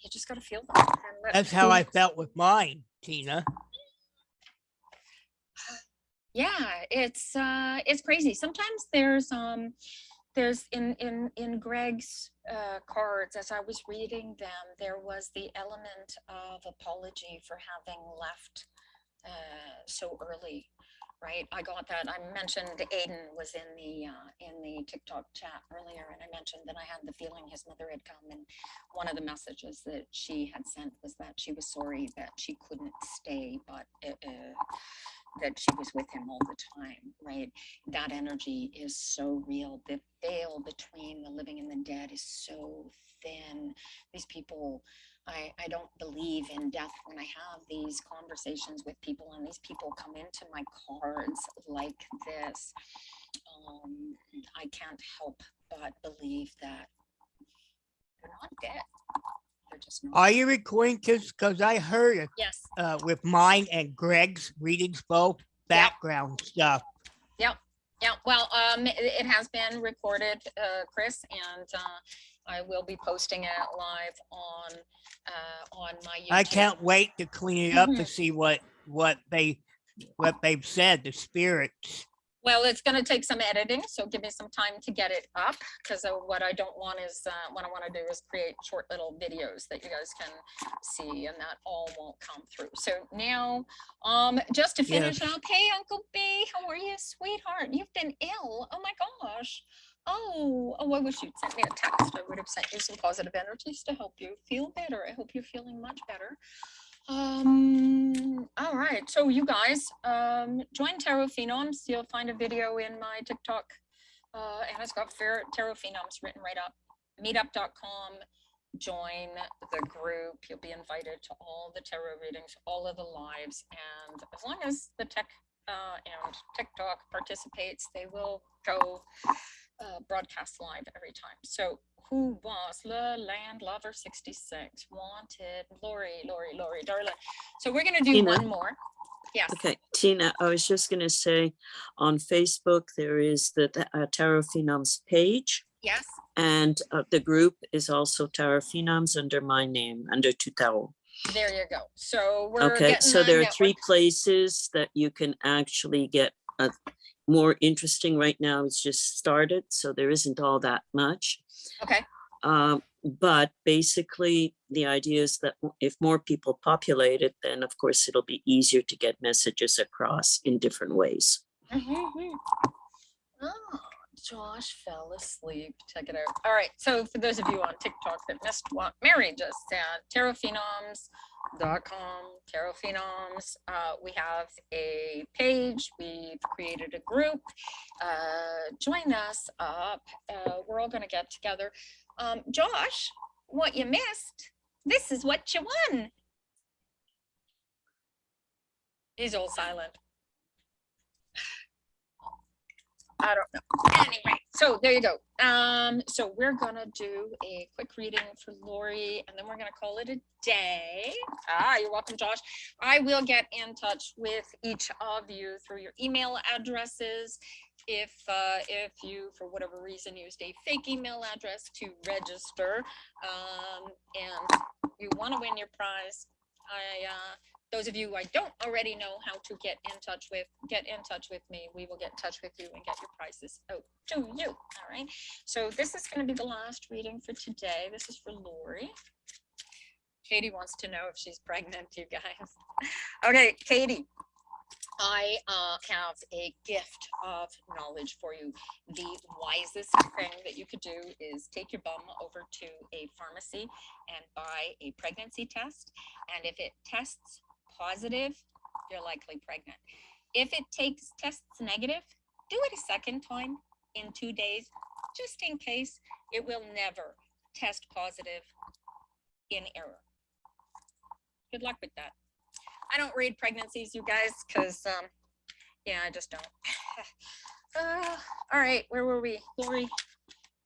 You just got to feel them. That's how I felt with mine, Tina. Yeah, it's crazy. Sometimes there's in Greg's cards, as I was reading them, there was the element of apology for having left so early, right? I got that. I mentioned Aiden was in the TikTok chat earlier, and I mentioned that I had the feeling his mother had come, and one of the messages that she had sent was that she was sorry that she couldn't stay, but that she was with him all the time, right? That energy is so real. The veil between the living and the dead is so thin. These people, I don't believe in death when I have these conversations with people, and these people come into my cards like this. I can't help but believe that they're not dead. They're just not. Are you recording this? Because I heard it Yes. with mine and Greg's readings, both background stuff. Yep. Yeah, well, it has been recorded, Chris, and I will be posting it live on my YouTube. I can't wait to clean it up to see what they've said, the spirits. Well, it's going to take some editing, so give me some time to get it up, because what I don't want is, what I want to do is create short little videos that you guys can see, and that all won't come through. So now, just to finish up, hey, Uncle B, how are you, sweetheart? You've been ill. Oh my gosh. Oh, I wish you'd sent me a text. I would have sent you some positive energies to help you feel better. I hope you're feeling much better. All right, so you guys, join Tarot Phenoms. You'll find a video in my TikTok, and it's got Tarot Phenoms written right up. Meetup.com, join the group. You'll be invited to all the tarot readings, all of the lives, and as long as the tech and TikTok participates, they will go broadcast live every time. So who was the Land Lover 66? Wanted, Lori, darling. So we're gonna do Tina. one more. Yes. Okay, Tina, I was just going to say on Facebook, there is the Tarot Phenoms page. Yes. And the group is also Tarot Phenoms under my name, under Tarot. There you go. So we're okay, getting so there are network. 3 places that you can actually get more interesting right now. It's just started, so there isn't all that much. Okay. But basically the idea is that if more people populate it, then of course it'll be easier to get messages across in different ways. Oh, Josh fell asleep. Check it out. All right. So for those of you on TikTok that missed what Mary just said, tarotphenoms.com, Tarot Phenoms. We have a page. We've created a group. Join us up. We're all going to get together. Josh, what you missed, this is what you won. He's all silent. I don't know. Anyway, so there you go. So we're gonna do a quick reading for Lori, and then we're gonna call it a day. You're welcome, Josh. I will get in touch with each of you through your email addresses. If you, for whatever reason, used a fake email address to register, and you want to win your prize, those of you I don't already know how to get in touch with me. We will get in touch with you and get your prizes out to you. All right. So this is going to be the last reading for today. This is for Lori. Katie wants to know if she's pregnant, you guys. Okay, Katie. I have a gift of knowledge for you. The wisest thing that you could do is take your bum over to a pharmacy and buy a pregnancy test. And if it tests positive, you're likely pregnant. If it tests negative, do it a second time in 2 days, just in case. It will never test positive in error. Good luck with that. I don't read pregnancies, you guys, because, yeah, I just don't. All right, where were we? Lori,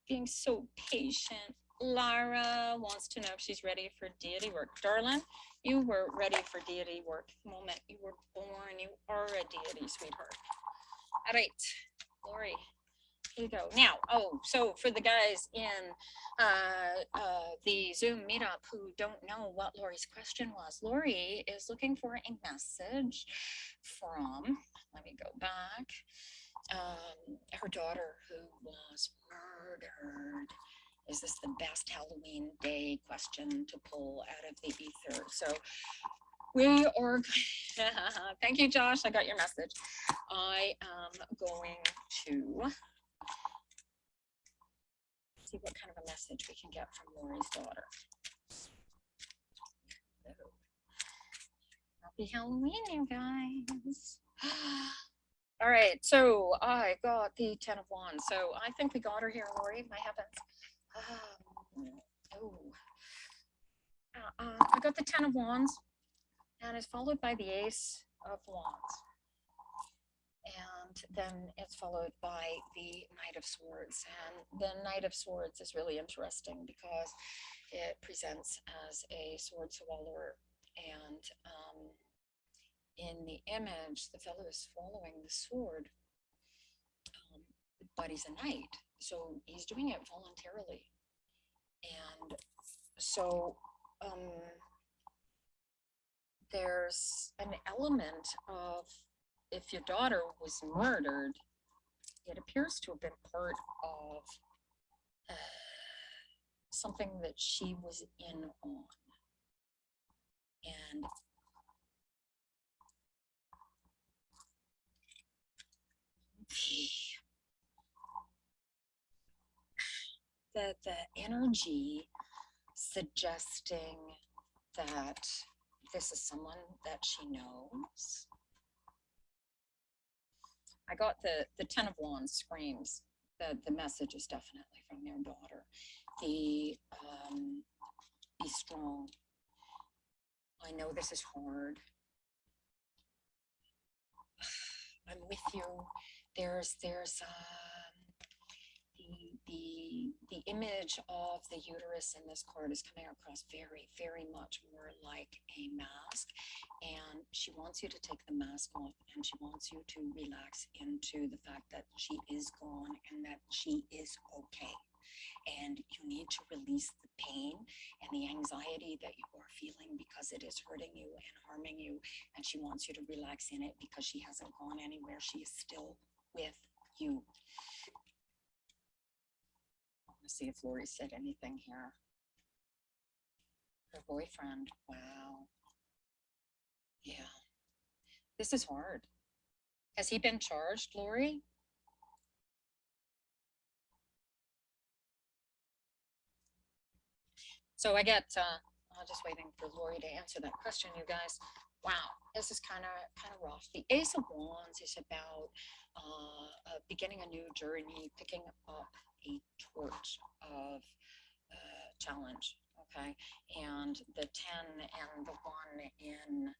being so patient. Lara wants to know if she's ready for deity work. Darling, you were ready for deity work the moment you were born. You are a deity, sweetheart. All right, Lori. Here you go. Now, so for the guys in the Zoom meetup who don't know what Lori's question was, Lori is looking for a message from, let me go back, her daughter who was murdered. Is this the best Halloween day question to pull out of the ether? So we are, thank you, Josh. I got your message. I am going to see what kind of a message we can get from Lori's daughter. Happy Halloween, you guys. All right, so I got the 10 of Wands. So I think we got her here, Lori. My heavens. I got the 10 of Wands, and it's followed by the Ace of Wands. And then it's followed by the Knight of Swords. And the Knight of Swords is really interesting because it presents as a sword swallower. And in the image, the fellow is following the sword, but he's a knight. So he's doing it voluntarily. And so there's an element of, if your daughter was murdered, it appears to have been part of something that she was in on. And the energy suggesting that this is someone that she knows. I got the 10 of Wands screams that the message is definitely from their daughter. The be strong. I know this is hard. I'm with you. There's the image of the uterus in this card is coming across very, very much more like a mask, and she wants you to take the mask off, and she wants you to relax into the fact that she is gone and that she is okay. And you need to release the pain and the anxiety that you are feeling because it is hurting you and harming you, and she wants you to relax in it because she hasn't gone anywhere. She is still with you. See if Lori said anything here. Her boyfriend, wow. Yeah, this is hard. Has he been charged, Lori? So I get, I'm just waiting for Lori to answer that question, you guys. Wow, this is kind of rough. The Ace of Wands is about beginning a new journey, picking up a torch of challenge, okay? And the 10 and the 1 in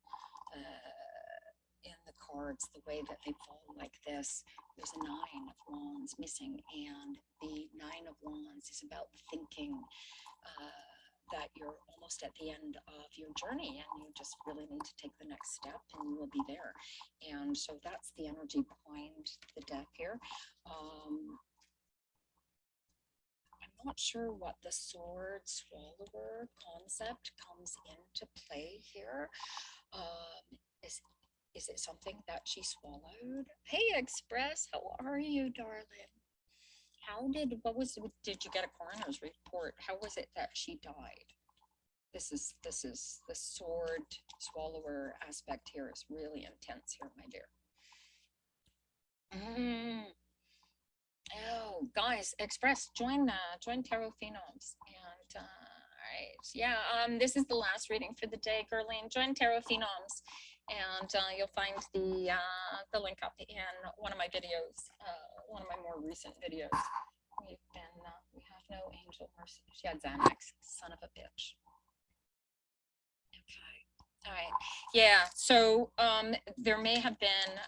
the cards, the way that they fall like this, there's a 9 of Wands missing, and the 9 of Wands is about thinking that you're almost at the end of your journey and you just really need to take the next step and you will be there. And so that's the energy behind the deck here. I'm not sure what the sword swallower concept comes into play here. Is it something that she swallowed? Hey, Express, how are you, darling? Did you get a coroner's report? How was it that she died? This is the sword swallower aspect here is really intense here, my dear. Oh, guys, Express, join Tarot Phenoms. And all right, yeah, this is the last reading for the day, Gerline. Join Tarot Phenoms, and you'll find the link up in one of my videos, one of my more recent videos. We have no angel mercy. She had Xanax, son of a bitch. Okay. All right. Yeah. So there may have been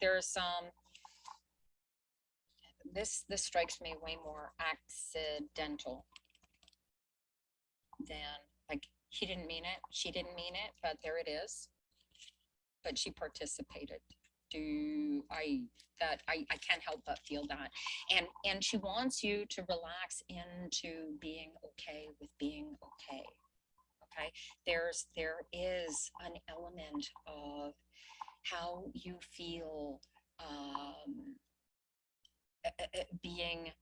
there's some. This strikes me way more accidental than, like, he didn't mean it, she didn't mean it, but there it is. But she participated. I can't help but feel that. And she wants you to relax into being okay with being okay. Okay. There is an element of how you feel being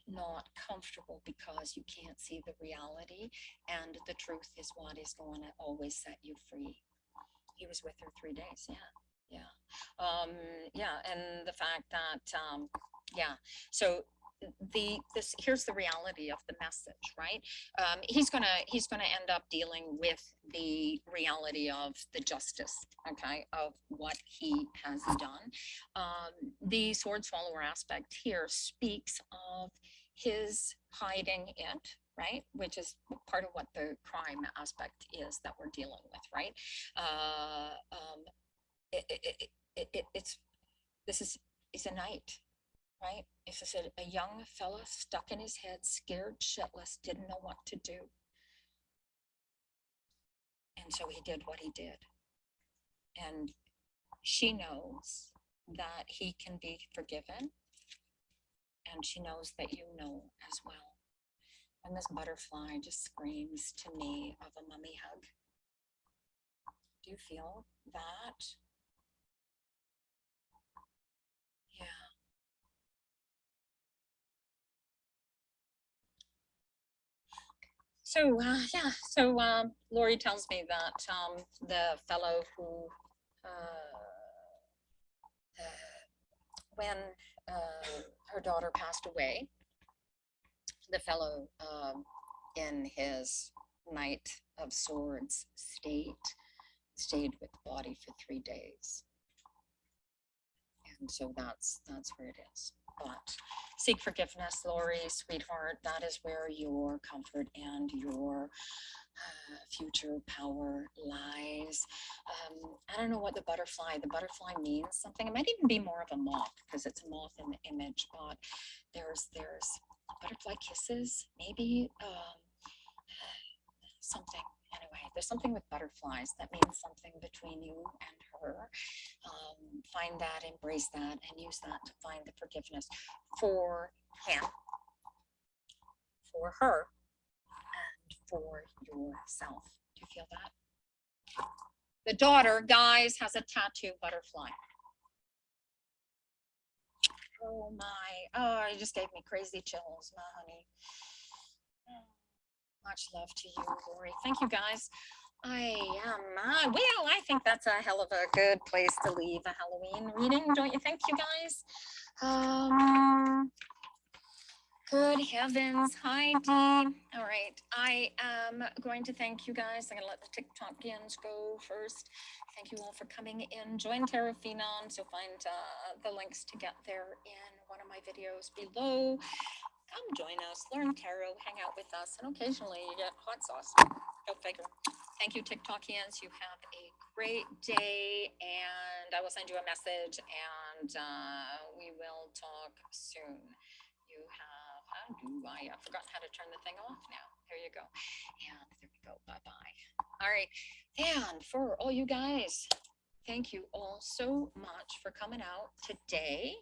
not comfortable because you can't see the reality, and the truth is what is going to always set you free. He was with her 3 days. Yeah, and the fact that so here's the reality of the message, right? He's gonna end up dealing with the reality of the justice, okay, of what he has done. The sword swallower aspect here speaks of his hiding it, right, which is part of what the crime aspect is that we're dealing with, right? It's a night, right? It's just a young fella stuck in his head, scared shitless, didn't know what to do. And so he did what he did. And she knows that he can be forgiven. And she knows that you know as well. And this butterfly just screams to me of a mummy hug. Do you feel that? Yeah. So yeah, so Lori tells me that the fellow who when her daughter passed away, the fellow in his Knight of Swords state stayed with the body for 3 days. And so that's where it is. But seek forgiveness, Lori, sweetheart. That is where your comfort and your future power lies. I don't know what the butterfly means something. It might even be more of a moth because it's a moth in the image, but there's butterfly kisses, maybe something. Anyway, there's something with butterflies that means something between you and her. Find that, embrace that, and use that to find the forgiveness for him, for her, and for yourself. Do you feel that? The daughter, guys, has a tattoo butterfly. Oh my, oh, it just gave me crazy chills, my honey. Much love to you, Lori. Thank you, guys. Well, I think that's a hell of a good place to leave a Halloween reading, don't you think, you guys? Good heavens. Hi, Dee. All right. I am going to thank you guys. I'm going to let the TikTokians go first. Thank you all for coming in. Join Tarot Phenoms. You'll find the links to get there in one of my videos below. Come join us, learn tarot, hang out with us, and occasionally you get hot sauce. Go figure. Thank you, TikTokians. You have a great day, and I will send you a message, and we will talk soon. You have, I've forgotten how to turn the thing off now. There you go. And there we go. Bye-bye. All right. And for all you guys, thank you all so much for coming out today.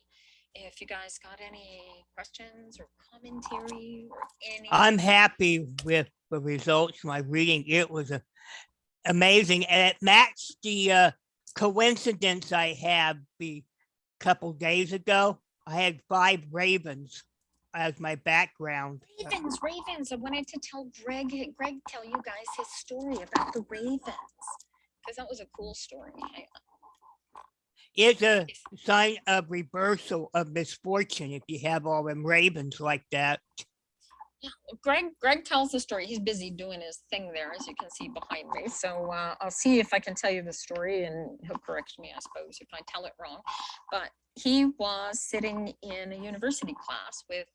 If you guys got any questions or commentary or any, I'm happy with the results of my reading. It was amazing, and it matched the coincidence I had a couple days ago. I had 5 ravens as my background. Ravens. I wanted to tell Greg tell you guys his story about the ravens, because that was a cool story. It's a sign of reversal of misfortune if you have all them ravens like that. Yeah, Greg tells the story. He's busy doing his thing there, as you can see behind me. So I'll see if I can tell you the story, and he'll correct me, I suppose, if I tell it wrong. But he was sitting in a university class with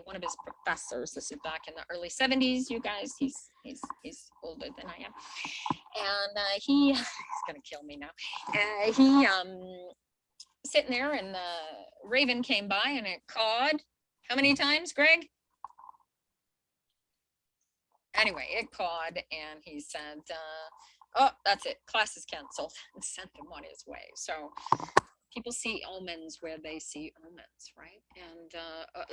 one of his professors. This is back in the early 70s, you guys. He's older than I am, and he's gonna kill me now. He sitting there, and the raven came by, and it cawed. How many times, Greg? Anyway, it cawed, and he said, oh, that's it, class is canceled, and sent him on his way. So people see omens where they see omens, right? And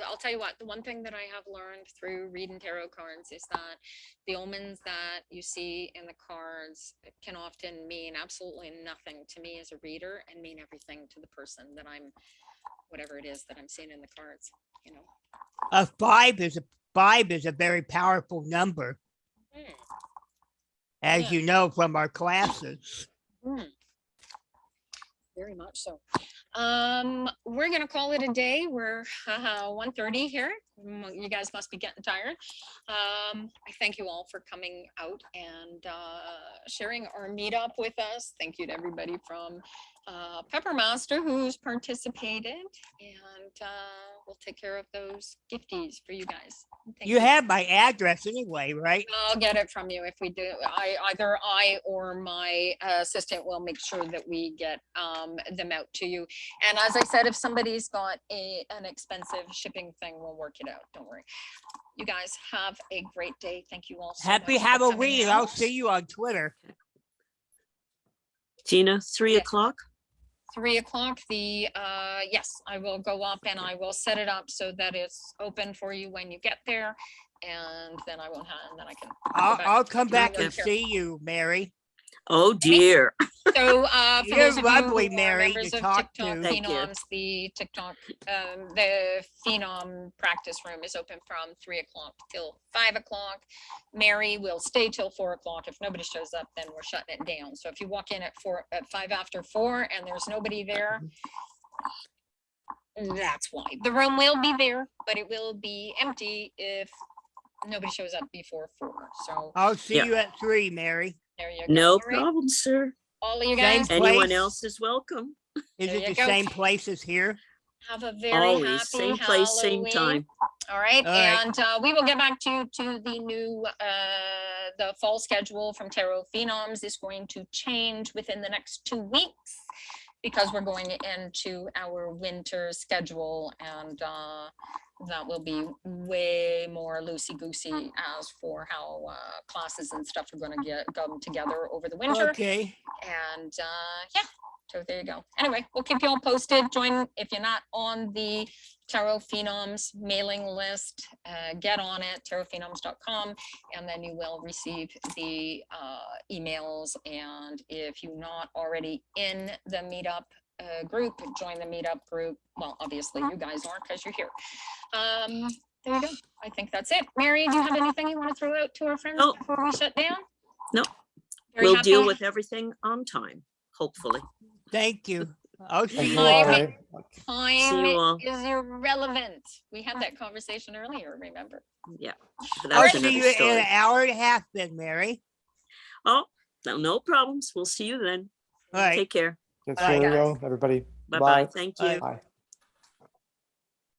I'll tell you what, the one thing that I have learned through reading tarot cards is that the omens that you see in the cards can often mean absolutely nothing to me as a reader, and mean everything to the person that I'm, whatever it is that I'm seeing in the cards, you know. A 5 is a very powerful number, as you know from our classes. Very much so. We're gonna call it a day. We're 1:30 here. You guys must be getting tired. I thank you all for coming out and sharing our meetup with us. Thank you to everybody from Peppermaster who's participated, and we'll take care of those gifties for you guys. Thank You have my address anyway, right? I'll get it from you if we do. Either I or my assistant will make sure that we get them out to you. And as I said, if somebody's got an expensive shipping thing, we'll work it out. Don't worry. You guys have a great day. Thank you all so Happy much for coming Halloween. out. I'll see you on Twitter. Tina, 3 o'clock? 3 o'clock. Yes, I will go up and I will set it up so that it's open for you when you get there. and then I won't have, and then I can. go I'll, back I'll come to back doing and care. see you, Mary. Oh dear. So for You're those of you lovely, who are Mary, members to of talk TikTok to. Thank you. Phenoms, the TikTok, the Phenom practice room is open from 3 o'clock till 5 o'clock. Mary will stay till 4 o'clock. If nobody shows up, then we're shutting it down. So if you walk in at 5 after 4 and there's nobody there, that's why. The room will be there, but it will be empty if nobody shows up before 4. So I'll see Yeah. you at 3, Mary. there you go. No All right, problem, sir. all of you Same guys Anyone place? else is welcome. Is There it you the go. same place as here? have a very Always happy same place, same Halloween. time. All right, All right. and we will get back to the new the fall schedule from Tarot Phenoms is going to change within the next 2 weeks because we're going into our winter schedule, and that will be way more loosey-goosey as for how classes and stuff are going to come together over the winter. Okay. And yeah, so there you go. Anyway, we'll keep you all posted. Join if you're not on the Tarot Phenoms mailing list, get on it, tarotphenoms.com, and then you will receive the emails. And if you're not already in the meetup group, join the meetup group. Well, obviously you guys are because you're here. There you go. I think that's it. Mary, do you have anything you want to throw out to our friends No. before we shut down? No. Very We'll happy. deal with everything on time, hopefully. Thank you. I'll see Thank you you all, Time- later. Mary. Time you all. is irrelevant. We had that conversation earlier, remember? Yeah. But I'll that's see another you in story. an hour and a half then, Mary. Oh, no problems. We'll see you then. All right. Take care. Good Bye, guys. cheerio, everybody. Bye-bye. Thank you. Bye. Bye.